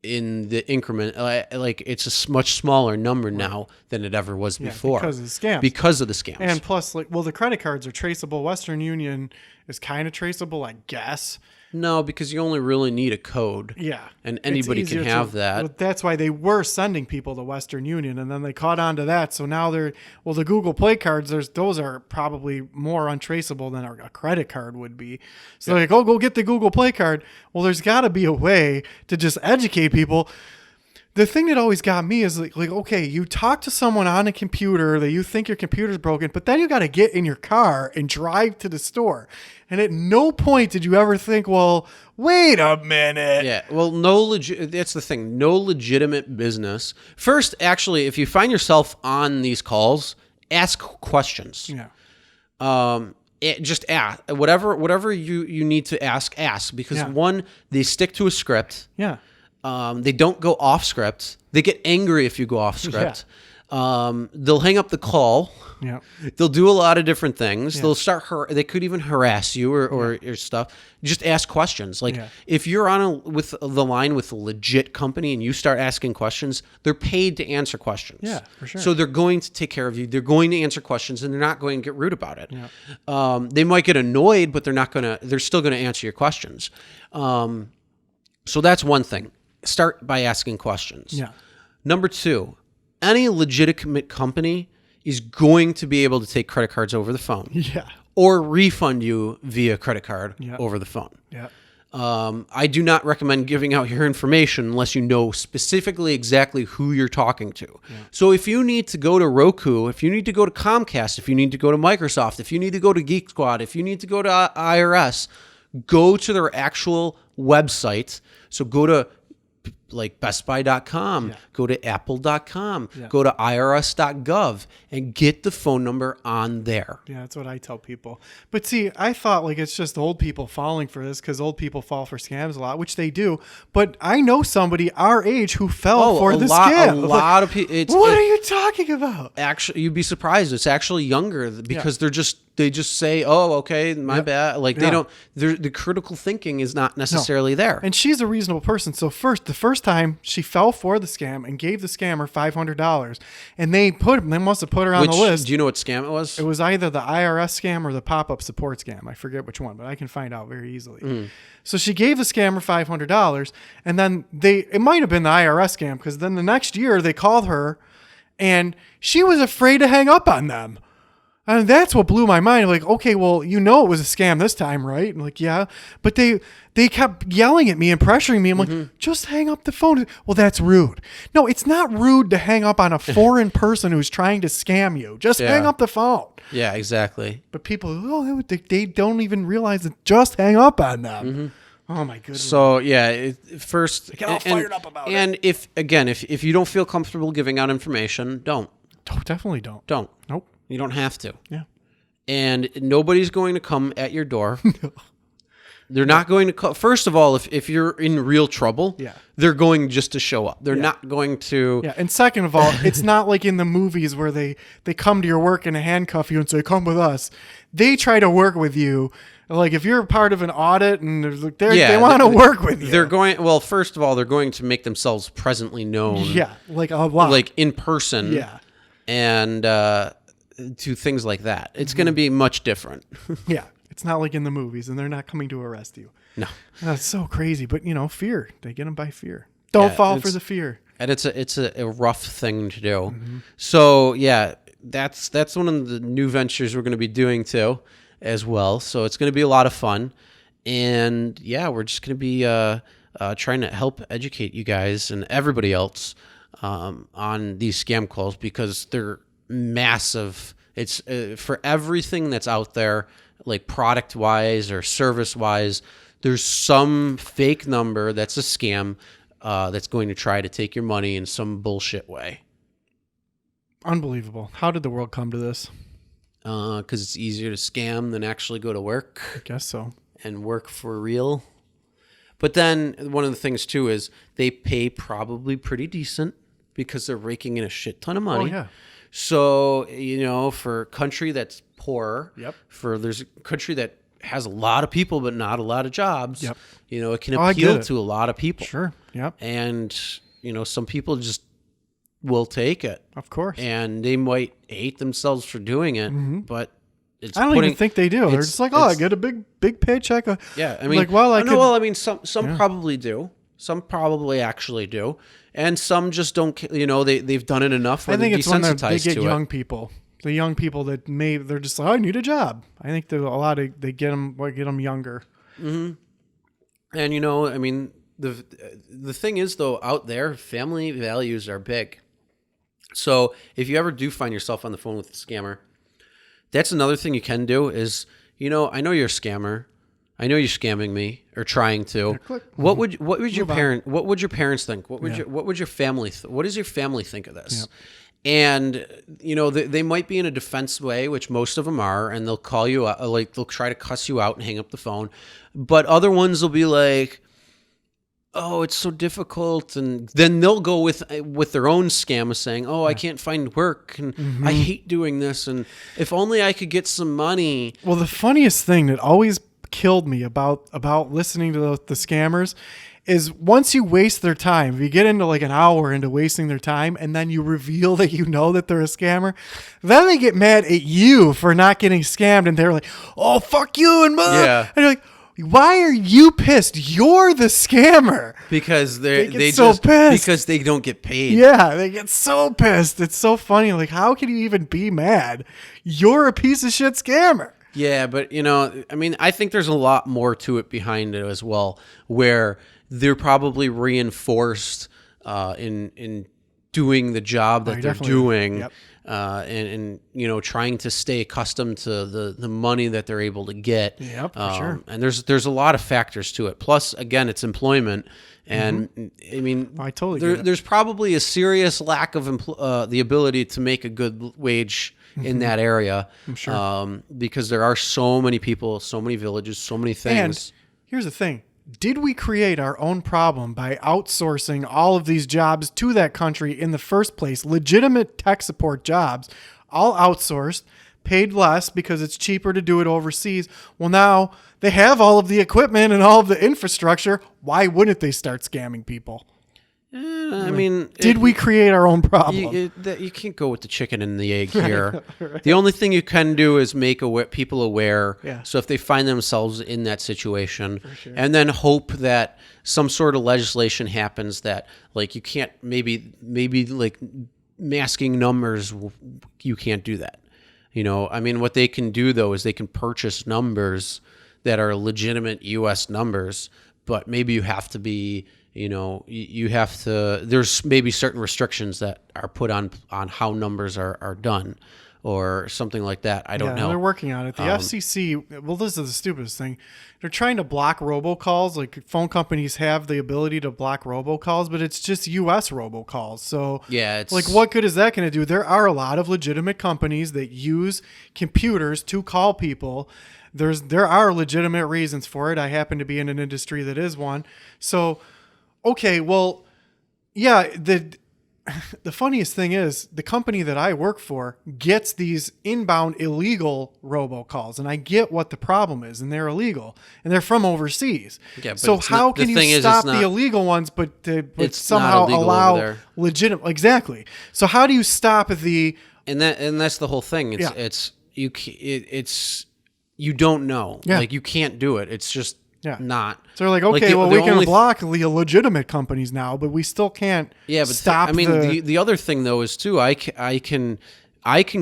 in the increment. Like it's a much smaller number now than it ever was before. Because of the scams. Because of the scams. And plus, the credit cards are traceable. Western Union is kind of traceable, I guess. No, because you only really need a code. Yeah. And anybody It's can easier have that. But that's why they were sending people to Western Union, and then they caught on to that. So now the Google Play cards, those are probably more untraceable than a credit card would be. So they're like, oh, go get the Google Play card. Well, there's got to be a way to just educate people. The thing that always got me is like, okay, you talk to someone on a computer that you think your computer's broken, but then you got to get in your car and drive to the store. And at no point did you ever think, well, wait a minute. Yeah, well, that's the thing. No legitimate business. First, actually, if you find yourself on these calls, ask questions. Yeah. Just ask whatever you need to ask because one, they stick to a script. Yeah. They don't go off script. They get angry if you go off script. They'll hang up the call. Yeah. They'll do a lot of different things. Yeah. They'll start they could even harass you or stuff. Just ask questions. Like Yeah. if you're with the line with a legit company and you start asking questions, they're paid to answer questions. Yeah, for sure. So they're going to take care of you. They're going to answer questions and they're not going to get rude about it. Yeah. They might get annoyed, but they're still going to answer your questions. So that's one thing. Start by asking questions. Yeah. Number 2, any legitimate company is going to be able to take credit cards over the phone Yeah. or refund you via credit card Yeah. over the phone. Yeah. I do not recommend giving out your information unless you know specifically exactly who you're talking to. Yeah. So if you need to go to Roku, if you need to go to Comcast, if you need to go to Microsoft, if you need to go to Geek Squad, if you need to go to IRS, go to their actual website. So go to like bestbuy.com, go to apple.com, go to irs.gov and get the phone number on there. Yeah, that's what I tell people. But see, I thought like it's just old people falling for this because old people fall for scams a lot, which they do. But I know somebody our age who fell for the scam. A lot of people. What are you talking about? Actually, you'd be surprised. It's actually younger because they just say, "Oh, okay, my bad." Like they don't. The critical thinking is not necessarily there. And she's a reasonable person. So the first time she fell for the scam and gave the scammer $500, and they must have put her on the list. Do you know what scam it was? It was either the IRS scam or the pop-up support scam. I forget which one, but I can find out very easily. So she gave the scammer $500, and then it might have been the IRS scam because then the next year they called her, and she was afraid to hang up on them. And that's what blew my mind. Like, okay, well, it was a scam this time, right? I'm like, yeah. But they kept yelling at me and pressuring me. I'm like, just hang up the phone. Well, that's rude. No, it's not rude to hang up on a foreign person who's trying to scam you. Just hang up the phone. Yeah, exactly. But people, they don't even realize that just hang up on them. Oh my goodness. So yeah, first get all fired up about it. And if you don't feel comfortable giving out information, don't. Oh, definitely don't. Don't. Nope. You don't have to. Yeah. And nobody's going to come at your door. They're not going to call. First of all, if you're in real trouble, they're going just to show up. They're not going to. Yeah. And second of all, it's not like in the movies where they come to your work and handcuff you and say, come with us. They try to work with you. Like if you're part of an audit and they want to work with you. They're going. Well, first of all, they're going to make themselves presently known. Yeah. Like a lot. Like in person. Yeah. And to things like that. It's going to be much different. Yeah. It's not like in the movies, and they're not coming to arrest you. No. That's so crazy. But, fear. They get them by fear. Don't fall for the fear. And it's a rough thing to do. So, yeah, that's one of the new ventures we're going to be doing, too, as well. So it's going to be a lot of fun. And, yeah, we're just going to be trying to help educate you guys and everybody else on these scam calls because they're massive. It's for everything that's out there, like product wise or service wise, there's some fake number that's a scam that's going to try to take your money in some bullshit way. Unbelievable. How did the world come to this? Because it's easier to scam than actually go to work. I guess so. And work for real. But then one of the things too is they pay probably pretty decent because they're raking in a shit ton of money. Oh, yeah. So, for a country that's poor, there's a country that has a lot of people but not a lot of jobs, it can appeal to a lot of people. Sure, yep. And, some people just will take it. Of course. And they might hate themselves for doing it, but I don't even think they do. They're just like, I get a big paycheck. Yeah, I mean, some probably do. Some probably actually do, and some just don't. They've done it enough. Where I think they're it's when desensitized they get to young people. The young people that they're just like, I need a job. I think there's a lot of they get them younger. Mm-hmm. And the thing is though, out there, family values are big. So if you ever do find yourself on the phone with a scammer, that's another thing you can do is, I know you're a scammer. I know you're scamming me or trying to. What would your parents think? What would your family what does your family think of this? Yeah. And they might be in a defense way, which most of them are, and they'll call you out, like they'll try to cuss you out and hang up the phone. But other ones will be like, oh, it's so difficult, and then they'll go with their own scam of saying, oh, I can't find work, and I hate doing this, and if only I could get some money. Well, the funniest thing that always killed me about listening to the scammers is once you waste their time, if you get into like an hour into wasting their time and then you reveal that you know that they're a scammer, then they get mad at you for not getting scammed, and they're like, oh, fuck you, and Yeah. and you're like, why are you pissed? You're the scammer. Because They they get so just pissed. because they don't get paid. Yeah, they get so pissed. It's so funny. Like, how can you even be mad? You're a piece of shit scammer. Yeah, but I mean, I think there's a lot more to it behind it as well, where they're probably reinforced in doing the job that they're definitely. doing, Yep. and trying to stay accustomed to the money that they're able to get. Yep, for sure. And there's a lot of factors to it. Plus, again, it's employment, and I mean, I totally get it. there's probably a serious lack of the ability to make a good wage in that area. I'm sure. Because there are so many people, so many villages, so many And things. here's the thing. Did we create our own problem by outsourcing all of these jobs to that country in the first place? Legitimate tech support jobs, all outsourced, paid less because it's cheaper to do it overseas. Well, now they have all of the equipment and all of the infrastructure. Why wouldn't they start scamming people? I mean, Did we create our own problem? you can't go with the chicken and the egg here. The only thing you can do is make people aware. Yeah. So if they find themselves in that situation, and then hope that some sort of legislation happens that, like, you can't maybe like masking numbers, you can't do that. I mean, what they can do though is they can purchase numbers that are legitimate U.S. numbers, but maybe you have to be. You have to. There's maybe certain restrictions that are put on how numbers are done, or something like that. I don't know. They're working on it. The FCC. Well, this is the stupidest thing. They're trying to block robocalls. Like, phone companies have the ability to block robocalls, but it's just U.S. robocalls. So Yeah, it's like, what good is that going to do? There are a lot of legitimate companies that use computers to call people. There are legitimate reasons for it. I happen to be in an industry that is one. So. Okay, well, yeah, the funniest thing is the company that I work for gets these inbound illegal robocalls, and I get what the problem is, and they're illegal, and they're from overseas. Yeah, but so it's how not- the can you thing is, stop it's not- the illegal ones, but It's somehow not illegal allow over there. legitimate? Exactly. So how do you stop the? and that's the whole thing. Yeah. You don't know. Yeah. Like, you can't do it. It's just Yeah. not. So they're like, okay, the- well, the we can only- block the legitimate companies now, but we still can't. Yeah, but stop. the other thing though is too, I can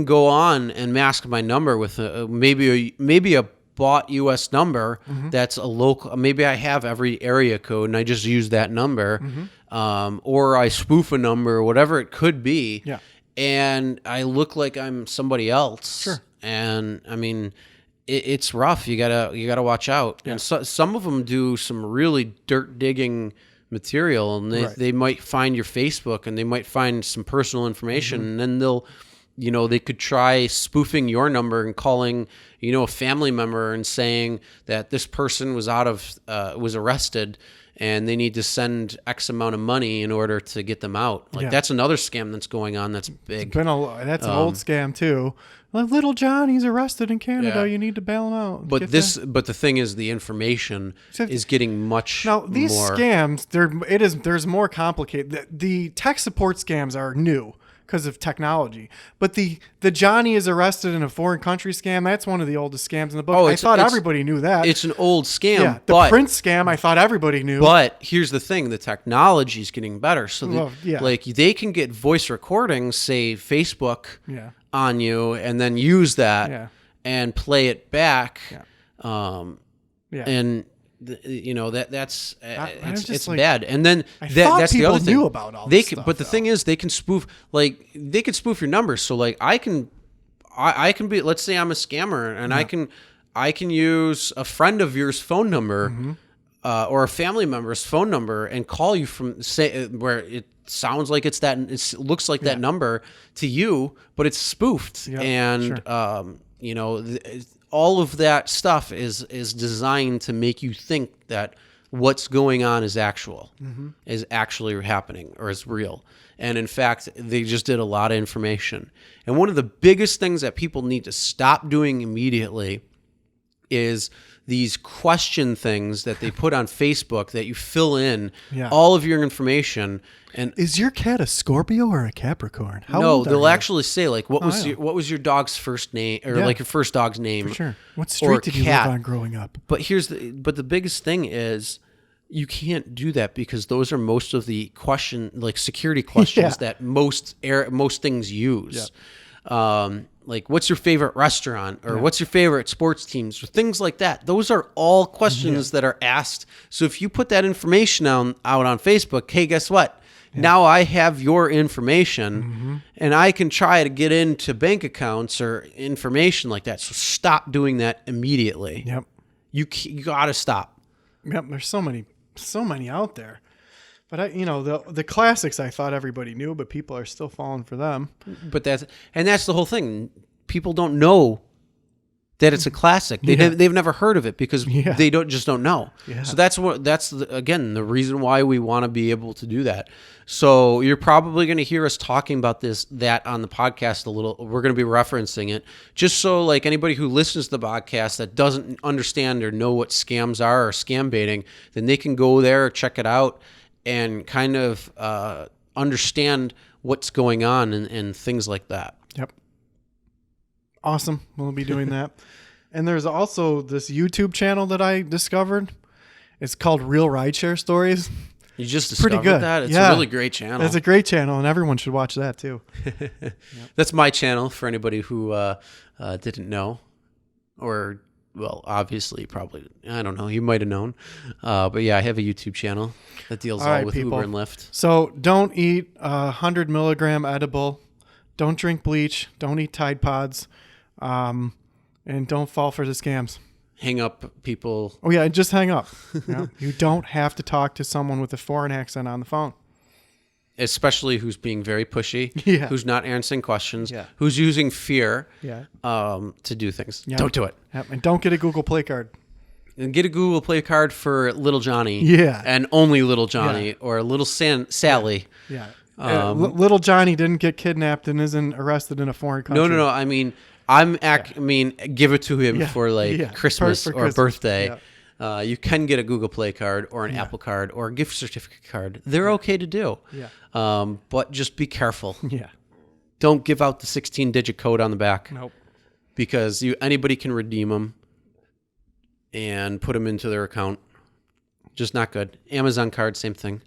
go on and mask my number with maybe a bought U.S. number Mm-hmm. that's a local. Maybe I have every area code and I just use that number, Mm-hmm. or I spoof a number, or whatever it could be. Yeah. And I look like I'm somebody else. Sure. And I mean, it's rough. You gotta watch out. And some of them do some really dirt digging material, and they might find your Facebook, and they might find some personal information, and then they'll, they could try spoofing your number and calling, a family member and saying that this person was was arrested, and they need to send X amount of money in order to get them out. Like, that's another scam that's going on. That's big. That's an old scam too. Like, little Johnny's arrested in Canada. Yeah. You need to bail him out. But the thing is, the information is getting much now these more. scams. There's more complicated. The tech support scams are new because of technology. But the Johnny is arrested in a foreign country scam. That's one of the oldest scams in the book. I thought everybody knew that. It's an old scam. Yeah, the Prince scam. I thought everybody knew. But here's the thing: the technology is getting better. So like, they can get voice recordings, say Facebook, Yeah. on you, and then use that Yeah. and play it back. Yeah. And that's just it's like, bad. And then I that's thought the people other thing. knew about all they this can, stuff, but the though. thing is, they can spoof your numbers. So like, I can be, let's say I'm a scammer, and I can use a friend of yours phone number, Mm-hmm. or a family member's phone number, and call you from where it sounds like it looks like that number to you, but it's spoofed. Yep, And all of that stuff is designed to make you think that what's going on is actually happening or is real. And in fact, they just did a lot of information. And one of the biggest things that people need to stop doing immediately is these question things that they put on Facebook that you fill in all of your information. And is your cat a Scorpio or a Capricorn? How no, old are they'll you? actually say like, what was your dog's first name, or like your first dog's name? For sure. What or street did you cat. live on growing up? But the biggest thing is you can't do that because those are most of the security questions that most things use. Like, what's your favorite restaurant, or what's your favorite sports teams, or things like that. Those are all questions that are asked. So if you put that information out on Facebook, hey, guess what? Now I have your information, and I can try to get into bank accounts or information like that. So stop doing that immediately. Yep. You got to stop. Yep. There's so many out there. But the classics I thought everybody knew, but people are still falling for them. But that's the whole thing. People don't know that it's a classic. They've never heard of it because they don't know. Yeah. So that's the reason why we want to be able to do that. So you're probably going to hear us talking about that on the podcast a little. We're going to be referencing it just so like anybody who listens to the podcast that doesn't understand or know what scams are or scam baiting, then they can go there, check it out, and kind of understand what's going on and things like that. Yep. Awesome. We'll be doing that. And there's also this YouTube channel that I discovered. It's called Real Rideshare Stories. You just discovered pretty good. that? It's a really great channel. It's a great channel, and everyone should watch that too. That's my channel for anybody who didn't know, or well, obviously, probably, I don't know. You might have known. But yeah, I have a YouTube channel that deals all with people. Uber and Lyft. So don't eat 100 milligram edible. Don't drink bleach. Don't eat Tide Pods. And don't fall for the scams. Hang up, people. Oh, yeah, just hang up. You don't have to talk to someone with a foreign accent on the phone. Especially who's being very pushy, who's not answering questions, who's using fear to do things. Yep. Don't do it. Yep. And don't get a Google Play card. And get a Google Play card for Little Johnny. Yeah. And only Little Johnny or Little Sally. Yeah. Little Johnny didn't get kidnapped and isn't arrested in a foreign country. No. I mean, give it to him for Christmas or birthday. Yeah. You can get a Google Play card or an Apple card or a gift certificate card. They're okay to do. Yeah. But just be careful. Yeah. Don't give out the 16-digit code on the back. Nope. Because anybody can redeem them and put them into their account. Just not good. Amazon card, same thing.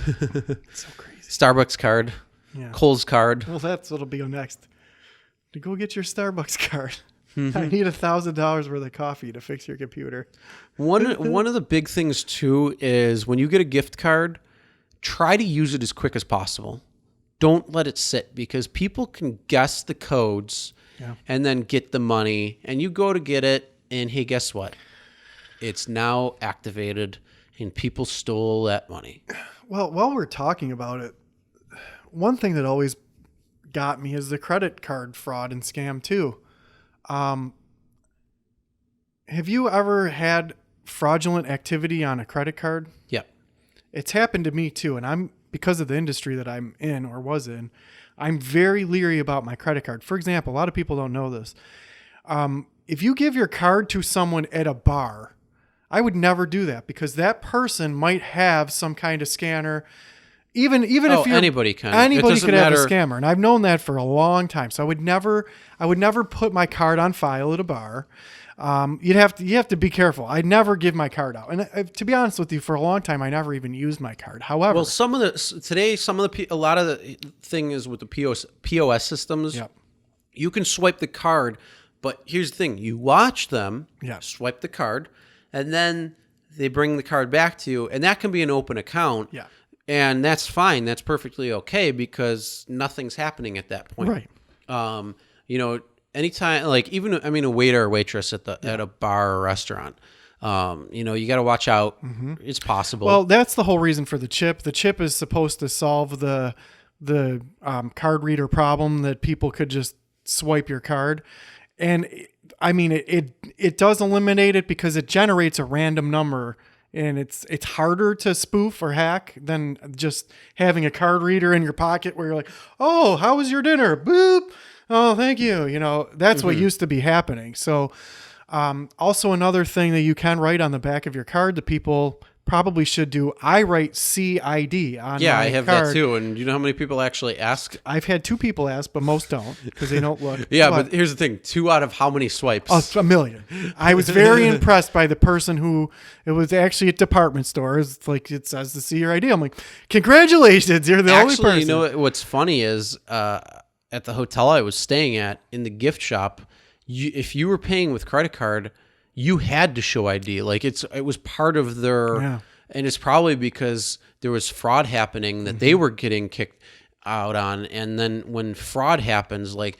So crazy. Starbucks card. Yeah. Kohl's card. Well, that's what'll be next. To go get your Starbucks card. I need $1,000 worth of coffee to fix your computer. One of the big things too is when you get a gift card, try to use it as quick as possible. Don't let it sit because people can guess the codes and then get the money. And you go to get it, and hey, guess what? It's now activated, and people stole that money. Well, while we're talking about it, one thing that always got me is the credit card fraud and scam too. Have you ever had fraudulent activity on a credit card? Yeah. It's happened to me too. And because of the industry that I'm in or was in, I'm very leery about my credit card. For example, a lot of people don't know this. If you give your card to someone at a bar, I would never do that because that person might have some kind of scanner. Even if anybody could have a scammer, and I've known that for a long time. So I would never put my card on file at a bar. You have to be careful. I'd never give my card out, and to be honest with you, for a long time I never even used my card. However, well, a lot of the thing is with the POS systems. Yep. You can swipe the card, but here's the thing: you watch them swipe the card, and then they bring the card back to you, and that can be an open account. Yeah. And that's fine. That's perfectly okay because nothing's happening at that point. Right. Anytime, a waiter or waitress at a bar or restaurant, you got to watch out. Mm-hmm. It's possible. Well, that's the whole reason for the chip. The chip is supposed to solve the card reader problem that people could just swipe your card. And I mean, it does eliminate it because it generates a random number and it's harder to spoof or hack than just having a card reader in your pocket where you're like, oh, how was your dinner? Boop. Oh, thank you. You know, that's what used to be happening. So also another thing that you can write on the back of your card that people probably should do, I write CID on my I have card. that too. And you know how many people actually ask? I've had 2 people ask, but most don't because they don't look. Yeah, but here's the thing: 2 out of how many swipes? Oh, a million. I was very impressed by the person who, it was actually at department stores. It's like it says to see your ID. I'm like, congratulations, you're the only person. You know what's funny is at the hotel I was staying at in the gift shop, if you were paying with credit card, you had to show ID. Like it was part of their, and it's probably because there was fraud happening that they were getting kicked out on. And then when fraud happens, like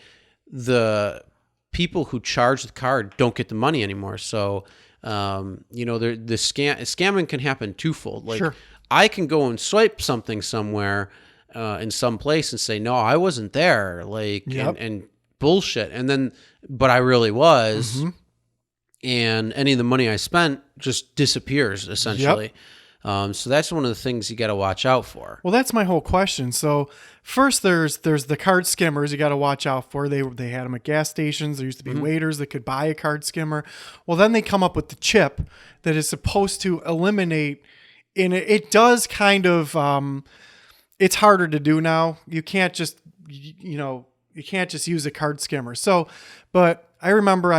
the people who charge the card don't get the money anymore. So, you know, the scamming can happen twofold. Like I can go and swipe something somewhere in some place and say, no, I wasn't there. Like, and bullshit. And then, but I really was. And any of the money I spent just disappears essentially. So that's one of the things you got to watch out for. Well, that's my whole question. So first there's the card skimmers you got to watch out for. They had them at gas stations. There used to be waiters that could buy a card skimmer. Well, then they come up with the chip that is supposed to eliminate, and it does kind of, it's harder to do now. You can't just, you can't just use a card skimmer. So, but I remember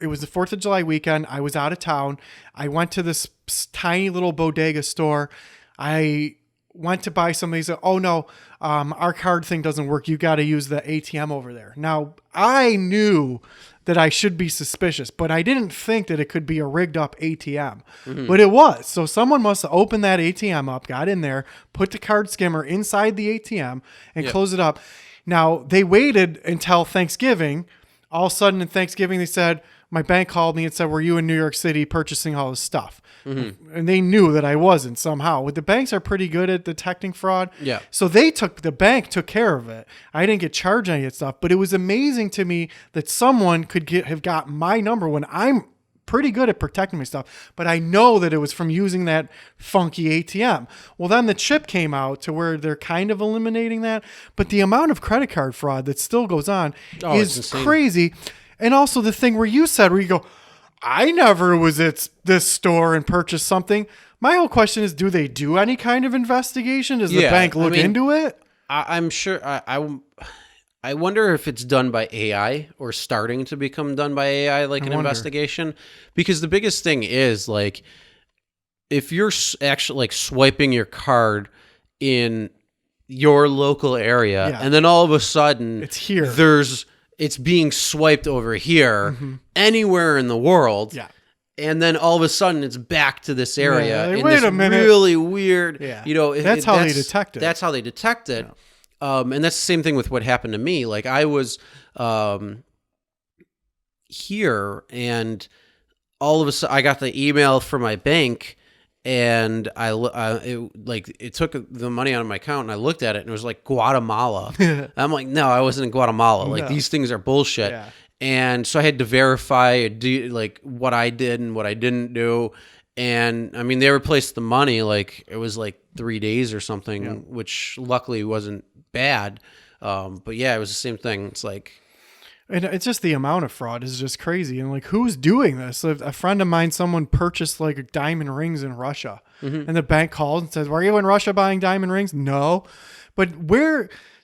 it was the 4th of July weekend. I was out of town. I went to this tiny little bodega store. I went to buy something. He said, oh no, our card thing doesn't work. You got to use the ATM over there. Now, I knew that I should be suspicious, but I didn't think that it could be a rigged up ATM. But it was. So someone must have opened that ATM up, got in there, put the card skimmer inside the ATM and closed it up. Now, they waited until Thanksgiving. All of a sudden in Thanksgiving, they said, my bank called me and said, were you in New York City purchasing all this stuff? And they knew that I wasn't somehow. The banks are pretty good at detecting fraud. Yeah. So the bank took care of it. I didn't get charged any of that stuff, but it was amazing to me that someone could have got my number when I'm pretty good at protecting my stuff, but I know that it was from using that funky ATM. Well, then the chip came out to where they're kind of eliminating that, but the amount of credit card fraud that still goes on is crazy. And also the thing where you go, I never was at this store and purchased something. My whole question is, do they do any kind of investigation? Does the bank look into it? I'm sure. I wonder if it's done by AI or starting to become done by AI, like an investigation. Because the biggest thing is, like, if you're actually like swiping your card in your local area, and then all of a sudden it's here. It's being swiped over here, anywhere in the world. Yeah. And then all of a sudden it's back to this area. Like, wait a minute. Really weird. Yeah. That's how they detect it. That's how they detect it. Yeah. And that's the same thing with what happened to me. Like I was here and all of a sudden I got the email from my bank. And it took the money out of my account, and I looked at it, and it was like Guatemala. I'm like, no, I wasn't in Guatemala. Like these things are bullshit. Yeah. And so I had to verify like what I did and what I didn't do. And I mean, they replaced the money. Like it was like 3 days or something, which luckily wasn't bad. But yeah, it was the same thing. It's like. And it's just the amount of fraud is just crazy. And like, who's doing this? A friend of mine, someone purchased like diamond rings in Russia. And the bank called and says, were you in Russia buying diamond rings? No. But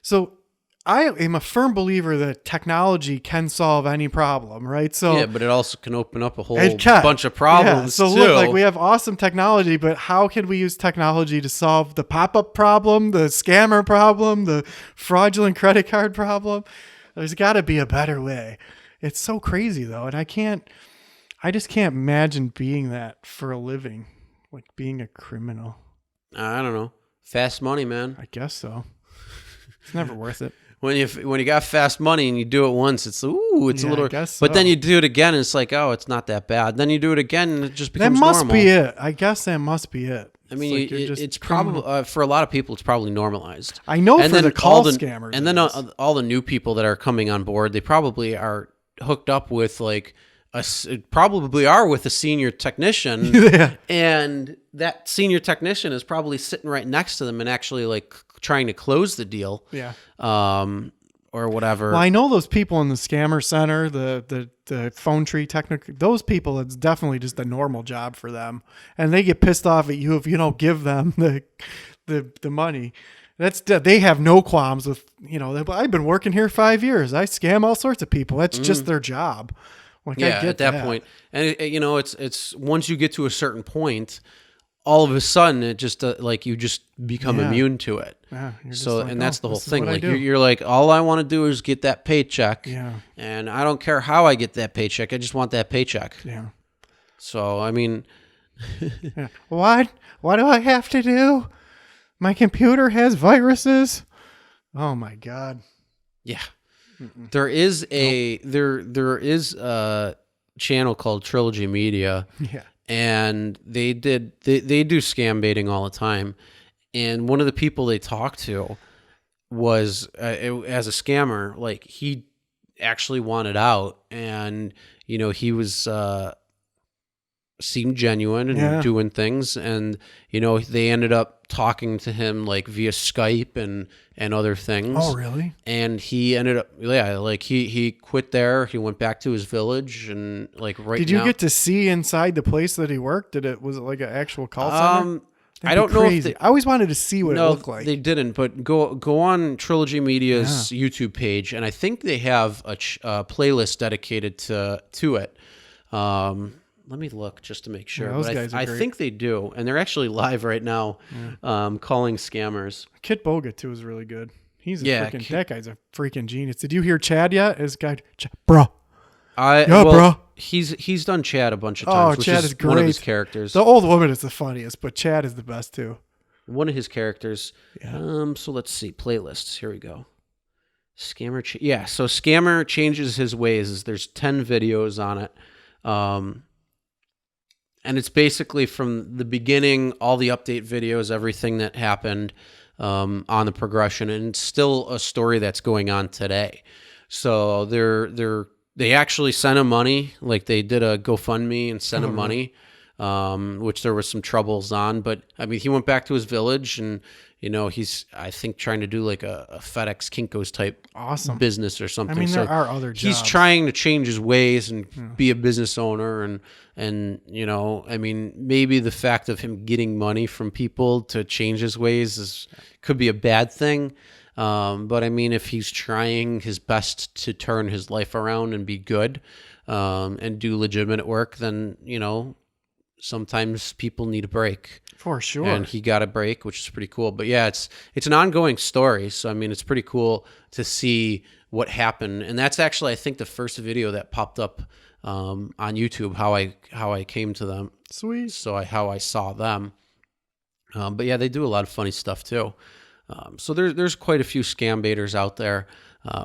so I am a firm believer that technology can solve any problem, right? So yeah, but it also can open up a whole bunch of problems too. Look, like we have awesome technology, but how can we use technology to solve the pop-up problem, the scammer problem, the fraudulent credit card problem? There's got to be a better way. It's so crazy though. And I just can't imagine being that for a living, like being a criminal. I don't know. Fast money, man. I guess so. It's never worth it. When you got fast money and you do it once, it's a little. I guess so. But then you do it again, and it's like, oh, it's not that bad. Then you do it again, and it just becomes normal. That must be it. I guess that must be it. I mean, it's probably for a lot of people, it's probably normalized. I know for the call scammers, and then all the new people that are coming on board, they probably are hooked up with like probably are with a senior technician, Yeah. and that senior technician is probably sitting right next to them and actually like trying to close the deal. Yeah. Or whatever. Well, I know those people in the scammer center, the phone tree technical, those people, it's definitely just a normal job for them. And they get pissed off at you if you don't give them the money. They have no qualms with, I've been working here 5 years. I scam all sorts of people. That's just their job. Like, Yeah, I get at that point. And it's once you get to a certain point, all of a sudden it just like you just become immune to it. Yeah, you're just so like, and that's the whole thing. Like do. you're like, all I want to do is get that paycheck. Yeah. And I don't care how I get that paycheck. I just want that paycheck. Yeah. So I mean, Yeah. What do I have to do? My computer has viruses. Oh my God. yeah. There is there is a channel called Trilogy Media. Yeah. And they do scam baiting all the time. And one of the people they talked to was as a scammer, like he actually wanted out, and he was seemed genuine and doing things, and they ended up talking to him like via Skype and other things. Oh, really? And he ended up like he quit there. He went back to his village, and like Did you get to see inside the place that he worked? Was it like an actual call center? I don't know if I always wanted to see what it looked like. They didn't, but go on Trilogy Media's YouTube page, and I think they have a playlist dedicated to it. Let me look just to make sure. Yeah, those but guys are I great. think they do, and they're actually live right now, calling scammers. Kit Boga too is really good. He's Yeah, that guy's a freaking genius. Did you hear Chad yet? His guy, bro. Bro. He's done Chad a bunch of times. Which Chad is is great. one of his characters. The old woman is the funniest, but Chad is the best too. One of his characters. Yeah. So let's see playlists. Here we go. Scammer. So Scammer changes his ways. There's 10 videos on it. And it's basically from the beginning, all the update videos, everything that happened on the progression, and it's still a story that's going on today. So they actually sent him money, like they did a GoFundMe and sent him money, which there was some troubles on. But I mean, he went back to his village, and he's I think trying to do like a FedEx Kinko's type Awesome business or something. I mean, there So are other jobs. he's trying to change his ways and be a business owner, and I mean, maybe the fact of him getting money from people to change his ways could be a bad thing. But I mean, if he's trying his best to turn his life around and be good, and do legitimate work, then sometimes people need a break. For sure. And he got a break, which is pretty cool. But yeah, it's an ongoing story. So I mean, it's pretty cool to see what happened. And that's actually, I think, the first video that popped up on YouTube, how I came to them. Sweet. So how I saw them. But yeah, they do a lot of funny stuff too. So there's quite a few scam baiters out there.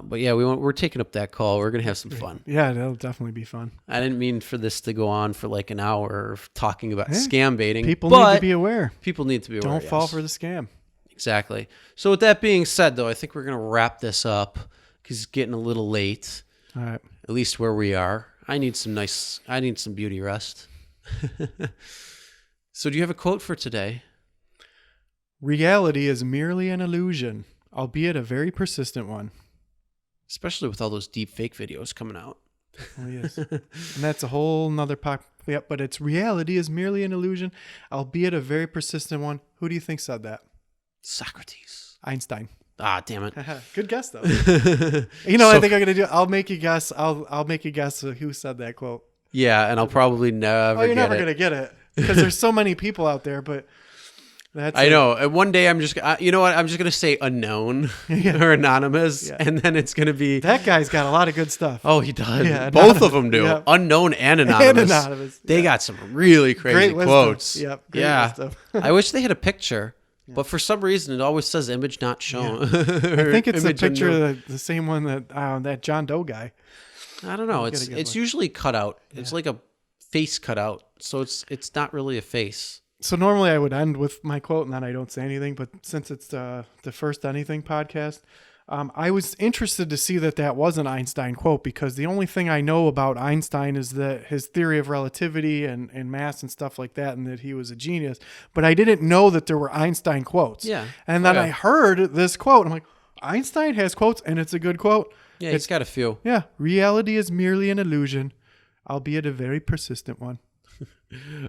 But yeah, we're taking up that call. We're going to have some fun. Yeah, that'll definitely be fun. I didn't mean for this to go on for like an hour of talking about scam baiting. People need to be aware. People need to be aware. Don't fall for the scam. Exactly. So with that being said, though, I think we're going to wrap this up because it's getting a little late, All right. at least where we are. I need some beauty rest. So do you have a quote for today? Reality is merely an illusion, albeit a very persistent one. Especially with all those deep fake videos coming out. Oh, yes. And that's a whole nother pop. Yep, but it's reality is merely an illusion, albeit a very persistent one. Who do you think said that? Socrates. Einstein. Ah, damn it. Good guess though. I think I'm gonna do. I'll make you guess. I'll make you guess who said that quote. Yeah, and I'll probably never. You're never gonna get it because there's so many people out there. But I know. And one day I'm just, you know what? I'm just gonna say unknown or anonymous, and then it's gonna be that guy's got a lot of good stuff. Oh, he does. Yeah, both of them do. Yep. Unknown and anonymous. And anonymous. They got some really crazy Great quotes. Yep. Great yeah. wisdom. I wish they had a picture. But for some reason, it always says image not shown. I think it's the picture, the same one that John Doe guy. I don't know. It's usually cut out. It's like a face cut out. So it's not really a face. So normally I would end with my quote and then I don't say anything. But since it's the First Anything podcast, I was interested to see that was an Einstein quote, because the only thing I know about Einstein is that his theory of relativity and mass and stuff like that, and that he was a genius. But I didn't know that there were Einstein quotes. Yeah. And then Yeah. I heard this quote. I'm like, Einstein has quotes, and it's a good quote. Yeah, he's got a few. Yeah. Reality is merely an illusion, albeit a very persistent one.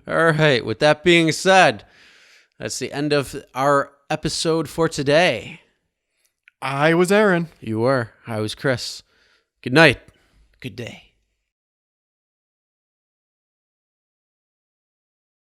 All right. With that being said, that's the end of our episode for today. I was Aaron. You were. I was Chris. Good night. Good day.